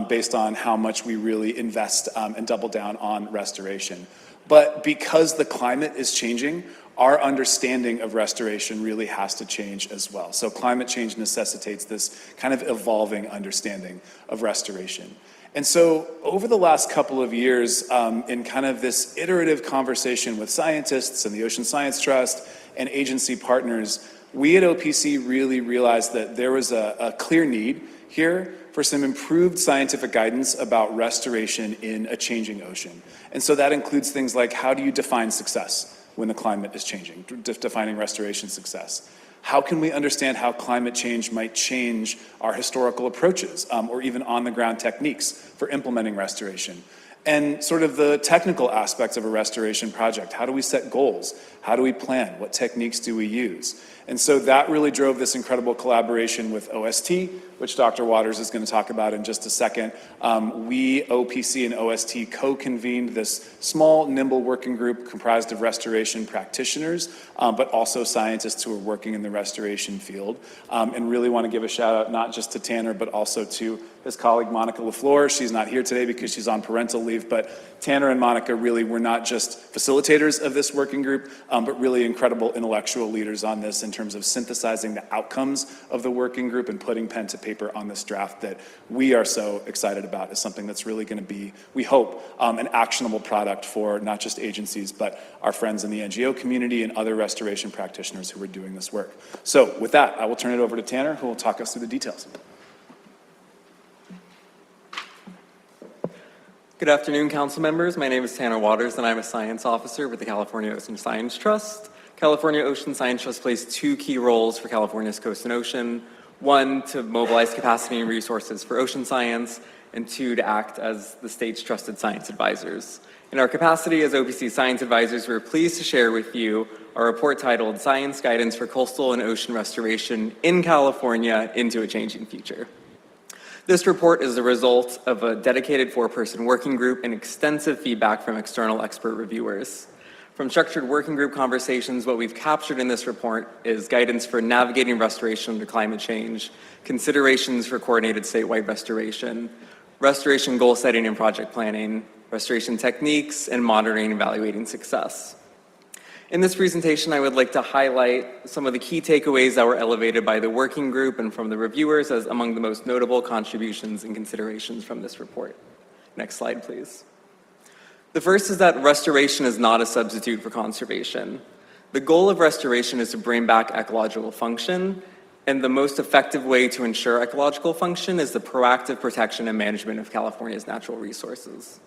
based on how much we really invest and double down on restoration. But because the climate is changing, our understanding of restoration really has to change as well. So climate change necessitates this kind of evolving understanding of restoration. And so over the last couple of years, in kind of this iterative conversation with scientists and the Ocean Science Trust and agency partners, we at OPC really realized that there was a clear need here for some improved scientific guidance about restoration in a changing ocean. And so that includes things like, how do you define success when the climate is changing, defining restoration success? How can we understand how climate change might change our historical approaches or even on-the-ground techniques for implementing restoration? And sort of the technical aspects of a restoration project. How do we set goals? How do we plan? What techniques do we use? And so that really drove this incredible collaboration with OST, which Dr. Waters is going to talk about in just a second. We, OPC and OST, co-convened this small, nimble working group comprised of restoration practitioners, but also scientists who are working in the restoration field. And really want to give a shout out not just to Tanner, but also to his colleague, Monica LaFleur. She's not here today because she's on parental leave, but Tanner and Monica really were not just facilitators of this working group, but really incredible intellectual leaders on this in terms of synthesizing the outcomes of the working group and putting pen to paper on this draft that we are so excited about as something that's really going to be, we hope, an actionable product for not just agencies, but our friends in the NGO community and other restoration practitioners who are doing this work. So with that, I will turn it over to Tanner, who will talk us through the details. Good afternoon, council members. My name is Tanner Waters, and I'm a science officer with the California Ocean Science Trust. California Ocean Science Trust plays two key roles for California's coast and ocean. One, to mobilize capacity and resources for ocean science, and two, to act as the state's trusted science advisors. In our capacity as OPC science advisors, we're pleased to share with you our report titled Science Guidance for Coastal and Ocean Restoration in California into a Changing Future. This report is the result of a dedicated 4-person working group and extensive feedback from external expert reviewers. From structured working group conversations, what we've captured in this report is guidance for navigating restoration under climate change, considerations for coordinated statewide restoration, restoration goal setting and project planning, restoration techniques, and monitoring and evaluating success. In this presentation, I would like to highlight some of the key takeaways that were elevated by the working group and from the reviewers as among the most notable contributions and considerations from this report. Next slide, please. The first is that restoration is not a substitute for conservation. The goal of restoration is to bring back ecological function, and the most effective way to ensure ecological function is the proactive protection and management of California's natural resources.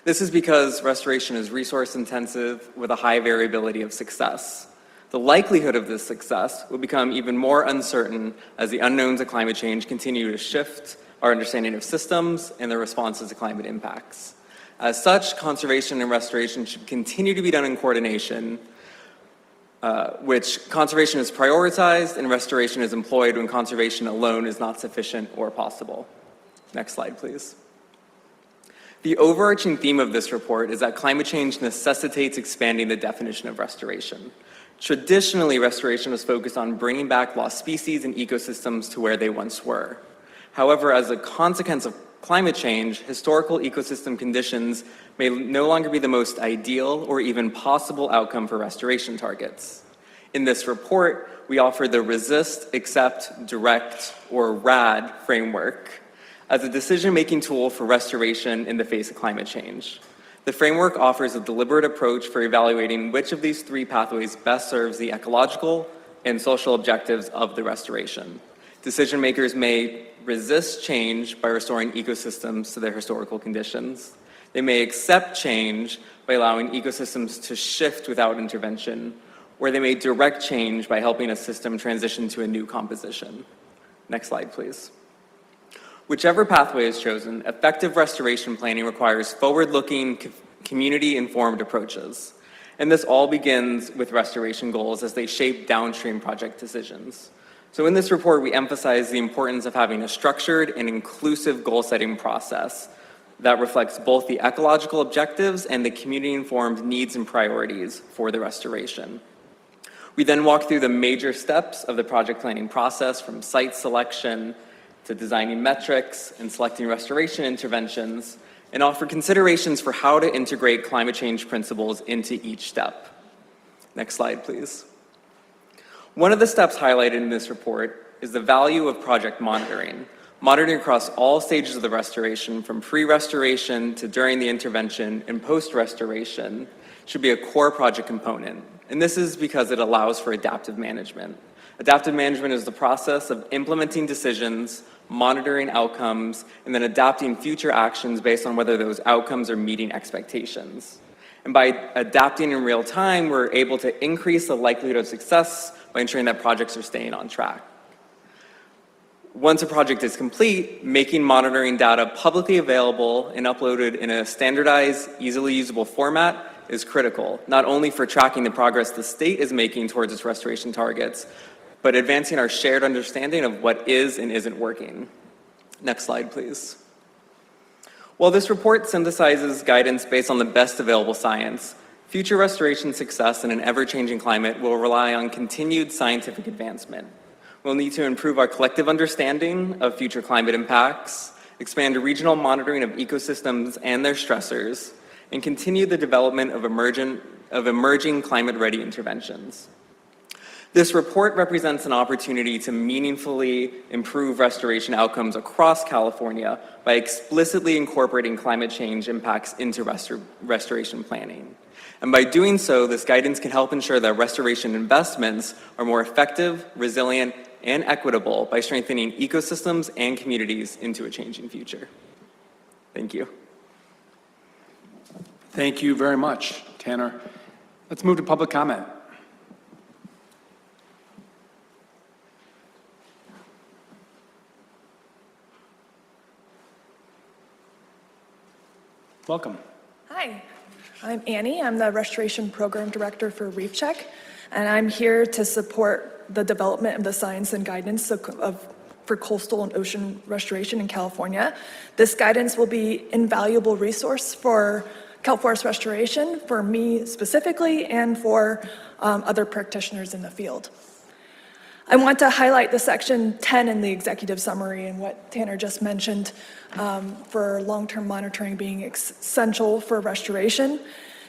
This is because restoration is resource intensive with a high variability of success. The likelihood of this success will become even more uncertain as the unknowns of climate change continue to shift our understanding of systems and their responses to climate impacts. As such, conservation and restoration should continue to be done in coordination which conservation is prioritized and restoration is employed when conservation alone is not sufficient or possible. Next slide, please. The overarching theme of this report is that climate change necessitates expanding the definition of restoration. Traditionally, restoration was focused on bringing back lost species and ecosystems to where they once were. However, as a consequence of climate change, historical ecosystem conditions may no longer be the most ideal or even possible outcome for restoration targets. In this report, we offer the Resist, Accept, Direct, or RAD framework as a decision-making tool for restoration in the face of climate change. The framework offers a deliberate approach for evaluating which of these three pathways best serves the ecological and social objectives of the restoration. Decision makers may resist change by restoring ecosystems to their historical conditions. They may accept change by allowing ecosystems to shift without intervention, or they may direct change by helping a system transition to a new composition. Next slide, please. Whichever pathway is chosen, effective restoration planning requires forward-looking, community-informed approaches. And this all begins with restoration goals as they shape downstream project decisions. So in this report, we emphasize the importance of having a structured and inclusive goal-setting process that reflects both the ecological objectives and the community-informed needs and priorities for the restoration. We then walk through the major steps of the project planning process, from site selection to designing metrics and selecting restoration interventions, and offer considerations for how to integrate climate change principles into each step. Next slide, please. One of the steps highlighted in this report is the value of project monitoring. Monitoring across all stages of the restoration, from pre-restoration to during the intervention and post-restoration, should be a core project component. And this is because it allows for adaptive management. Adaptive management is the process of implementing decisions, monitoring outcomes, and then adapting future actions based on whether those outcomes are meeting expectations. And by adapting in real time, we're able to increase the likelihood of success by ensuring that projects are staying on track. Once a project is complete, making monitoring data publicly available and uploaded in a standardized, easily usable format is critical, not only for tracking the progress the state is making towards its restoration targets, but advancing our shared understanding of what is and isn't working. Next slide, please. While this report synthesizes guidance based on the best available science, future restoration success in an ever-changing climate will rely on continued scientific advancement. We'll need to improve our collective understanding of future climate impacts, expand regional monitoring of ecosystems and their stressors, and continue the development of emerging climate-ready interventions. This report represents an opportunity to meaningfully improve restoration outcomes across California by explicitly incorporating climate change impacts into restoration planning. And by doing so, this guidance can help ensure that restoration investments are more effective, resilient, and equitable by strengthening ecosystems and communities into a changing future. Thank you. Thank you very much, Tanner. Let's move to public comment. Welcome. Hi, I'm Annie. I'm the Restoration Program Director for Reef Check, and I'm here to support the development of the science and guidance for coastal and ocean restoration in California. This guidance will be an invaluable resource for kelp forest restoration, for me specifically, and for other practitioners in the field. I want to highlight the section 10 in the executive summary and what Tanner just mentioned for long-term monitoring being essential for restoration.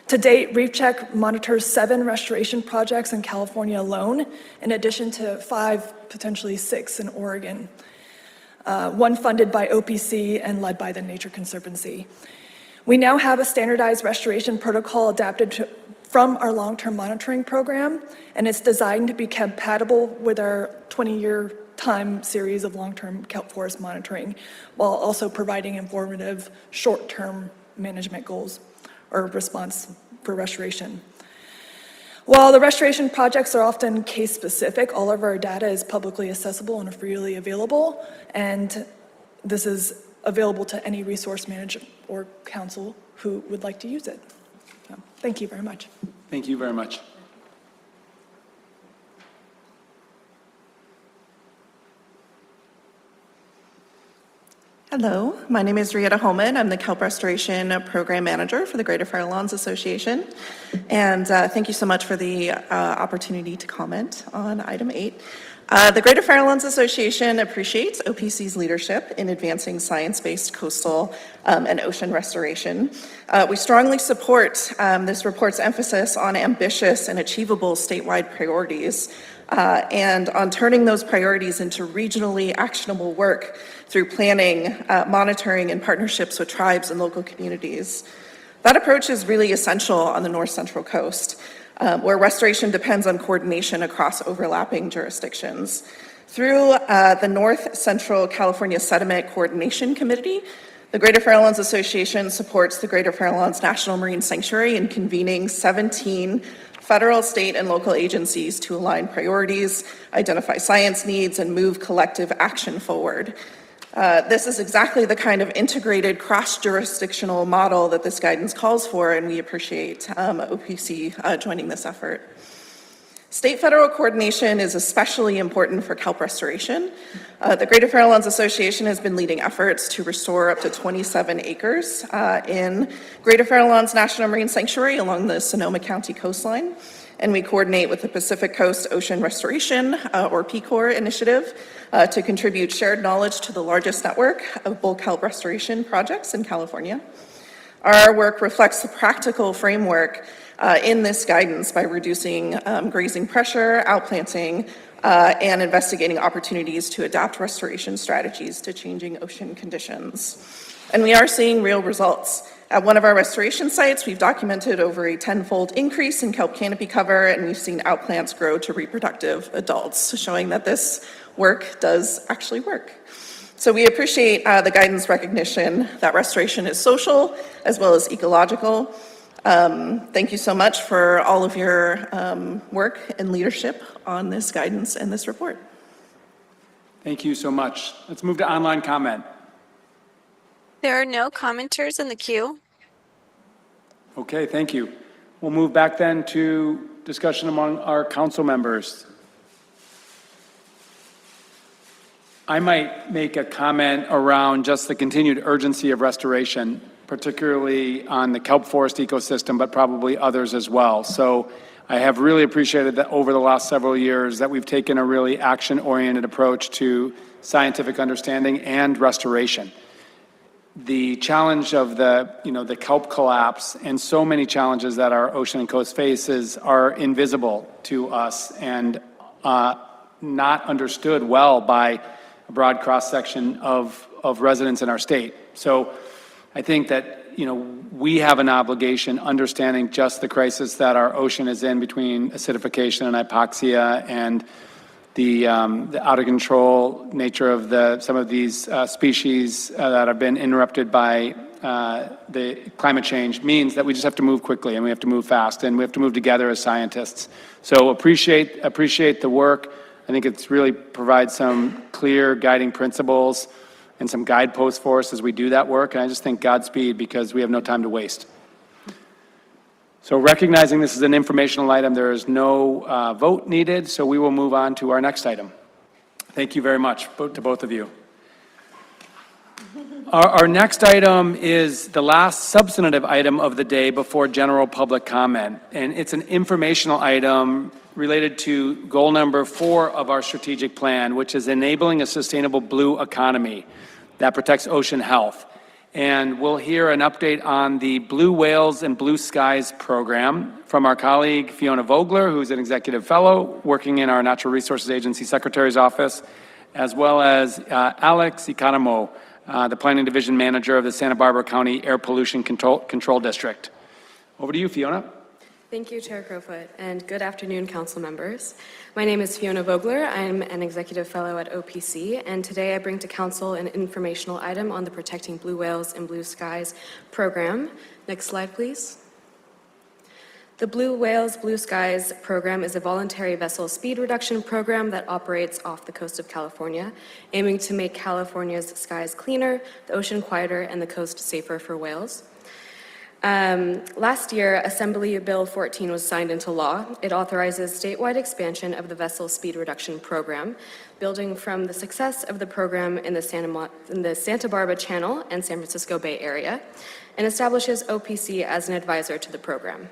To date, Reef Check monitors 7 restoration projects in California alone, in addition to 5, potentially 6 in Oregon. One funded by OPC and led by the Nature Conservancy. We now have a standardized restoration protocol adapted from our long-term monitoring program, and it's designed to be compatible with our 20-year time series of long-term kelp forest monitoring, while also providing informative short-term management goals or response for restoration. While the restoration projects are often case-specific, all of our data is publicly accessible and freely available, and this is available to any resource manager or council who would like to use it. So, thank you very much. Thank you very much. Hello, my name is Rieta Holman. I'm the Kelp Restoration Program Manager for the Greater Fair Lawns Association. And thank you so much for the opportunity to comment on item 8. The Greater Fair Lawns Association appreciates OPC's leadership in advancing science-based coastal and ocean restoration. We strongly support this report's emphasis on ambitious and achievable statewide priorities and on turning those priorities into regionally actionable work through planning, monitoring, and partnerships with tribes and local communities. That approach is really essential on the North Central Coast, where restoration depends on coordination across overlapping jurisdictions. Through the North Central California Sediment Coordination Committee, the Greater Fair Lawns Association supports the Greater Fair Lawns National Marine Sanctuary in convening 17 federal, state, and local agencies to align priorities, identify science needs, and move collective action forward. This is exactly the kind of integrated cross-jurisdictional model that this guidance calls for, and we appreciate OPC joining this effort. State-federal coordination is especially important for kelp restoration. The Greater Fair Lawns Association has been leading efforts to restore up to 27 acres in Greater Fair Lawns National Marine Sanctuary along the Sonoma County coastline. And we coordinate with the Pacific Coast Ocean Restoration, or PCOR initiative, to contribute shared knowledge to the largest network of bull kelp restoration projects in California. Our work reflects the practical framework in this guidance by reducing grazing pressure, outplanting, and investigating opportunities to adapt restoration strategies to changing ocean conditions. And we are seeing real results. At one of our restoration sites, we've documented over a 10-fold increase in kelp canopy cover, and we've seen outplants grow to reproductive adults, showing that this work does actually work. So we appreciate the guidance recognition that restoration is social as well as ecological. Thank you so much for all of your work and leadership on this guidance and this report. Thank you so much. Let's move to online comment. There are no commenters in the queue. Okay, thank you. We'll move back then to discussion among our council members. I might make a comment around just the continued urgency of restoration, particularly on the kelp forest ecosystem, but probably others as well. So I have really appreciated that over the last several years that we've taken a really action-oriented approach to scientific understanding and restoration. The challenge of the kelp collapse and so many challenges that our ocean and coast faces are invisible to us and not understood well by a broad cross-section of residents in our state. So I think that, we have an obligation understanding just the crisis that our ocean is in between acidification and hypoxia and the out of control nature of some of these species that have been interrupted by the climate change means that we just have to move quickly and we have to move fast and we have to move together as scientists. So appreciate the work. I think it's really provides some clear guiding principles and some guideposts for us as we do that work. And I just think Godspeed because we have no time to waste. So recognizing this is an informational item, there is no vote needed, so we will move on to our next item. Thank you very much to both of you. Our next item is the last substantive item of the day before general public comment. And it's an informational item related to goal number 4 of our strategic plan, which is enabling a sustainable blue economy that protects ocean health. And we'll hear an update on the Blue Whales and Blue Skies program from our colleague Fiona Vogler, who's an executive fellow working in our Natural Resources Agency Secretary's office, as well as Alex Economo, the Planning Division Manager of the Santa Barbara County Air Pollution Control District. Over to you, Fiona. Thank you, Chair Crowfoot, and good afternoon, council members. My name is Fiona Vogler. I'm an executive fellow at OPC, and today I bring to council an informational item on the Protecting Blue Whales and Blue Skies program. Next slide, please. The Blue Whales, Blue Skies program is a voluntary vessel speed reduction program that operates off the coast of California, aiming to make California's skies cleaner, the ocean quieter, and the coast safer for whales. Last year, Assembly Bill 14 was signed into law. It authorizes statewide expansion of the vessel speed reduction program, building from the success of the program in the Santa Barbara Channel and San Francisco Bay Area, and establishes OPC as an advisor to the program.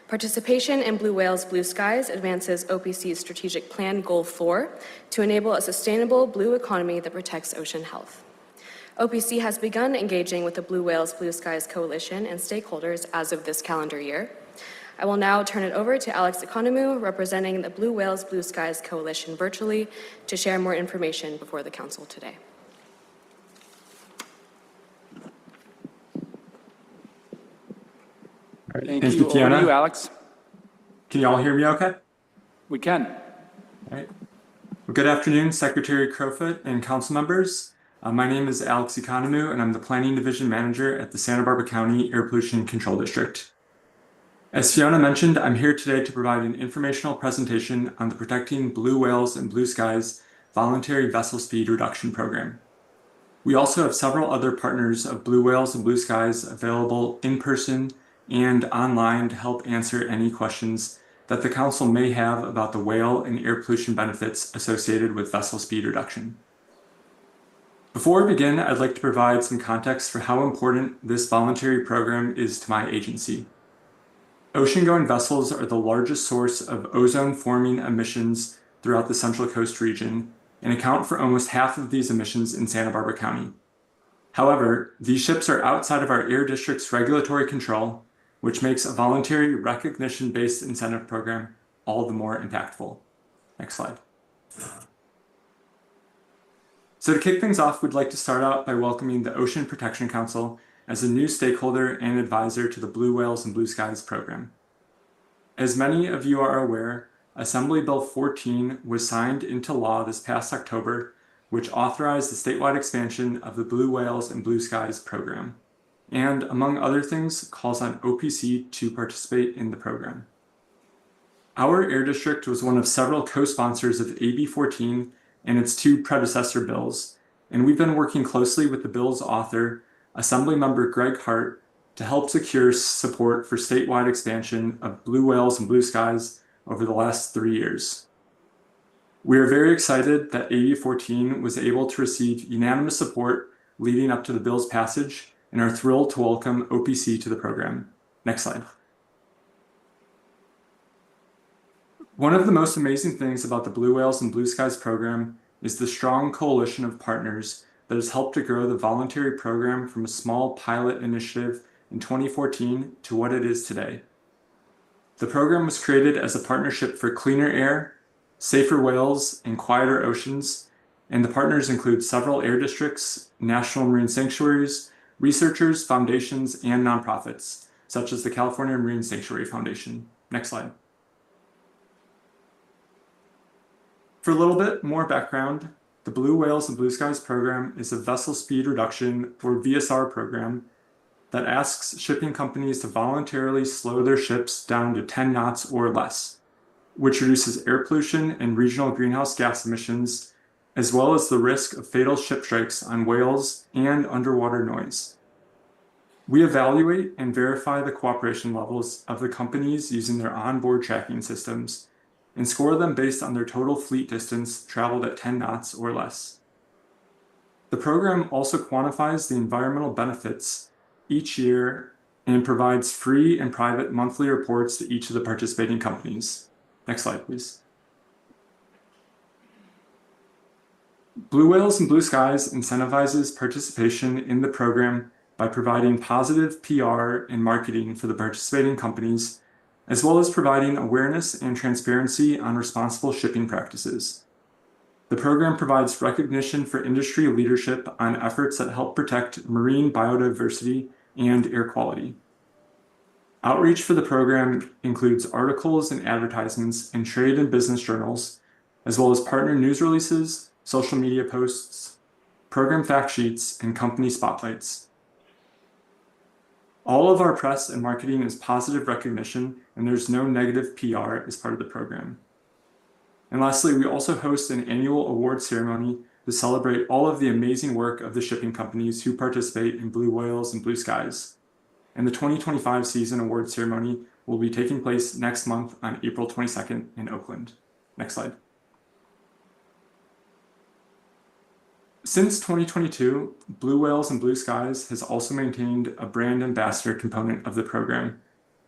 Participation in Blue Whales, Blue Skies advances OPC's strategic plan Goal 4 to enable a sustainable blue economy that protects ocean health. OPC has begun engaging with the Blue Whales, Blue Skies Coalition and stakeholders as of this calendar year. I will now turn it over to Alex Economou, representing the Blue Whales, Blue Skies Coalition virtually, to share more information before the council today. Thank Thank you. you, Over Fiona. to you, Alex. Can you all hear me okay? We can. All right. Well, good afternoon, Secretary Crowfoot and council members. My name is Alex Economou, and I'm the Planning Division Manager at the Santa Barbara County Air Pollution Control District. As Fiona mentioned, I'm here today to provide an informational presentation on the Protecting Blue Whales and Blue Skies Voluntary Vessel Speed Reduction Program. We also have several other partners of Blue Whales and Blue Skies available in person and online to help answer any questions that the council may have about the whale and air pollution benefits associated with vessel speed reduction. Before we begin, I'd like to provide some context for how important this voluntary program is to my agency. Ocean-going vessels are the largest source of ozone-forming emissions throughout the Central Coast region and account for almost half of these emissions in Santa Barbara County. However, these ships are outside of our air district's regulatory control, which makes a voluntary recognition-based incentive program all the more impactful. Next slide. So to kick things off, we'd like to start out by welcoming the Ocean Protection Council as a new stakeholder and advisor to the Blue Whales and Blue Skies program. As many of you are aware, Assembly Bill 14 was signed into law this past October, which authorized the statewide expansion of the Blue Whales and Blue Skies program, and among other things, calls on OPC to participate in the program. Our air district was one of several co-sponsors of AB 14 and its two predecessor bills, and we've been working closely with the bill's author, Assemblymember Greg Hart, to help secure support for statewide expansion of Blue Whales and Blue Skies over the last 3 years. We are very excited that AB 14 was able to receive unanimous support leading up to the bill's passage, and are thrilled to welcome OPC to the program. Next slide. One of the most amazing things about the Blue Whales and Blue Skies program is the strong coalition of partners that has helped to grow the voluntary program from a small pilot initiative in 2014 to what it is today. The program was created as a partnership for cleaner air, safer whales, and quieter oceans, and the partners include several air districts, national marine sanctuaries, researchers, foundations, and nonprofits, such as the California Marine Sanctuary Foundation. Next slide. For a little bit more background, the Blue Whales and Blue Skies program is a vessel speed reduction, or VSR program, that asks shipping companies to voluntarily slow their ships down to 10 knots or less, which reduces air pollution and regional greenhouse gas emissions, as well as the risk of fatal ship strikes on whales and underwater noise. We evaluate and verify the cooperation levels of the companies using their onboard tracking systems and score them based on their total fleet distance traveled at 10 knots or less. The program also quantifies the environmental benefits each year and provides free and private monthly reports to each of the participating companies. Next slide, please. Blue Whales and Blue Skies incentivizes participation in the program by providing positive PR and marketing for the participating companies, as well as providing awareness and transparency on responsible shipping practices. The program provides recognition for industry leadership on efforts that help protect marine biodiversity and air quality. Outreach for the program includes articles and advertisements in trade and business journals, as well as partner news releases, social media posts, program fact sheets, and company spotlights. All of our press and marketing is positive recognition, and there's no negative PR as part of the program. And lastly, we also host an annual award ceremony to celebrate all of the amazing work of the shipping companies who participate in Blue Whales and Blue Skies. and the 2025 season award ceremony will be taking place next month on April 22nd in Oakland. Next slide. Since 2022, Blue Whales and Blue Skies has also maintained a brand ambassador component of the program,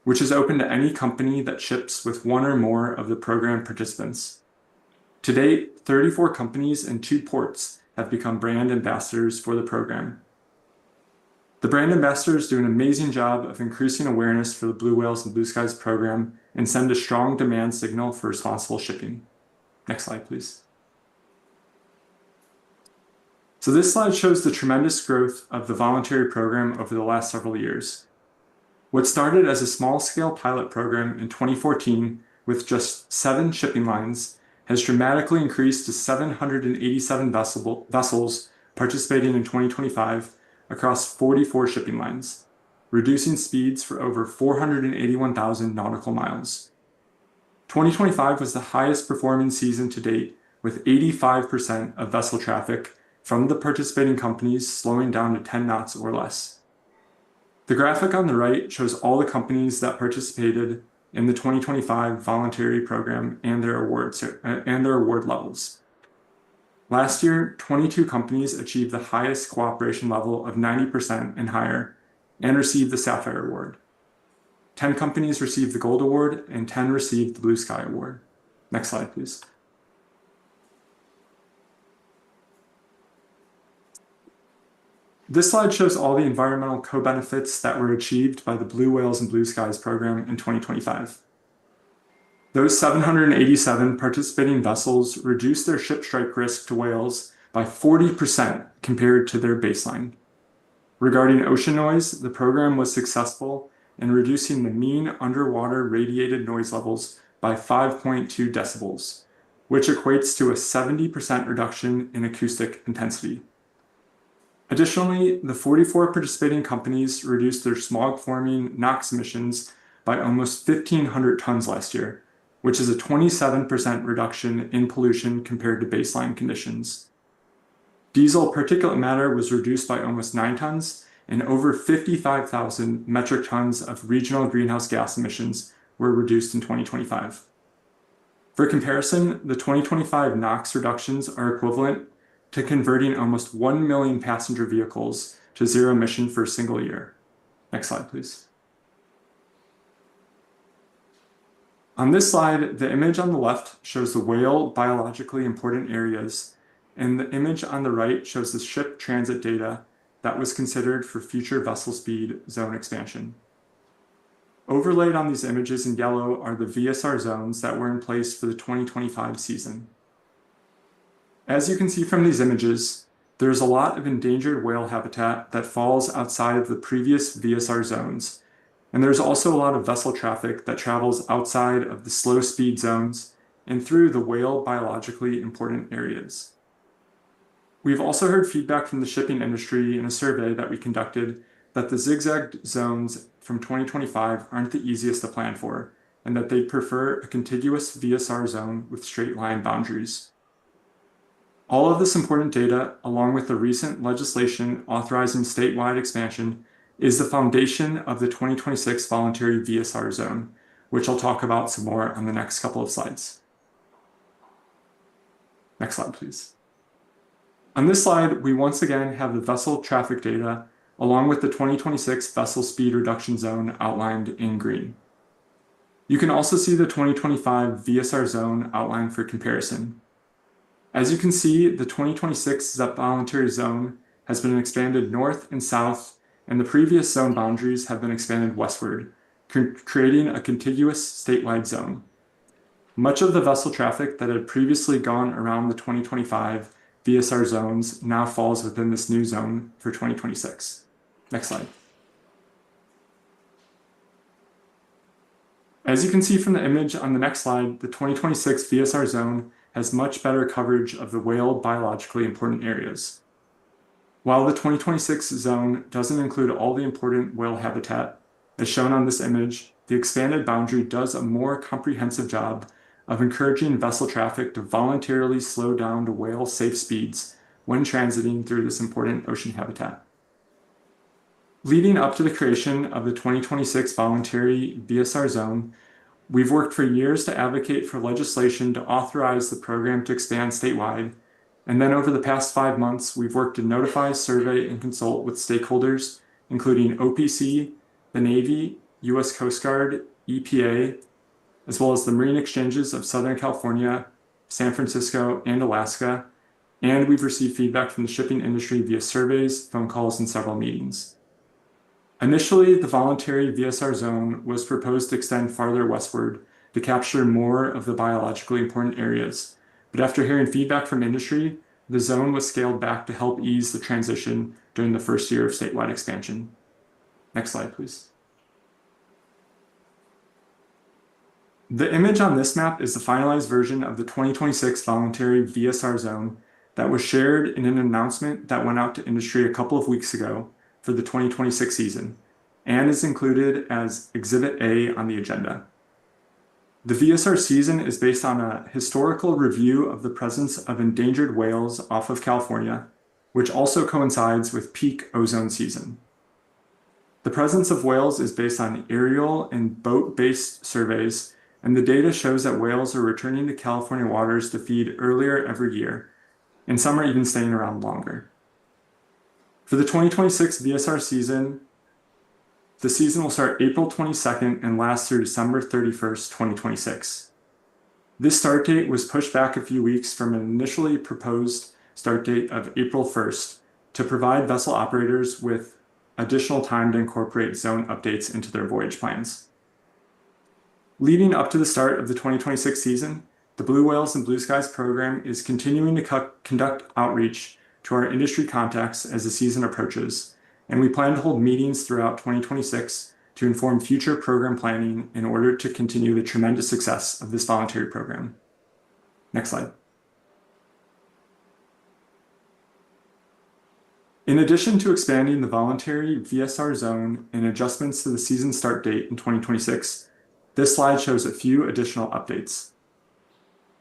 which is open to any company that ships with one or more of the program participants. To date, 34 companies and 2 ports have become brand ambassadors for the program. The brand ambassadors do an amazing job of increasing awareness for the Blue Whales and Blue Skies program and send a strong demand signal for responsible shipping. Next slide, please. So this slide shows the tremendous growth of the voluntary program over the last several years. What started as a small-scale pilot program in 2014 with just 7 shipping lines has dramatically increased to 787 vessels participating in 2025 across 44 shipping lines, reducing speeds for over 481,000 nautical miles. 2025 was the highest performing season to date, with 85% of vessel traffic from the participating companies slowing down to 10 knots or less. The graphic on the right shows all the companies that participated in the 2025 voluntary program and their award levels. Last year, 22 companies achieved the highest cooperation level of 90% and higher and received the Sapphire Award. 10 companies received the Gold Award and 10 received the Blue Sky Award. Next slide, please. This slide shows all the environmental co-benefits that were achieved by the Blue Whales and Blue Skies program in 2025. Those 787 participating vessels reduced their ship strike risk to whales by 40% compared to their baseline. Regarding ocean noise, the program was successful in reducing the mean underwater radiated noise levels by 5.2 decibels, which equates to a 70% reduction in acoustic intensity. Additionally, the 44 participating companies reduced their smog-forming NOx emissions by almost 1,500 tons last year, which is a 27% reduction in pollution compared to baseline conditions. Diesel particulate matter was reduced by almost 9 tons, and over 55,000 metric tons of regional greenhouse gas emissions were reduced in 2025. For comparison, the 2025 NOx reductions are equivalent to converting almost 1 million passenger vehicles to zero emission for a single year. Next slide, please. On this slide, the image on the left shows the whale biologically important areas, and the image on the right shows the ship transit data that was considered for future vessel speed zone expansion. Overlaid on these images in yellow are the VSR zones that were in place for the 2025 season. As you can see from these images, there's a lot of endangered whale habitat that falls outside of the previous VSR zones, and there's also a lot of vessel traffic that travels outside of the slow speed zones and through the whale biologically important areas. We've also heard feedback from the shipping industry in a survey that we conducted that the zigzag zones from 2025 aren't the easiest to plan for, and that they prefer a contiguous VSR zone with straight line boundaries. All of this important data, along with the recent legislation authorizing statewide expansion, is the foundation of the 2026 voluntary VSR zone, which I'll talk about some more on the next couple of slides. Next slide, please. On this slide, we once again have the vessel traffic data along with the 2026 vessel speed reduction zone outlined in green. You can also see the 2025 VSR zone outlined for comparison. As you can see, the 2026 voluntary zone has been expanded north and south, and the previous zone boundaries have been expanded westward, creating a contiguous statewide zone. Much of the vessel traffic that had previously gone around the 2025 VSR zones now falls within this new zone for 2026. Next slide. As you can see from the image on the next slide, the 2026 VSR zone has much better coverage of the whale biologically important areas. While the 2026 zone doesn't include all the important whale habitat, as shown on this image, the expanded boundary does a more comprehensive job of encouraging vessel traffic to voluntarily slow down to whale-safe speeds when transiting through this important ocean habitat. Leading up to the creation of the 2026 voluntary VSR zone, we've worked for years to advocate for legislation to authorize the program to expand statewide. And then over the past 5 months, we've worked to notify, survey, and consult with stakeholders, including OPC, the Navy, U.S. Coast Guard, EPA, as well as the Marine Exchanges of Southern California, San Francisco, and Alaska. And we've received feedback from the shipping industry via surveys, phone calls, and several meetings. Initially, the voluntary VSR zone was proposed to extend farther westward to capture more of the biologically important areas. But after hearing feedback from industry, the zone was scaled back to help ease the transition during the first year of statewide expansion. Next slide, please. The image on this map is the finalized version of the 2026 voluntary VSR zone that was shared in an announcement that went out to industry a couple of weeks ago for the 2026 season, and is included as Exhibit A on the agenda. The VSR season is based on a historical review of the presence of endangered whales off of California, which also coincides with peak ozone season. The presence of whales is based on aerial and boat-based surveys, and the data shows that whales are returning to California waters to feed earlier every year, and some are even staying around longer. For the 2026 VSR season, the season will start April 22nd and last through December 31st, 2026. This start date was pushed back a few weeks from an initially proposed start date of April 1st to provide vessel operators with additional time to incorporate zone updates into their voyage plans. Leading up to the start of the 2026 season, the Blue Whales and Blue Skies program is continuing to conduct outreach to our industry contacts as the season approaches, and we plan to hold meetings throughout 2026 to inform future program planning in order to continue the tremendous success of this voluntary program. Next slide. In addition to expanding the voluntary VSR zone and adjustments to the season start date in 2026, this slide shows a few additional updates.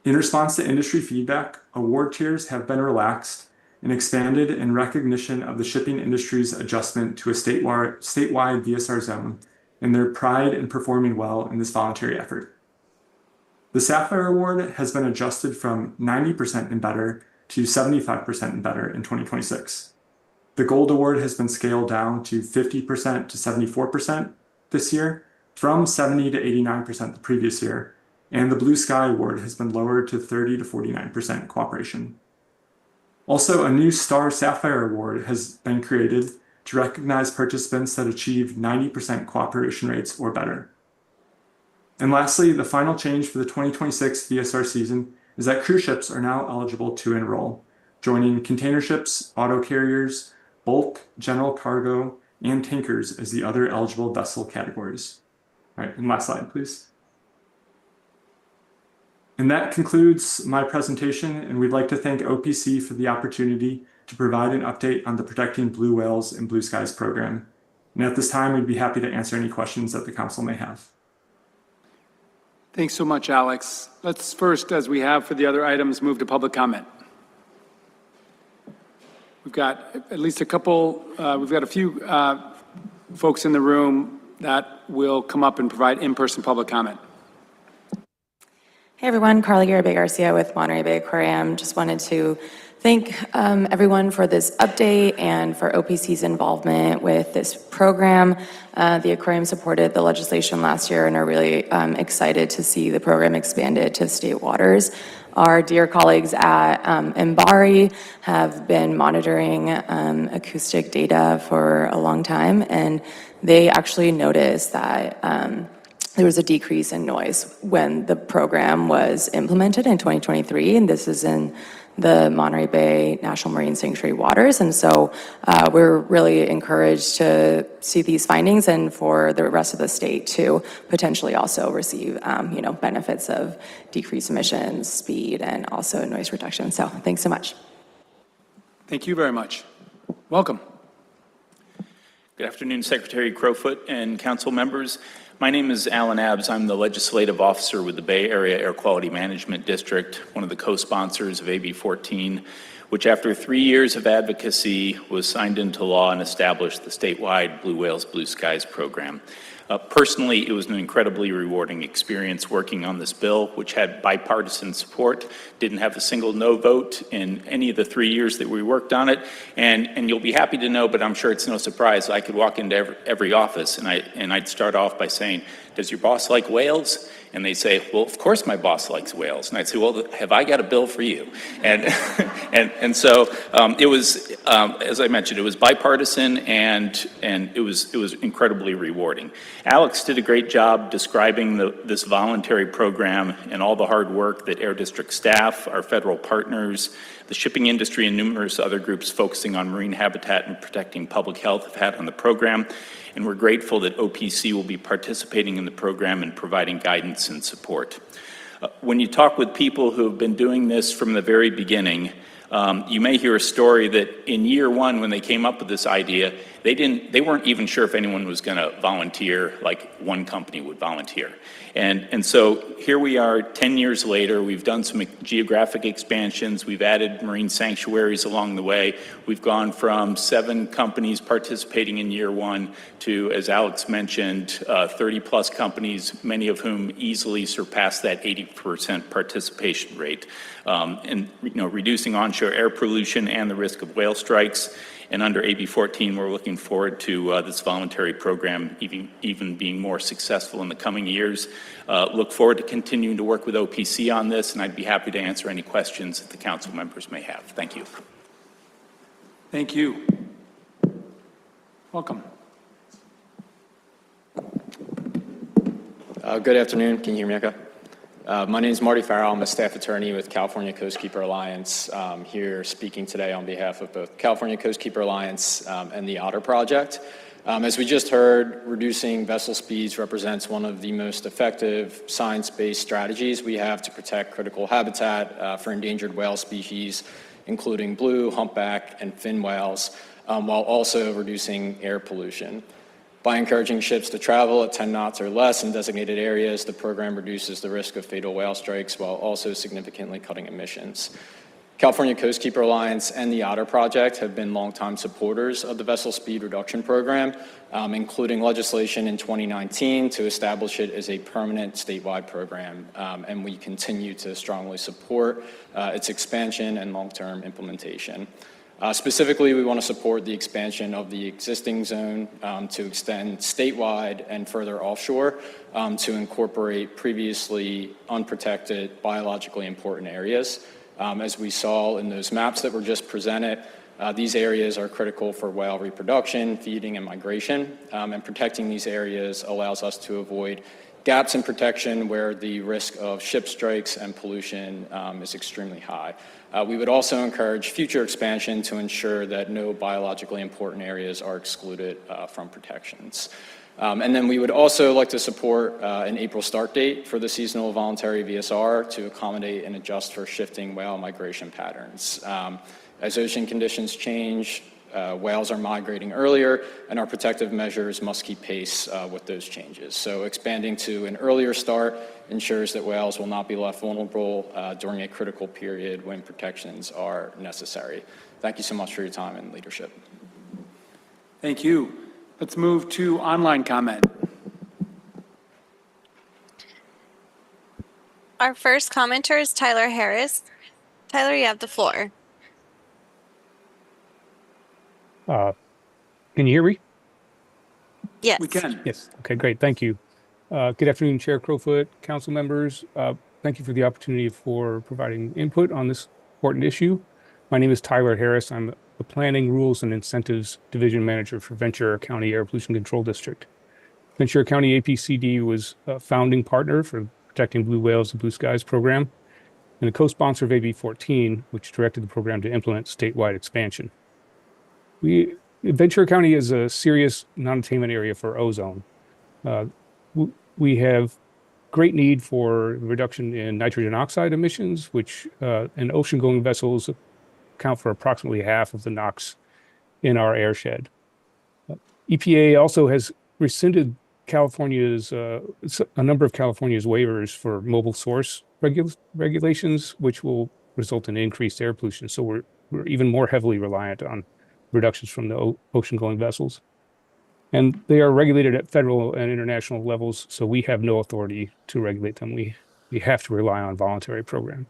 In response to industry feedback, award tiers have been relaxed and expanded in recognition of the shipping industry's adjustment to a statewide VSR zone and their pride in performing well in this voluntary effort. The Sapphire Award has been adjusted from 90% and better to 75% and better in 2026. The Gold Award has been scaled down to 50% to 74% this year, from 70 to 89% the previous year, and the Blue Sky Award has been lowered to 30 to 49% cooperation. Also, a new Star Sapphire Award has been created to recognize participants that achieve 90% cooperation rates or better. And lastly, the final change for the 2026 VSR season is that cruise ships are now eligible to enroll, joining container ships, auto carriers, bulk, general cargo, and tankers as the other eligible vessel categories. All right, and last slide, please. And that concludes my presentation, and we'd like to thank OPC for the opportunity to provide an update on the Protecting Blue Whales and Blue Skies program. And at this time, we'd be happy to answer any questions that the council may have. Thanks so much, Alex. Let's first, as we have for the other items, move to public comment. We've got at least a couple, we've got a few folks in the room that will come up and provide in-person public comment. Hey everyone, Carla Garibay Garcia with Monterey Bay Aquarium. Just wanted to thank everyone for this update and for OPC's involvement with this program. The aquarium supported the legislation last year and are really excited to see the program expanded to state waters. Our dear colleagues at MBARI have been monitoring acoustic data for a long time, and they actually noticed that there was a decrease in noise when the program was implemented in 2023, and this is in the Monterey Bay National Marine Sanctuary waters. And so we're really encouraged to see these findings and for the rest of the state to potentially also receive benefits of decreased emissions, speed, and also noise reduction. So thanks so much. Thank you very much. Welcome. Good afternoon, Secretary Crowfoot and council members. My name is Alan Abbs. I'm the legislative officer with the Bay Area Air Quality Management District, one of the co-sponsors of AB 14, which after 3 years of advocacy was signed into law and established the statewide Blue Whales, Blue Skies program. Personally, it was an incredibly rewarding experience working on this bill, which had bipartisan support, didn't have a single no vote in any of the 3 years that we worked on it. And you'll be happy to know, but I'm sure it's no surprise, I could walk into every office and I'd start off by saying, does your boss like whales? And they say, well, of course my boss likes whales. And I'd say, well, have I got a bill for you? And and so it was, as I mentioned, it was bipartisan and it was incredibly rewarding. Alex did a great job describing this voluntary program and all the hard work that Air District staff, our federal partners, the shipping industry, and numerous other groups focusing on marine habitat and protecting public health have had on the program. And we're grateful that OPC will be participating in the program and providing guidance and support. When you talk with people who have been doing this from the very beginning, you may hear a story that in year one, when they came up with this idea, they weren't even sure if anyone was going to volunteer like one company would volunteer. And so here we are 10 years later. We've done some geographic expansions. We've added marine sanctuaries along the way. We've gone from 7 companies participating in year one to, as Alex mentioned, 30 plus companies, many of whom easily surpassed that 80% participation rate. And reducing onshore air pollution and the risk of whale strikes. And under AB 14, we're looking forward to this voluntary program even being more successful in the coming years. Look forward to continuing to work with OPC on this, and I'd be happy to answer any questions that the council members may have. Thank you. Thank you. Welcome. Good afternoon. Can you hear me okay? My name is Marty Farrell. I'm a staff attorney with California Coastkeeper Alliance, here speaking today on behalf of both California Coastkeeper Alliance and the Otter Project. As we just heard, reducing vessel speeds represents one of the most effective science-based strategies we have to protect critical habitat for endangered whale species, including blue, humpback, and fin whales, while also reducing air pollution. By encouraging ships to travel at 10 knots or less in designated areas, the program reduces the risk of fatal whale strikes while also significantly cutting emissions. California Coastkeeper Alliance and the Otter Project have been longtime supporters of the vessel speed reduction program, including legislation in 2019 to establish it as a permanent statewide program, and we continue to strongly support its expansion and long-term implementation. Specifically, we want to support the expansion of the existing zone to extend statewide and further offshore to incorporate previously unprotected biologically important areas. As we saw in those maps that were just presented, these areas are critical for whale reproduction, feeding, and migration, and protecting these areas allows us to avoid gaps in protection where the risk of ship strikes and pollution is extremely high. We would also encourage future expansion to ensure that no biologically important areas are excluded from protections. And then we would also like to support an April start date for the seasonal voluntary VSR to accommodate and adjust for shifting whale migration patterns. As ocean conditions change, whales are migrating earlier, and our protective measures must keep pace with those changes. So expanding to an earlier start ensures that whales will not be left vulnerable during a critical period when protections are necessary. Thank you so much for your time and leadership. Thank you. Let's move to online comment. Our first commenter is Tyler Harris. Tyler, you have the floor. Can you hear me? Yes. We can. Yes. Okay, great. Thank you. Good afternoon, Chair Crowfoot, council members. Thank you for the opportunity for providing input on this important issue. My name is Tyler Harris. I'm the Planning, Rules, and Incentives Division Manager for Ventura County Air Pollution Control District. Ventura County APCD was a founding partner for Protecting Blue Whales and Blue Skies program and a co-sponsor of AB 14, which directed the program to implement statewide expansion. Ventura County is a serious non-attainment area for ozone. We have great need for reduction in nitrogen oxide emissions, which and ocean-going vessels account for approximately half of the NOx in our airshed. EPA also has rescinded California's a number of California's waivers for mobile source regulations, which will result in increased air pollution. So we're even more heavily reliant on reductions from the ocean-going vessels. And they are regulated at federal and international levels, so we have no authority to regulate them. We have to rely on voluntary program.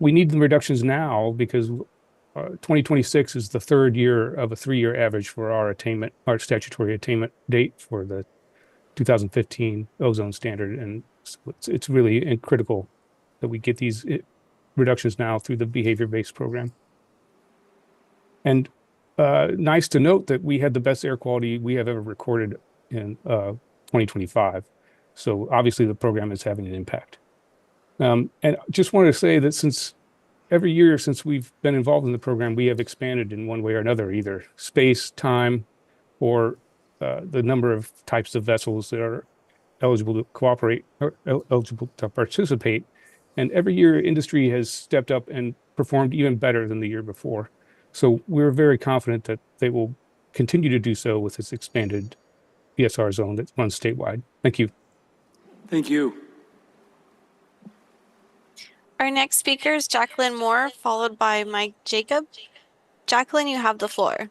We need the reductions now because 2026 is the third year of a 3-year average for our statutory attainment date for the 2015 ozone standard. And it's really critical that we get these reductions now through the behavior-based program. And nice to note that we had the best air quality we have ever recorded in 2025. So obviously the program is having an impact. And just wanted to say that since every year since we've been involved in the program, we have expanded in one way or another, either space, time, or the number of types of vessels that are eligible to cooperate or eligible to participate. And every year industry has stepped up and performed even better than the year before. So we're very confident that they will continue to do so with this expanded ESR zone that runs statewide. Thank you. Thank you. Our next speaker is Jacqueline Moore, followed by Mike Jacob. Jacqueline, you have the floor.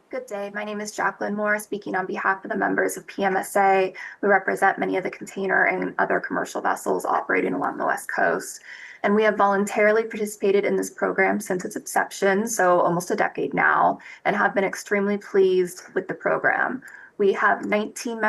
Good day. My name is Jacqueline Moore, speaking on behalf of the members of PMSA. We represent many of the container and other commercial vessels operating along the West Coast. And we have voluntarily participated in this program since its inception, so almost a decade now, and have been extremely pleased with the program. We have 19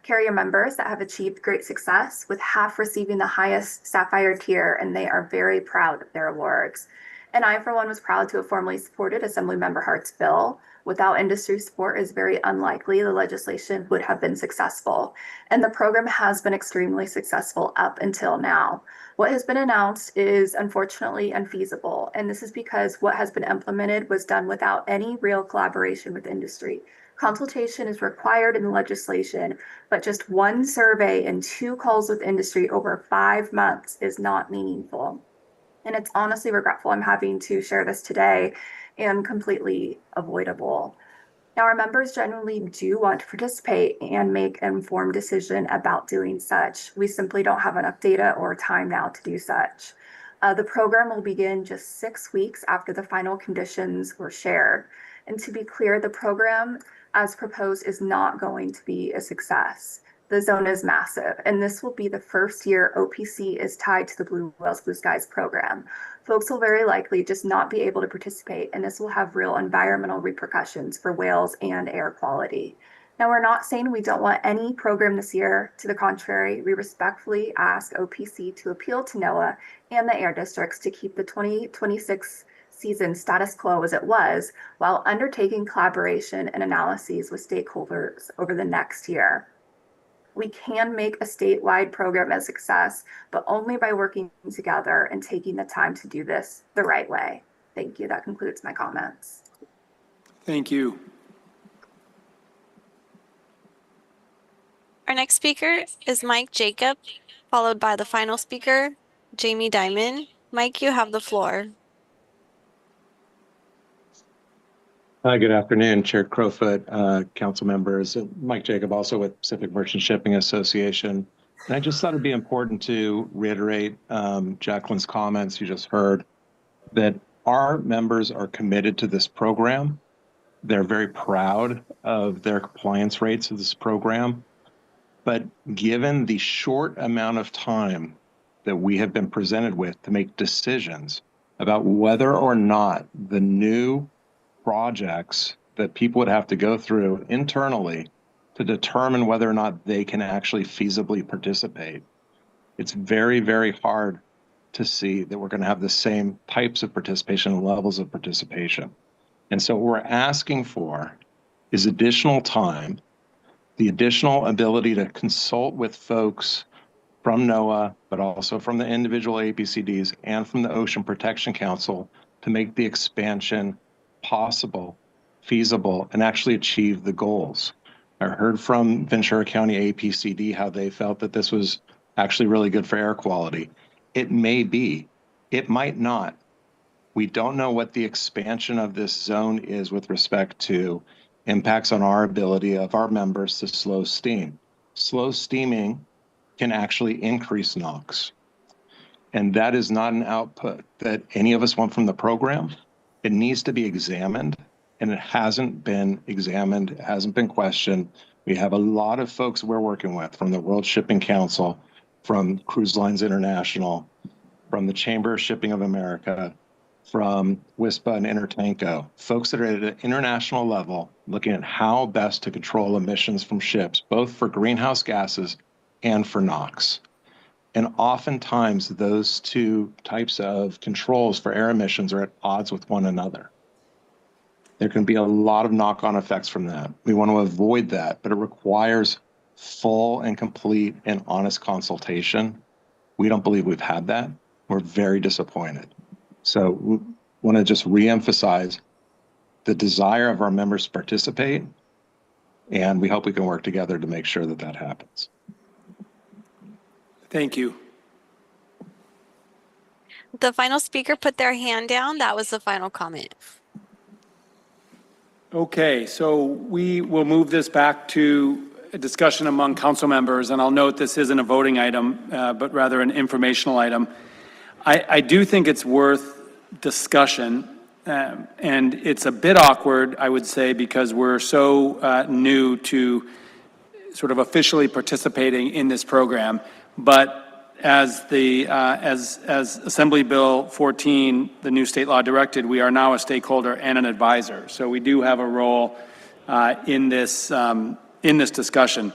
carrier members that have achieved great success, with half receiving the highest Sapphire tier, and they are very proud of their awards. And I, for one, was proud to have formally supported Assemblymember Hart's bill. Without industry support, it's very unlikely the legislation would have been successful. And the program has been extremely successful up until now. What has been announced is unfortunately unfeasible. And this is because what has been implemented was done without any real collaboration with industry. Consultation is required in the legislation, but just one survey and 2 calls with industry over 5 months is not meaningful. And it's honestly regretful I'm having to share this today and completely avoidable. Now, our members generally do want to participate and make an informed decision about doing such. We simply don't have enough data or time now to do such. The program will begin just 6 weeks after the final conditions were shared. And to be clear, the program as proposed is not going to be a success. The zone is massive, and this will be the first year OPC is tied to the Blue Whales Blue Skies program. Folks will very likely just not be able to participate, and this will have real environmental repercussions for whales and air quality. Now, we're not saying we don't want any program this year. To the contrary, we respectfully ask OPC to appeal to NOAA and the air districts to keep the 2026 season status quo as it was, while undertaking collaboration and analyses with stakeholders over the next year. We can make a statewide program a success, but only by working together and taking the time to do this the right way. Thank you. That concludes my comments. Thank you. Our next speaker is Mike Jacob, followed by the final speaker, Jamie Dimon. Mike, you have the floor. Hi, good afternoon, Chair Crowfoot, council members. Mike Jacob, also with Pacific Merchant Shipping Association. And I just thought it'd be important to reiterate Jacqueline's comments you just heard, that our members are committed to this program. They're very proud of their compliance rates of this program. But given the short amount of time that we have been presented with to make decisions about whether or not the new projects that people would have to go through internally to determine whether or not they can actually feasibly participate, it's very, very hard to see that we're going to have the same types of participation and levels of participation. And so what we're asking for is additional time, the additional ability to consult with folks from NOAA, but also from the individual APCDs and from the Ocean Protection Council to make the expansion possible, feasible, and actually achieve the goals. I heard from Ventura County APCD how they felt that this was actually really good for air quality. It may be, it might not. We don't know what the expansion of this zone is with respect to impacts on our ability of our members to slow steam. Slow steaming can actually increase NOx. And that is not an output that any of us want from the program. It needs to be examined, and it hasn't been examined, it hasn't been questioned. We have a lot of folks we're working with from the World Shipping Council, from Cruise Lines International, from the Chamber of Shipping of America, from WISPA and Intertanko, folks that are at an international level looking at how best to control emissions from ships, both for greenhouse gases and for NOx. And oftentimes those two types of controls for air emissions are at odds with one another. There can be a lot of knock-on effects from that. We want to avoid that, but it requires full and complete and honest consultation. We don't believe we've had that. We're very disappointed. So we want to just reemphasize the desire of our members to participate, and we hope we can work together to make sure that that happens. Thank you. The final speaker put their hand down. That was the final comment. Okay, so we will move this back to a discussion among council members, and I'll note this isn't a voting item, but rather an informational item. I do think it's worth discussion, and it's a bit awkward, I would say, because we're so new to sort of officially participating in this program. But as Assembly Bill 14, the new state law directed, we are now a stakeholder and an advisor. So we do have a role in this discussion.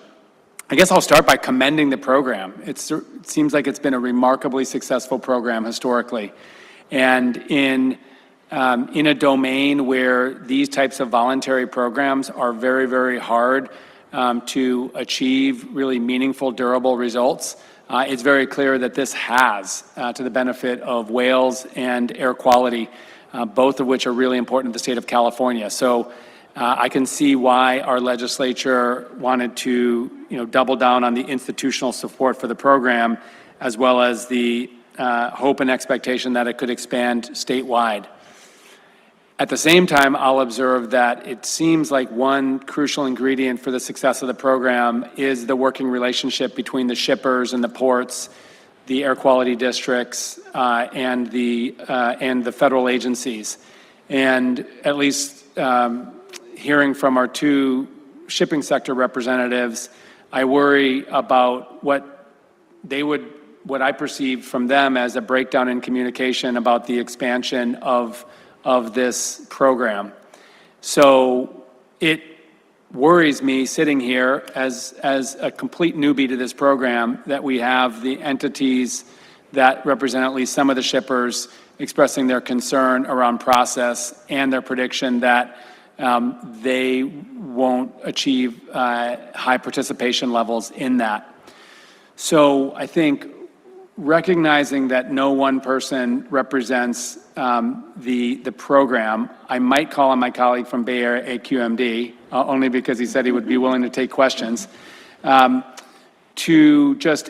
I guess I'll start by commending the program. It seems like it's been a remarkably successful program historically. And in a domain where these types of voluntary programs are very, very hard to achieve really meaningful, durable results, it's very clear that this has to the benefit of whales and air quality, both of which are really important to the state of California. So I can see why our legislature wanted to, double down on the institutional support for the program, as well as the hope and expectation that it could expand statewide. At the same time, I'll observe that it seems like one crucial ingredient for the success of the program is the working relationship between the shippers and the ports, the air quality districts, and the federal agencies. And at least hearing from our two shipping sector representatives, I worry about what I perceive from them as a breakdown in communication about the expansion of this program. So it worries me sitting here as a complete newbie to this program that we have the entities that represent at least some of the shippers expressing their concern around process and their prediction that they won't achieve high participation levels in that. So I think recognizing that no one person represents the program, I might call on my colleague from Bay Area AQMD, only because he said he would be willing to take questions, to just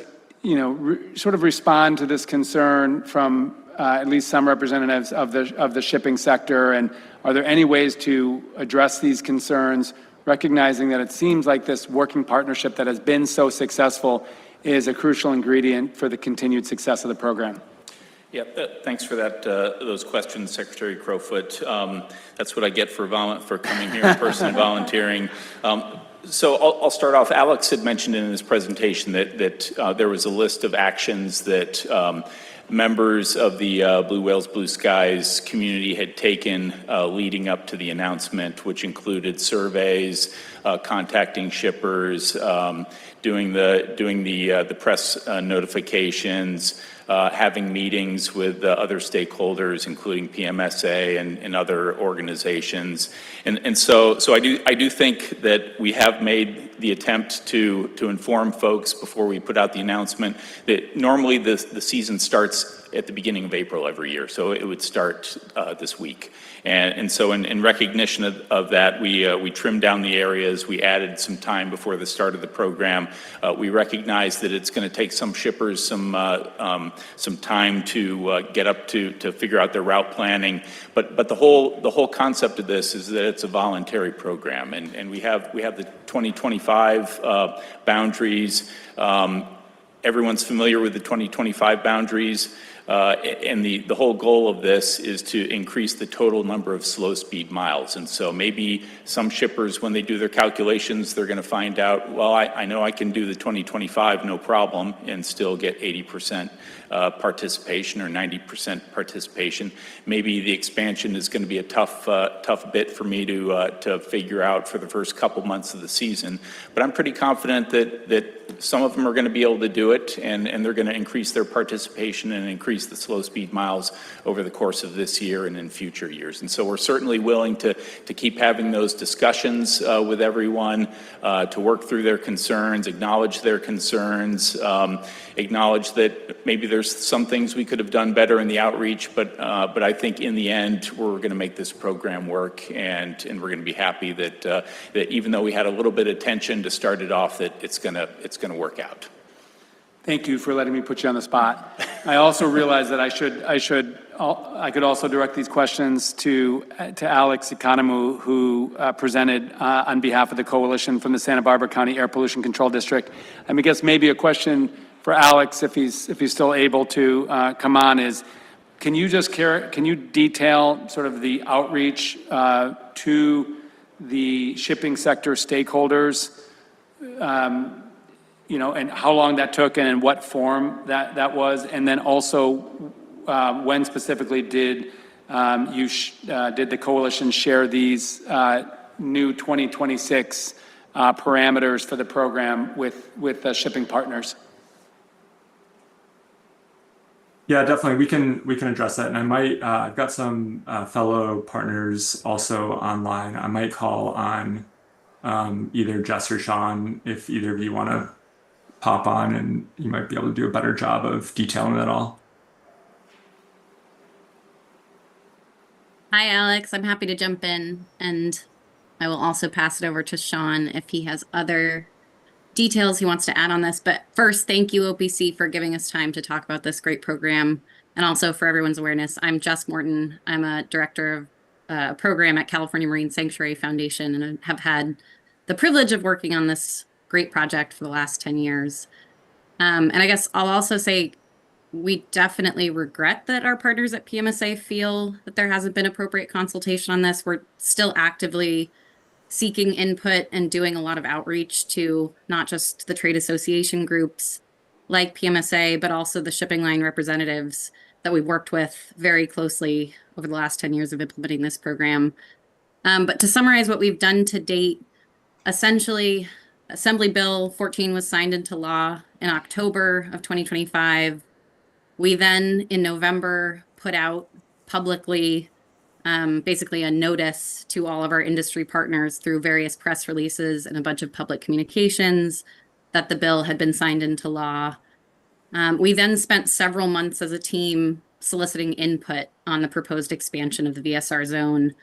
sort of respond to this concern from at least some representatives of the shipping sector, and are there any ways to address these concerns, recognizing that it seems like this working partnership that has been so successful is a crucial ingredient for the continued success of the program. Yeah, thanks for that. Those questions, Secretary Crowfoot. That's what I get for coming here in person and volunteering. So I'll start off. Alex had mentioned in his presentation that there was a list of actions that members of the Blue Whales, Blue Skies community had taken leading up to the announcement, which included surveys, contacting shippers, doing the press notifications, having meetings with other stakeholders, including PMSA and other organizations. And so I do think that we have made the attempt to inform folks before we put out the announcement that normally the season starts at the beginning of April every year. So it would start this week. And so in recognition of that, we trimmed down the areas. We added some time before the start of the program. We recognize that it's going to take some shippers some time to get up to figure out their route planning. But the whole concept of this is that it's a voluntary program, and we have the 2025 boundaries. Everyone's familiar with the 2025 boundaries. And the whole goal of this is to increase the total number of slow speed miles. And so maybe some shippers, when they do their calculations, they're going to find out, well, I know I can do the 2025 no problem and still get 80% participation or 90% participation. Maybe the expansion is going to be a tough bit for me to figure out for the first couple months of the season. But I'm pretty confident that some of them are going to be able to do it, and they're going to increase their participation and increase the slow speed miles over the course of this year and in future years. And so we're certainly willing to keep having those discussions with everyone, to work through their concerns, acknowledge their concerns, acknowledge that maybe there's some things we could have done better in the outreach, but I think in the end, we're going to make this program work, and we're going to be happy that even though we had a little bit of tension to start it off, that it's going to work out. Thank you for letting me put you on the spot. I also realize that I could also direct these questions to Alex Economou, who presented on behalf of the coalition from the Santa Barbara County Air Pollution Control District. I guess maybe a question for Alex, if he's still able to come on, is can you detail sort of the outreach to the shipping sector stakeholders? And how long that took and in what form that was, and then also when specifically did the coalition share these new 2026 parameters for the program with shipping partners? Yeah, definitely. We can address that. And I might, I've got some fellow partners also online. I might call on either Jess or Sean if either of you want to pop on, and you might be able to do a better job of detailing that all. Hi, Alex. I'm happy to jump in, and I will also pass it over to Sean if he has other details he wants to add on this. But first, thank you, OPC, for giving us time to talk about this great program, and also for everyone's awareness. I'm Jess Morton. I'm a director of a program at California Marine Sanctuary Foundation, and I have had the privilege of working on this great project for the last 10 years. And I guess I'll also say we definitely regret that our partners at PMSA feel that there hasn't been appropriate consultation on this. We're still actively seeking input and doing a lot of outreach to not just the trade association groups like PMSA, but also the shipping line representatives that we've worked with very closely over the last 10 years of implementing this program. But to summarize what we've done to date, essentially, Assembly Bill 14 was signed into law in October of 2025. We then, in November, put out publicly basically a notice to all of our industry partners through various press releases and a bunch of public communications that the bill had been signed into law. We then spent several months as a team soliciting input on the proposed expansion of the VSR zone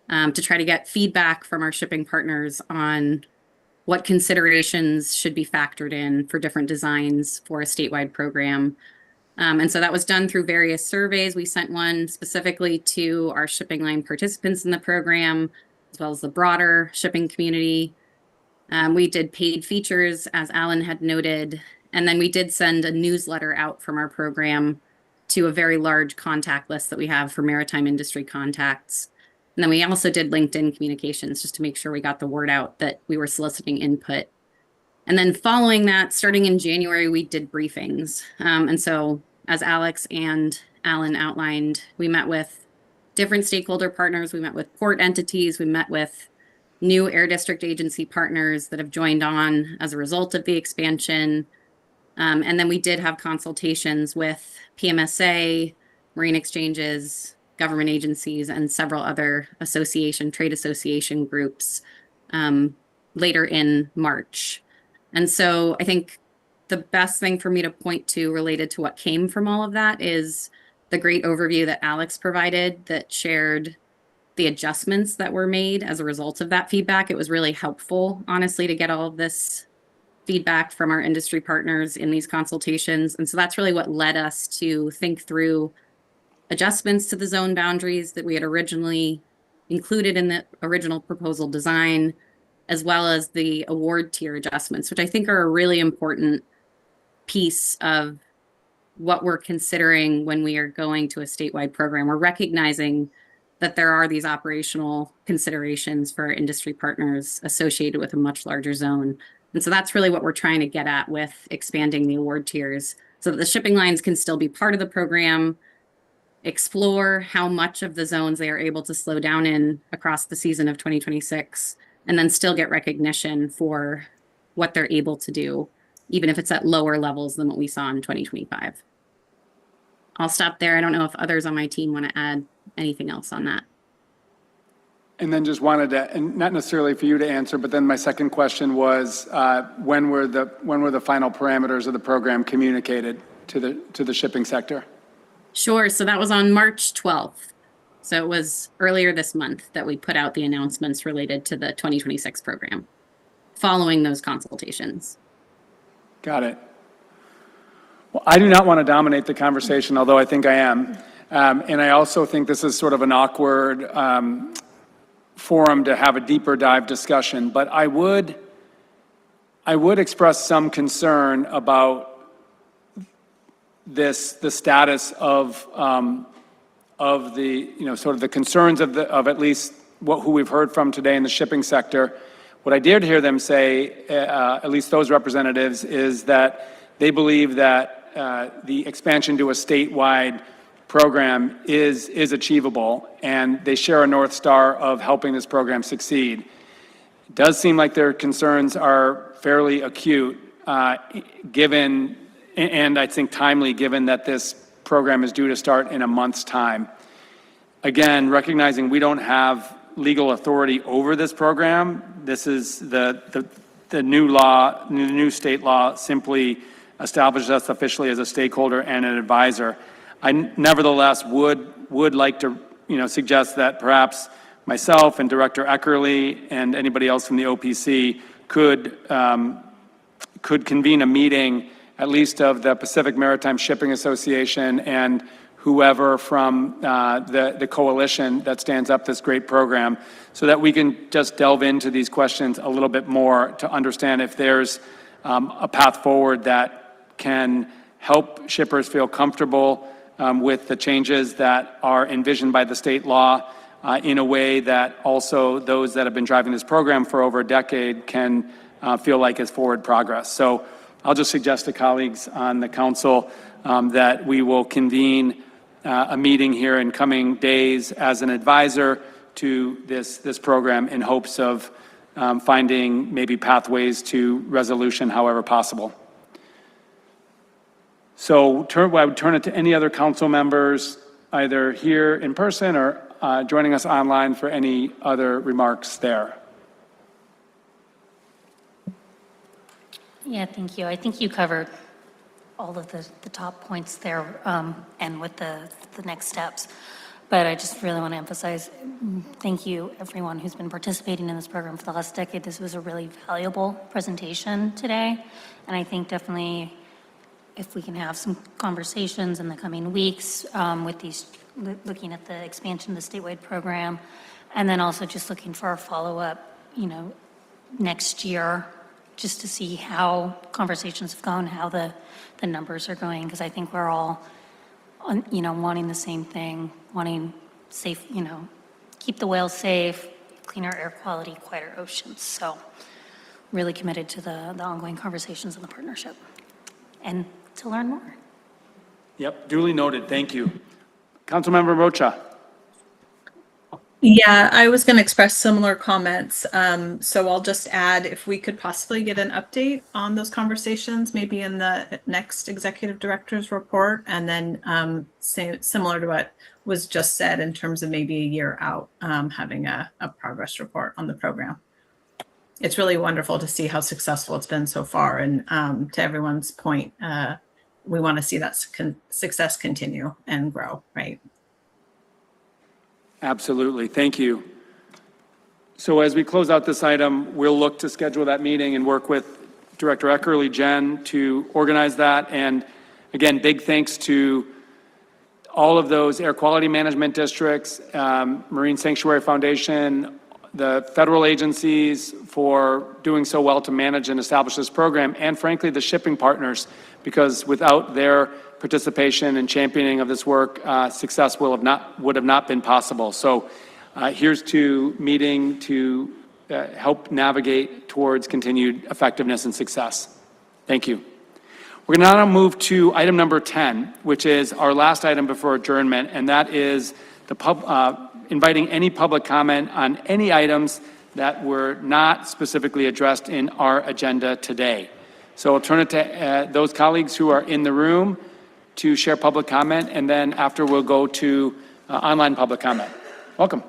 to try to get feedback from our shipping partners on what considerations should be factored in for different designs for a statewide program. And so that was done through various surveys. We sent one specifically to our shipping line participants in the program, as well as the broader shipping community. We did paid features, as Alan had noted, and then we did send a newsletter out from our program to a very large contact list that we have for maritime industry contacts. And then we also did LinkedIn communications just to make sure we got the word out that we were soliciting input. And then following that, starting in January, we did briefings. And so as Alex and Alan outlined, we met with different stakeholder partners. We met with port entities. We met with new Air District Agency partners that have joined on as a result of the expansion. And then we did have consultations with PMSA, marine exchanges, government agencies, and several other trade association groups later in March. And so I think the best thing for me to point to related to what came from all of that is the great overview that Alex provided that shared the adjustments that were made as a result of that feedback. It was really helpful, honestly, to get all of this feedback from our industry partners in these consultations. And so that's really what led us to think through adjustments to the zone boundaries that we had originally included in the original proposal design, as well as the award tier adjustments, which I think are a really important piece of what we're considering when we are going to a statewide program. We're recognizing that there are these operational considerations for our industry partners associated with a much larger zone. And so that's really what we're trying to get at with expanding the award tiers so that the shipping lines can still be part of the program, explore how much of the zones they are able to slow down in across the season of 2026, and then still get recognition for what they're able to do, even if it's at lower levels than what we saw in 2025. I'll stop there. I don't know if others on my team want to add anything else on that. And then just wanted to, and not necessarily for you to answer, but then my second question was, when were the final parameters of the program communicated to the shipping sector? Sure. So that was on March 12th. So it was earlier this month that we put out the announcements related to the 2026 program, following those consultations. Got it. Well, I do not want to dominate the conversation, although I think I am. And I also think this is sort of an awkward forum to have a deeper dive discussion. But I would express some concern about the status of the, sort of the concerns of at least who we've heard from today in the shipping sector. What I did hear them say, at least those representatives, is that they believe that the expansion to a statewide program is achievable, and they share a North Star of helping this program succeed. It does seem like their concerns are fairly acute, given, and I think timely, given that this program is due to start in a month's time. Again, recognizing we don't have legal authority over this program, this is the new law, the new state law simply establishes us officially as a stakeholder and an advisor. I nevertheless would like to, suggest that perhaps myself and Director Eckerly and anybody else from the OPC could convene a meeting, at least of the Pacific Maritime Shipping Association and whoever from the coalition that stands up this great program, so that we can just delve into these questions a little bit more to understand if there's a path forward that can help shippers feel comfortable with the changes that are envisioned by the state law in a way that also those that have been driving this program for over a decade can feel like is forward progress. So I'll just suggest to colleagues on the council that we will convene a meeting here in coming days as an advisor to this program in hopes of finding maybe pathways to resolution however possible. So I would turn it to any other council members, either here in person or joining us online for any other remarks there. Yeah, thank you. I think you covered all of the top points there and with the next steps. But I just really want to emphasize, thank you everyone who's been participating in this program for the last decade. This was a really valuable presentation today. And I think definitely if we can have some conversations in the coming weeks with these, looking at the expansion of the statewide program, and then also just looking for a follow-up, next year, just to see how conversations have gone, how the numbers are going, because I think we're all, wanting the same thing, wanting safe, keep the whales safe, cleaner air quality, quieter oceans. So really committed to the ongoing conversations and the partnership, and to learn more. Yep, duly noted. Thank you. Councilmember Rocha. Yeah, I was going to express similar comments. So I'll just add, if we could possibly get an update on those conversations, maybe in the next executive director's report, and then similar to what was just said in terms of maybe a year out, having a progress report on the program. It's really wonderful to see how successful it's been so far. And to everyone's point, we want to see that success continue and grow, right? Absolutely. Thank you. So as we close out this item, we'll look to schedule that meeting and work with Director Eckerly, Jen, to organize that. And again, big thanks to all of those air quality management districts, Marine Sanctuary Foundation, the federal agencies for doing so well to manage and establish this program, and frankly, the shipping partners, because without their participation and championing of this work, success would have not been possible. So here's to meeting to help navigate towards continued effectiveness and success. Thank you. We're going to now move to item number 10, which is our last item before adjournment, and that is the inviting any public comment on any items that were not specifically addressed in our agenda today. So I'll turn it to those colleagues who are in the room to share public comment, and then after we'll go to online public comment. Welcome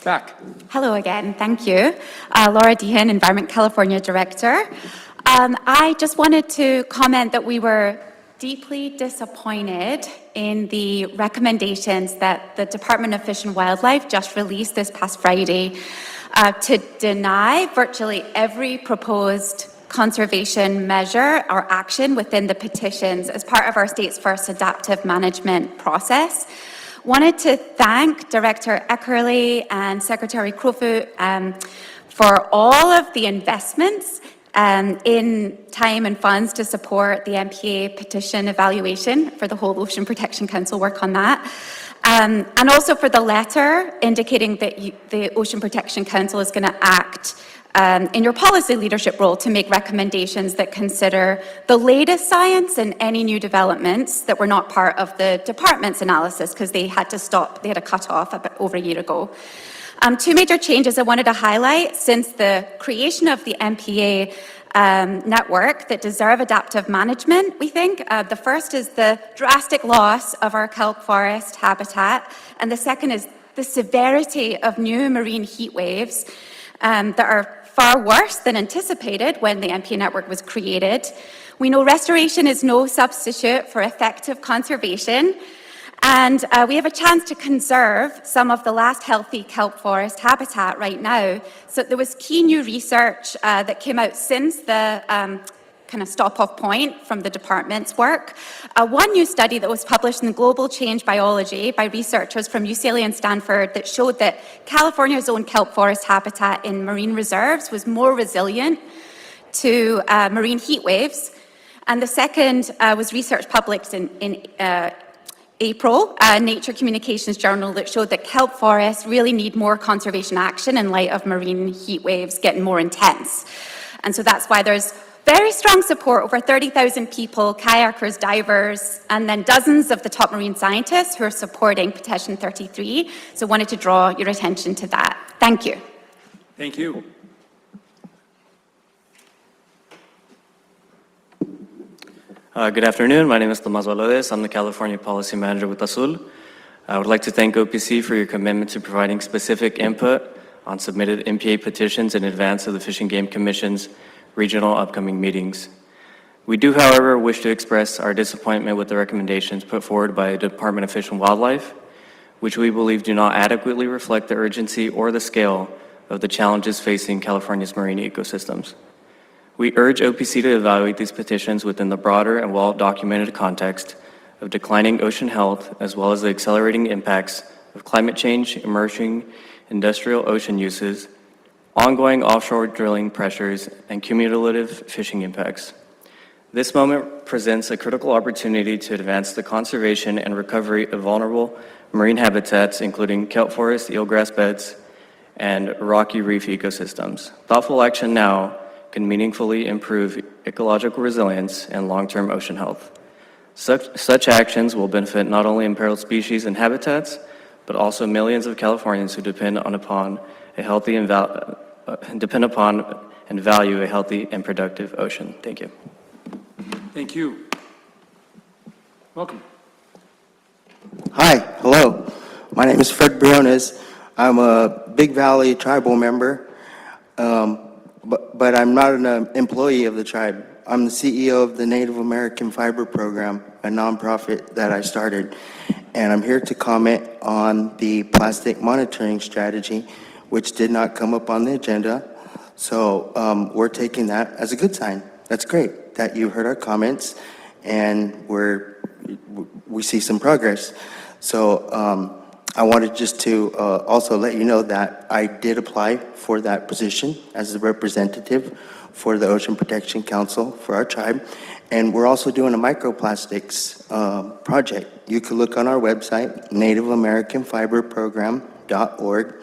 back. Hello again, thank you. Laura Dehan, Environment California Director. I just wanted to comment that we were deeply disappointed in the recommendations that the Department of Fish and Wildlife just released this past Friday to deny virtually every proposed conservation measure or action within the petitions as part of our state's first adaptive management process. Wanted to thank Director Eckerly and Secretary Crowfoot for all of the investments in time and funds to support the MPA petition evaluation for the whole Ocean Protection Council work on that. And also for the letter indicating that the Ocean Protection Council is going to act in your policy leadership role to make recommendations that consider the latest science and any new developments that were not part of the department's analysis because they had to stop, they had a cutoff about over a year ago. Two major changes I wanted to highlight since the creation of the MPA network that deserve adaptive management, we think. The first is the drastic loss of our kelp forest habitat, and the second is the severity of new marine heat waves that are far worse than anticipated when the MPA network was created. We know restoration is no substitute for effective conservation, and we have a chance to conserve some of the last healthy kelp forest habitat right now. So there was key new research that came out since the kind of stop-off point from the department's work. One new study that was published in Global Change Biology by researchers from UCLA and Stanford that showed that California's own kelp forest habitat in marine reserves was more resilient to marine heat waves. And the second was research published in April, Nature Communications Journal, that showed that kelp forests really need more conservation action in light of marine heat waves getting more intense. And so that's why there's very strong support, over 30,000 people, kayakers, divers, and then dozens of the top marine scientists who are supporting Petition 33. So wanted to draw your attention to that. Thank you. Thank you. Good afternoon. My name is Tomas Valdes. I'm the California Policy Manager with Azul. I would like to thank OPC for your commitment to providing specific input on submitted MPA petitions in advance of the Fish and Game Commission's regional upcoming meetings. We do, however, wish to express our disappointment with the recommendations put forward by the Department of Fish and Wildlife, which we believe do not adequately reflect the urgency or the scale of the challenges facing California's marine ecosystems. We urge OPC to evaluate these petitions within the broader and well-documented context of declining ocean health, as well as the accelerating impacts of climate change, emerging industrial ocean uses, ongoing offshore drilling pressures, and cumulative fishing impacts. This moment presents a critical opportunity to advance the conservation and recovery of vulnerable marine habitats, including kelp forests, eelgrass beds, and rocky reef ecosystems. Thoughtful action now can meaningfully improve ecological resilience and long-term ocean health. Such actions will benefit not only imperiled species and habitats, but also millions of Californians who depend upon and value a healthy and productive ocean. Thank you. Thank you. Welcome. Hi, hello. My name is Fred Briones. I'm a Big Valley tribal member, but I'm not an employee of the tribe. I'm the CEO of the Native American Fiber Program, a nonprofit that I started. And I'm here to comment on the plastic monitoring strategy, which did not come up on the agenda. So we're taking that as a good sign. That's great that you heard our comments and we see some progress. So I wanted just to also let you know that I did apply for that position as a representative for the Ocean Protection Council for our tribe. And we're also doing a microplastics project. You can look on our website, nativeamericanfiberprogram.org.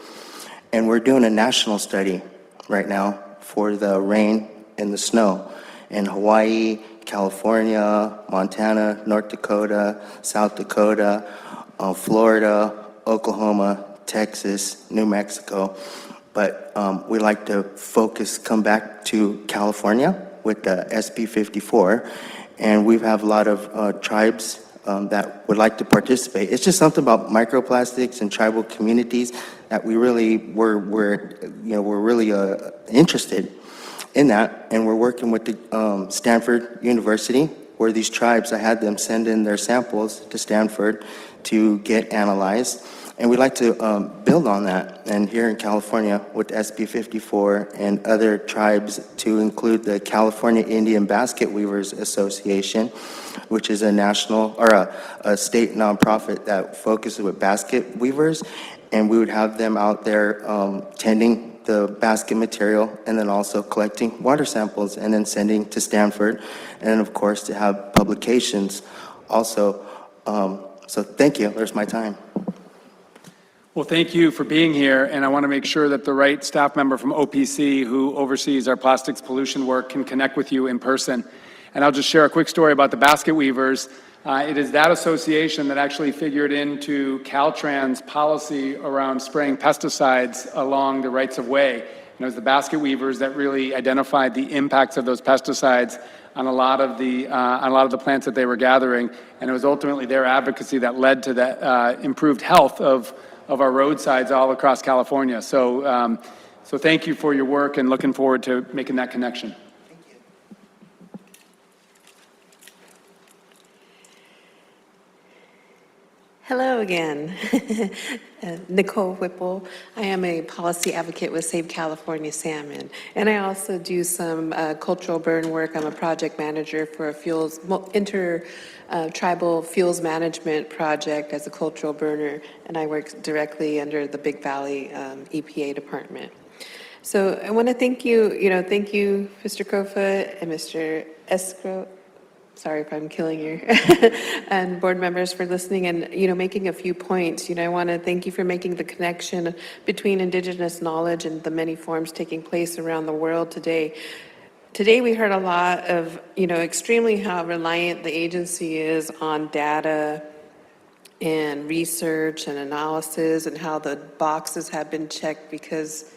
And we're doing a national study right now for the rain and the snow in Hawaii, California, Montana, North Dakota, South Dakota, Florida, Oklahoma, Texas, New Mexico. But we like to come back to California with the SB 54. And we have a lot of tribes that would like to participate. It's just something about microplastics and tribal communities that we're really interested in that. And we're working with the Stanford University, where these tribes, I had them send in their samples to Stanford to get analyzed. And we'd like to build on that. And here in California with SB 54 and other tribes, to include the California Indian Basket Weavers Association, which is a national or a state nonprofit that focuses with basket weavers. And we would have them out there tending the basket material and then also collecting water samples and then sending to Stanford. And then of course to have publications also. So thank you, there's my time. Well, thank you for being here, and I want to make sure that the right staff member from OPC who oversees our plastics pollution work can connect with you in person. And I'll just share a quick story about the basket weavers. It is that association that actually figured into Caltrans policy around spraying pesticides along the rights of way. And it was the basket weavers that really identified the impacts of those pesticides on a lot of the plants that they were gathering. And it was ultimately their advocacy that led to the improved health of our roadsides all across California. So, so thank you for your work and looking forward to making that connection. Hello again. Nicole Whipple. I am a policy advocate with Save California Salmon, and I also do some cultural burn work. I'm a project manager for a tribal fuels management project as a cultural burner, and I work directly under the Big Valley EPA department. So I want to thank you, thank you, Mr. Crowfoot and Mr. Escrow. Sorry if I'm killing you, and board members for listening and, making a few points. I want to thank you for making the connection between Indigenous knowledge and the many forms taking place around the world today. Today, we heard a lot of, extremely how reliant the agency is on data and research and analysis, and how the boxes have been checked because,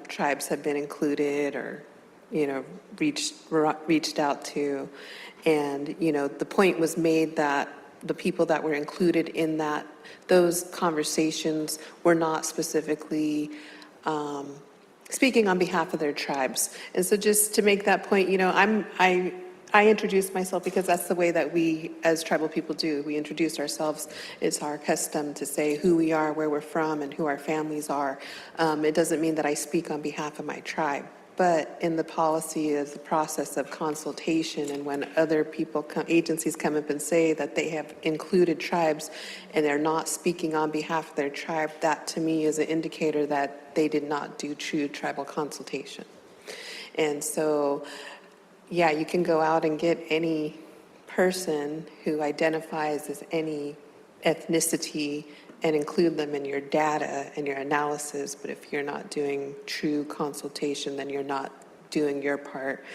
tribes have been included or, reached out to. And, the point was made that the people that were included in those conversations were not specifically speaking on behalf of their tribes. And so just to make that point, I introduce myself because that's the way that we as tribal people do. We introduce ourselves. It's our custom to say who we are, where we're from, and who our families are. It doesn't mean that I speak on behalf of my tribe. But in the policy is the process of consultation, and when other people, agencies come up and say that they have included tribes and they're not speaking on behalf of their tribe, that to me is an indicator that they did not do true tribal consultation. And so, yeah, you can go out and get any person who identifies as any ethnicity and include them in your data and your analysis, but if you're not doing true consultation, then you're not doing your part,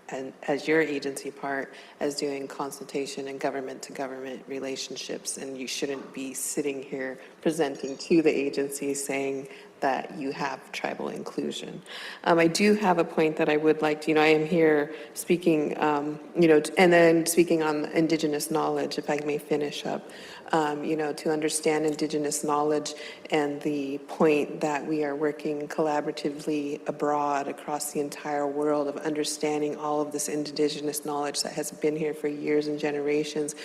and as your agency part, as doing consultation and government-to-government relationships, and you shouldn't be sitting here presenting to the agency saying that you have tribal inclusion. I do have a point that I would like to, I am here speaking, and then speaking on Indigenous knowledge, if I may finish up. to understand Indigenous knowledge and the point that we are working collaboratively abroad across the entire world of understanding all of this Indigenous knowledge that has been here for years and generations.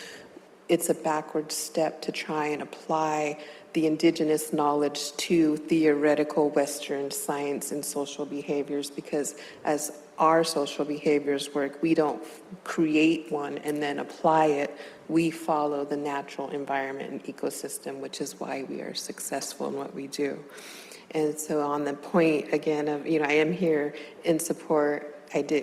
It's a backward step to try and apply the Indigenous knowledge to theoretical Western science and social behaviors, because as our social behaviors work, we don't create one and then apply it. We follow the natural environment and ecosystem, which is why we are successful in what we do. And so on the point, again, of, I am here in support.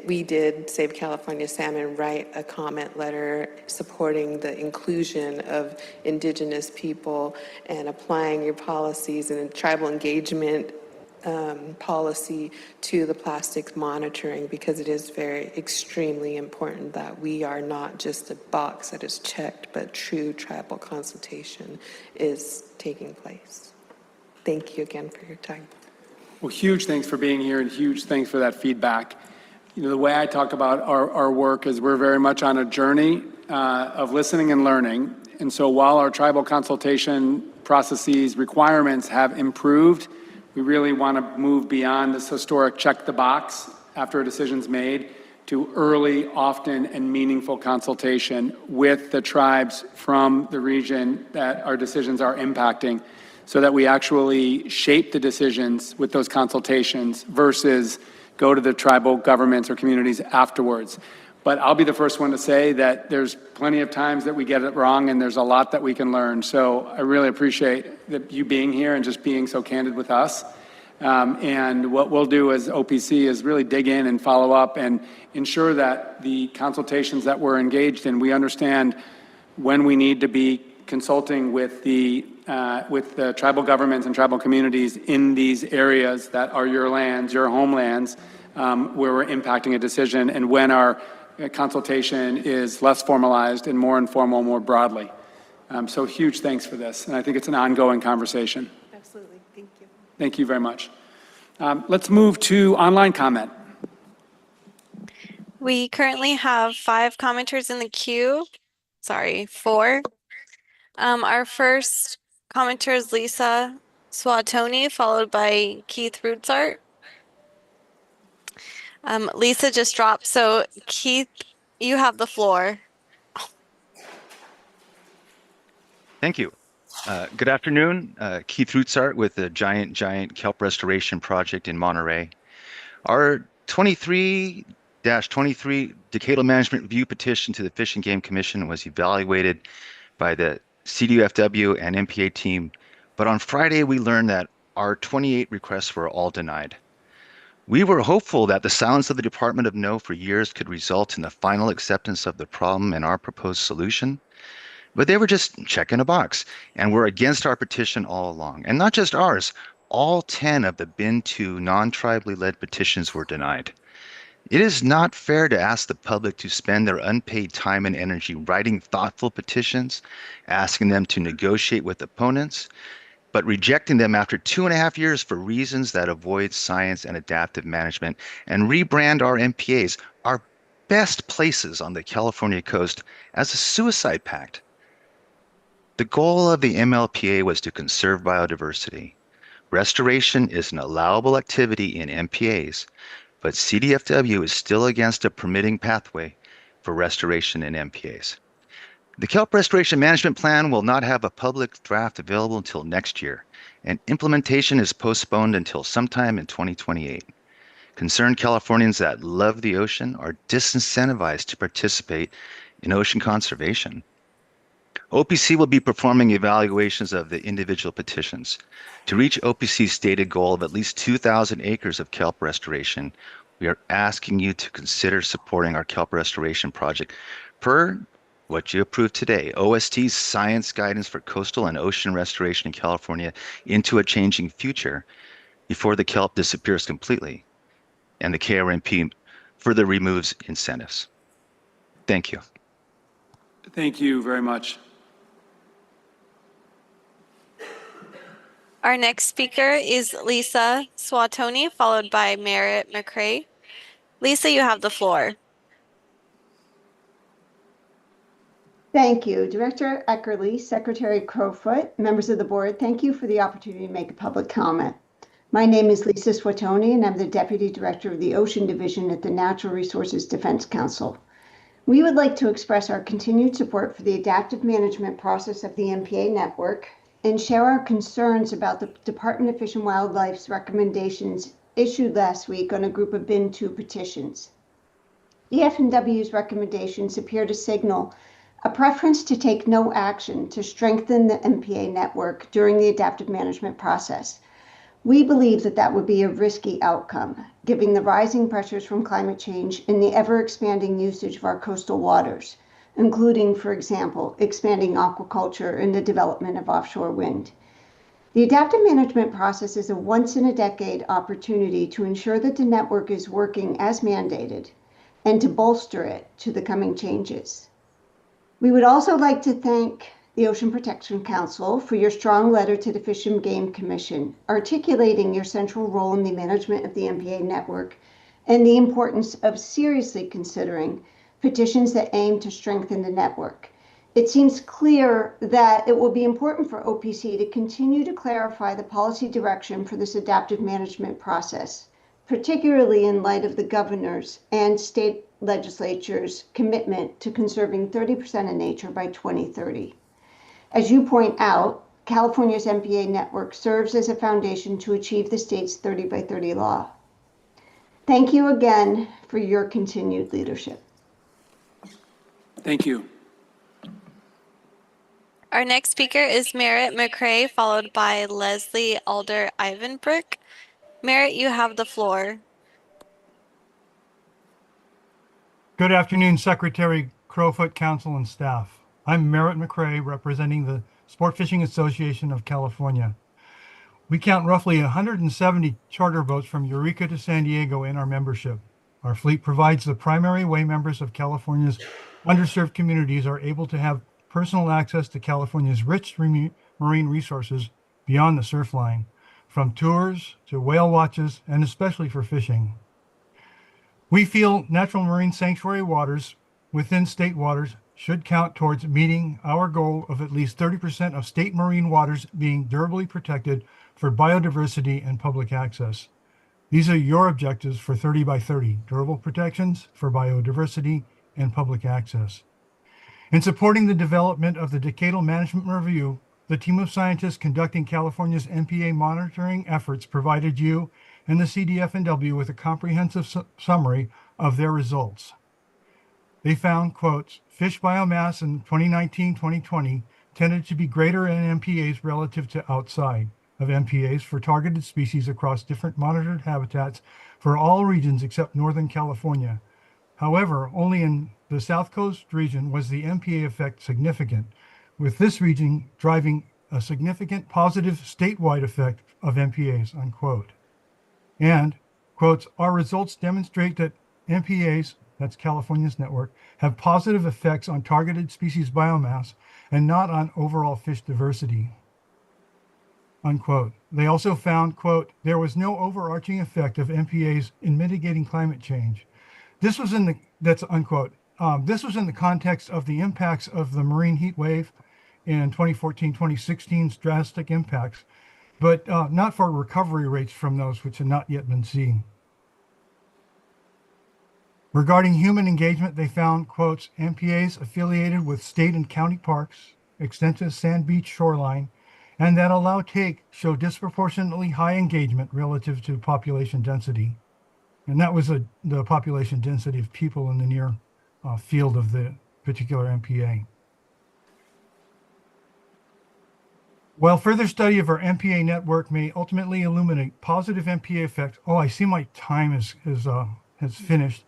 We did, Save California Salmon, write a comment letter supporting the inclusion of Indigenous people and applying your policies and tribal engagement policy to the plastics monitoring, because it is extremely important that we are not just a box that is checked, but true tribal consultation is taking place. Thank you again for your time. Well, huge thanks for being here and huge thanks for that feedback. The way I talk about our work is we're very much on a journey of listening and learning. And so while our tribal consultation processes requirements have improved, we really want to move beyond this historic check the box after a decision's made to early, often, and meaningful consultation with the tribes from the region that our decisions are impacting, so that we actually shape the decisions with those consultations versus go to the tribal governments or communities afterwards. But I'll be the first one to say that there's plenty of times that we get it wrong, and there's a lot that we can learn. So I really appreciate you being here and just being so candid with us. And what we'll do as OPC is really dig in and follow up and ensure that the consultations that we're engaged in, we understand when we need to be consulting with the tribal governments and tribal communities in these areas that are your lands, your homelands, where we're impacting a decision, and when our consultation is less formalized and more informal, more broadly. So huge thanks for this, and I think it's an ongoing conversation. Absolutely, thank you. Thank you very much. Let's move to online comment. We currently have 5 commenters in the queue. Sorry, 4. Our first commenter is Lisa Swatoni, followed by Keith Rutzart. Lisa just dropped, so Keith, you have the floor. Thank you. Good afternoon. Keith Rutzart with the Giant Kelp Restoration Project in Monterey. Our 23-23 Decadal Management Review petition to the Fish and Game Commission was evaluated by the CDFW and MPA team, but on Friday we learned that our 28 requests were all denied. We were hopeful that the silence of the Department of No for years could result in the final acceptance of the problem and our proposed solution, but they were just checking a box and were against our petition all along. And not just ours, all 10 of the BIN 2 non-tribally led petitions were denied. It is not fair to ask the public to spend their unpaid time and energy writing thoughtful petitions, asking them to negotiate with opponents, but rejecting them after 2.5 years for reasons that avoid science and adaptive management, and rebrand our MPAs, our best places on the California coast, as a suicide pact. The goal of the MLPA was to conserve biodiversity. Restoration is an allowable activity in MPAs, but CDFW is still against a permitting pathway for restoration in MPAs. The Kelp Restoration Management Plan will not have a public draft available until next year, and implementation is postponed until sometime in 2028. Concerned Californians that love the ocean are disincentivized to participate in ocean conservation. OPC will be performing evaluations of the individual petitions. To reach OPC's stated goal of at least 2,000 acres of kelp restoration, we are asking you to consider supporting our kelp restoration project per what you approved today, OST's Science Guidance for Coastal and Ocean Restoration in California into a Changing Future, before the kelp disappears completely and the KRMP further removes incentives. Thank you. Thank you very much. Our next speaker is Lisa Swatoni, followed by Merritt McCrae. Lisa, you have the floor. Thank you. Director Eckerly, Secretary Crowfoot, members of the board, thank you for the opportunity to make a public comment. My name is Lisa Swatoni, and I'm the Deputy Director of the Ocean Division at the Natural Resources Defense Council. We would like to express our continued support for the adaptive management process of the MPA network and share our concerns about the Department of Fish and Wildlife's recommendations issued last week on a group of BIN 2 petitions. DF&W's recommendations appear to signal a preference to take no action to strengthen the MPA network during the adaptive management process. We believe that that would be a risky outcome, given the rising pressures from climate change and the ever-expanding usage of our coastal waters, including, for example, expanding aquaculture and the development of offshore wind. The adaptive management process is a once-in-a-decade opportunity to ensure that the network is working as mandated and to bolster it to the coming changes. We would also like to thank the Ocean Protection Council for your strong letter to the Fish and Game Commission, articulating your central role in the management of the MPA network and the importance of seriously considering petitions that aim to strengthen the network. It seems clear that it will be important for OPC to continue to clarify the policy direction for this adaptive management process, particularly in light of the governor's and state legislatures' commitment to conserving 30% of nature by 2030. As you point out, California's MPA network serves as a foundation to achieve the state's 30 by 30 law. Thank you again for your continued leadership. Thank you. Our next speaker is Merritt McCray, followed by Leslie Alder Ivanbrook. Merritt, you have the floor. Good afternoon, Secretary Crowfoot, Council, and staff. I'm Merritt McCray, representing the Sport Fishing Association of California. We count roughly 170 charter boats from Eureka to San Diego in our membership. Our fleet provides the primary way members of California's underserved communities are able to have personal access to California's rich marine resources beyond the surf line, from tours to whale watches, and especially for fishing. We feel natural marine sanctuary waters within state waters should count towards meeting our goal of at least 30% of state marine waters being durably protected for biodiversity and public access. These are your objectives for 30 by 30, durable protections for biodiversity and public access. In supporting the development of the Decadal Management Review, the team of scientists conducting California's MPA monitoring efforts provided you and the CDF&W with a comprehensive summary of their results. They found, quote, fish biomass in 2019-2020 tended to be greater in MPAs relative to outside of MPAs for targeted species across different monitored habitats for all regions except Northern California. However, only in the South Coast region was the MPA effect significant, with this region driving a significant positive statewide effect of MPAs, unquote. And, quotes, our results demonstrate that MPAs, that's California's network, have positive effects on targeted species biomass and not on overall fish diversity, unquote. They also found, quote, there was no overarching effect of MPAs in mitigating climate change. This was in the, that's unquote. This was in the context of the impacts of the marine heat wave in 2014-2016's drastic impacts, but not for recovery rates from those which had not yet been seen. Regarding human engagement, they found, quotes, MPAs affiliated with state and county parks, extensive sand beach shoreline, and that allow take show disproportionately high engagement relative to population density. And that was the population density of people in the near field of the particular MPA. While further study of our MPA network may ultimately illuminate positive MPA effects, oh, I see my time has finished.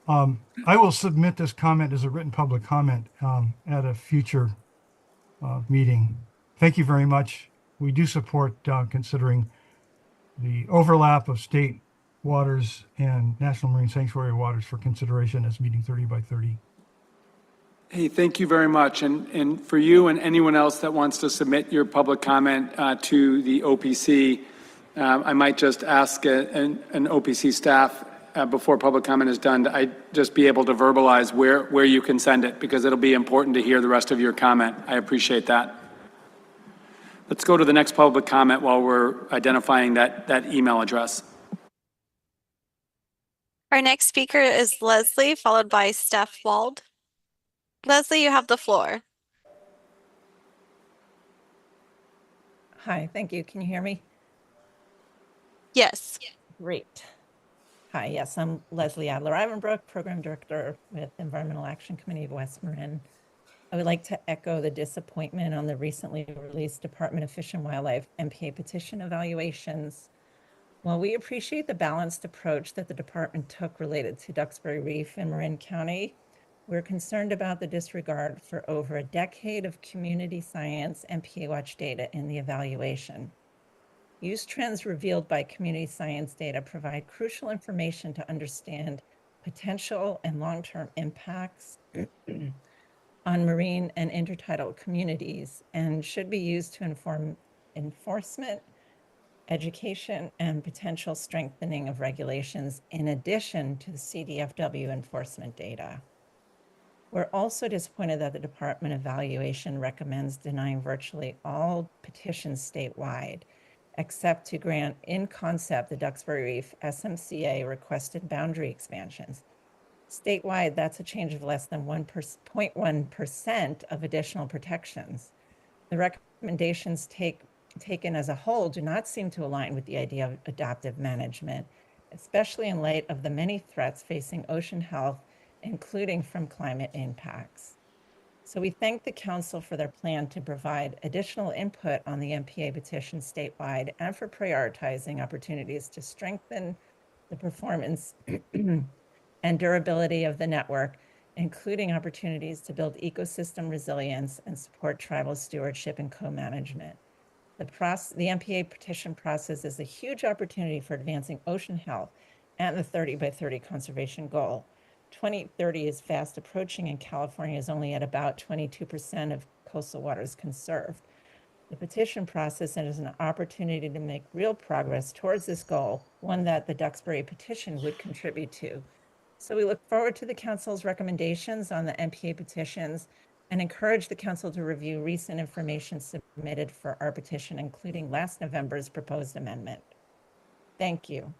I will submit this comment as a written public comment at a future meeting. Thank you very much. We do support considering the overlap of state waters and National Marine Sanctuary waters for consideration as meeting 30 by 30. Hey, thank you very much. And for you and anyone else that wants to submit your public comment to the OPC, I might just ask an OPC staff before public comment is done, I just be able to verbalize where you can send it, because it'll be important to hear the rest of your comment. I appreciate that. Let's go to the next public comment while we're identifying that email address. Our next speaker is Leslie, followed by Steph Wald. Leslie, you have the floor. Hi, thank you. Can you hear me? Yes. Great. Hi, yes, I'm Leslie Adler-Ivanbrook, Program Director with Environmental Action Committee of West Marin. I would like to echo the disappointment on the recently released Department of Fish and Wildlife MPA petition evaluations. While we appreciate the balanced approach that the department took related to Duxbury Reef in Marin County, we're concerned about the disregard for over a decade of community science MPA Watch data in the evaluation. Use trends revealed by community science data provide crucial information to understand potential and long-term impacts on marine and intertidal communities, and should be used to inform enforcement, education, and potential strengthening of regulations in addition to the CDFW enforcement data. We're also disappointed that the department evaluation recommends denying virtually all petitions statewide, except to grant in concept the Duxbury Reef SMCA requested boundary expansions. Statewide, that's a change of less than 0.1% of additional protections. The recommendations taken as a whole do not seem to align with the idea of adaptive management, especially in light of the many threats facing ocean health, including from climate impacts. So we thank the council for their plan to provide additional input on the MPA petition statewide and for prioritizing opportunities to strengthen the performance and durability of the network, including opportunities to build ecosystem resilience and support tribal stewardship and co-management. The MPA petition process is a huge opportunity for advancing ocean health and the 30 by 30 conservation goal. 2030 is fast approaching, and California is only at about 22% of coastal waters conserved. The petition process is an opportunity to make real progress towards this goal, one that the Duxbury petition would contribute to. So we look forward to the council's recommendations on the MPA petitions and encourage the council to review recent information submitted for our petition, including last November's proposed amendment. Thank you.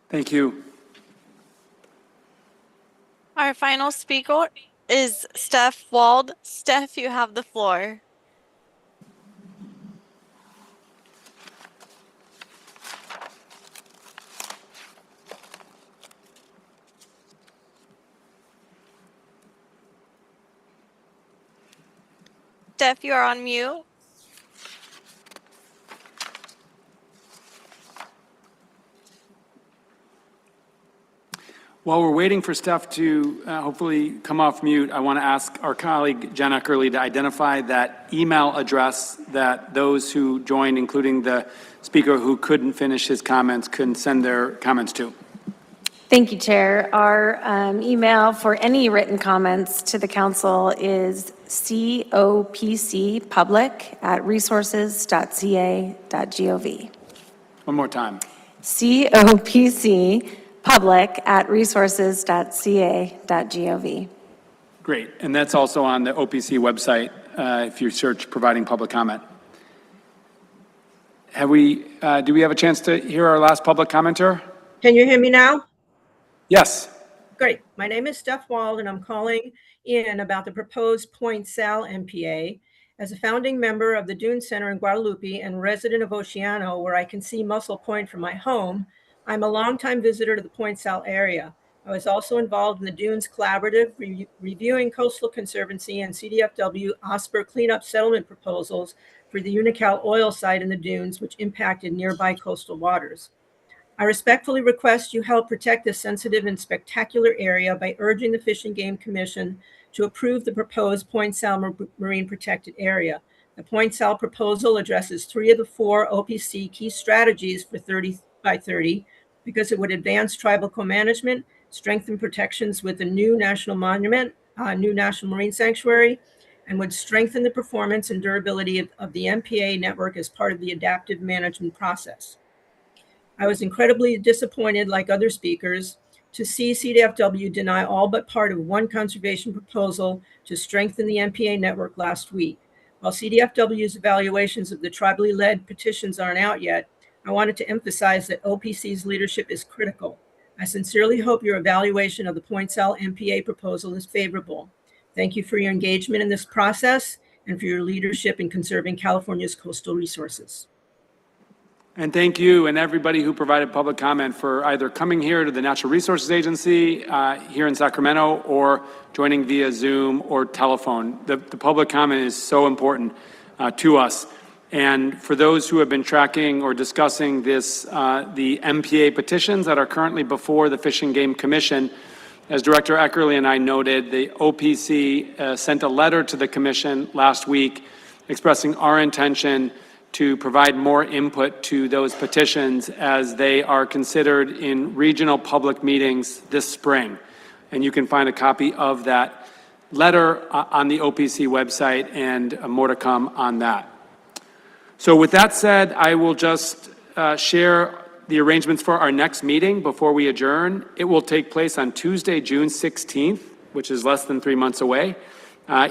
Thank you. Our final speaker is Steph Wald. Steph, you have the floor. Steph, you are on mute. While we're waiting for Steph to hopefully come off mute, I want to ask our colleague Jen Eckerly to identify that email address that those who joined, including the speaker who couldn't finish his comments, can send their comments to. Thank you, Chair. Our email for any written comments to the council is copcpublic@resources.ca.gov. One more time. copcpublic@resources.ca.gov. Great. And that's also on the OPC website if you search providing public comment. Do we have a chance to hear our last public commenter? Can you hear me now? Yes. Great. My name is Steph Wald, and I'm calling in about the proposed Point Sal MPA. As a founding member of the Dune Center in Guadalupe and resident of Oceano, where I can see Muscle Point from my home, I'm a longtime visitor to the Point Sal area. I was also involved in the Dunes Collaborative, reviewing Coastal Conservancy and CDFW OSPR cleanup settlement proposals for the Unocal oil site in the dunes, which impacted nearby coastal waters. I respectfully request you help protect this sensitive and spectacular area by urging the Fish and Game Commission to approve the proposed Point Sal Marine Protected Area. The Point Sal proposal addresses 3 of the 4 OPC key strategies for 30 by 30 because it would advance tribal co-management, strengthen protections with a new national monument, new national marine sanctuary, and would strengthen the performance and durability of the MPA network as part of the adaptive management process. I was incredibly disappointed, like other speakers, to see CDFW deny all but part of one conservation proposal to strengthen the MPA network last week. While CDFW's evaluations of the tribally led petitions aren't out yet, I wanted to emphasize that OPC's leadership is critical. I sincerely hope your evaluation of the Point Sal MPA proposal is favorable. Thank you for your engagement in this process and for your leadership in conserving California's coastal resources. And thank you and everybody who provided public comment for either coming here to the Natural Resources Agency here in Sacramento or joining via Zoom or telephone. The public comment is so important to us. And for those who have been tracking or discussing this, the MPA petitions that are currently before the Fish and Game Commission, as Director Eckerly and I noted, the OPC sent a letter to the Commission last week expressing our intention to provide more input to those petitions as they are considered in regional public meetings this spring. And you can find a copy of that letter on the OPC website and more to come on that. So with that said, I will just share the arrangements for our next meeting before we adjourn. It will take place on Tuesday, June 16th, which is less than 3 months away,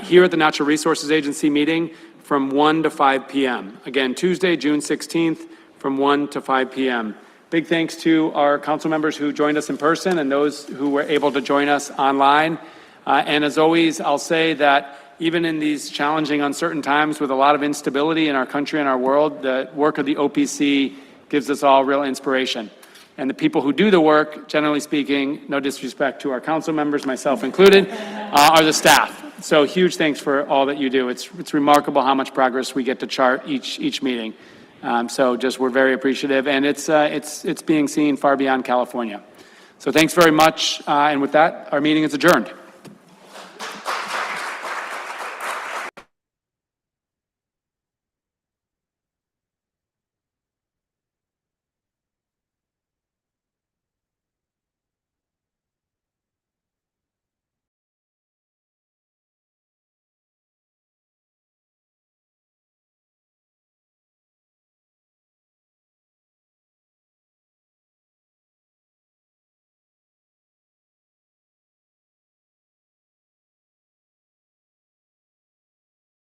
here at the Natural Resources Agency meeting from 1 to 5 p.m. Again, Tuesday, June 16th, from 1 to 5 p.m. Big thanks to our council members who joined us in person and those who were able to join us online. And as always, I'll say that even in these challenging, uncertain times with a lot of instability in our country and our world, the work of the OPC gives us all real inspiration. And the people who do the work, generally speaking, no disrespect to our council members, myself included, are the staff. So huge thanks for all that you do. It's remarkable how much progress we get to chart each meeting. So just we're very appreciative, and it's being seen far beyond California. So thanks very much. And with that, our meeting is adjourned.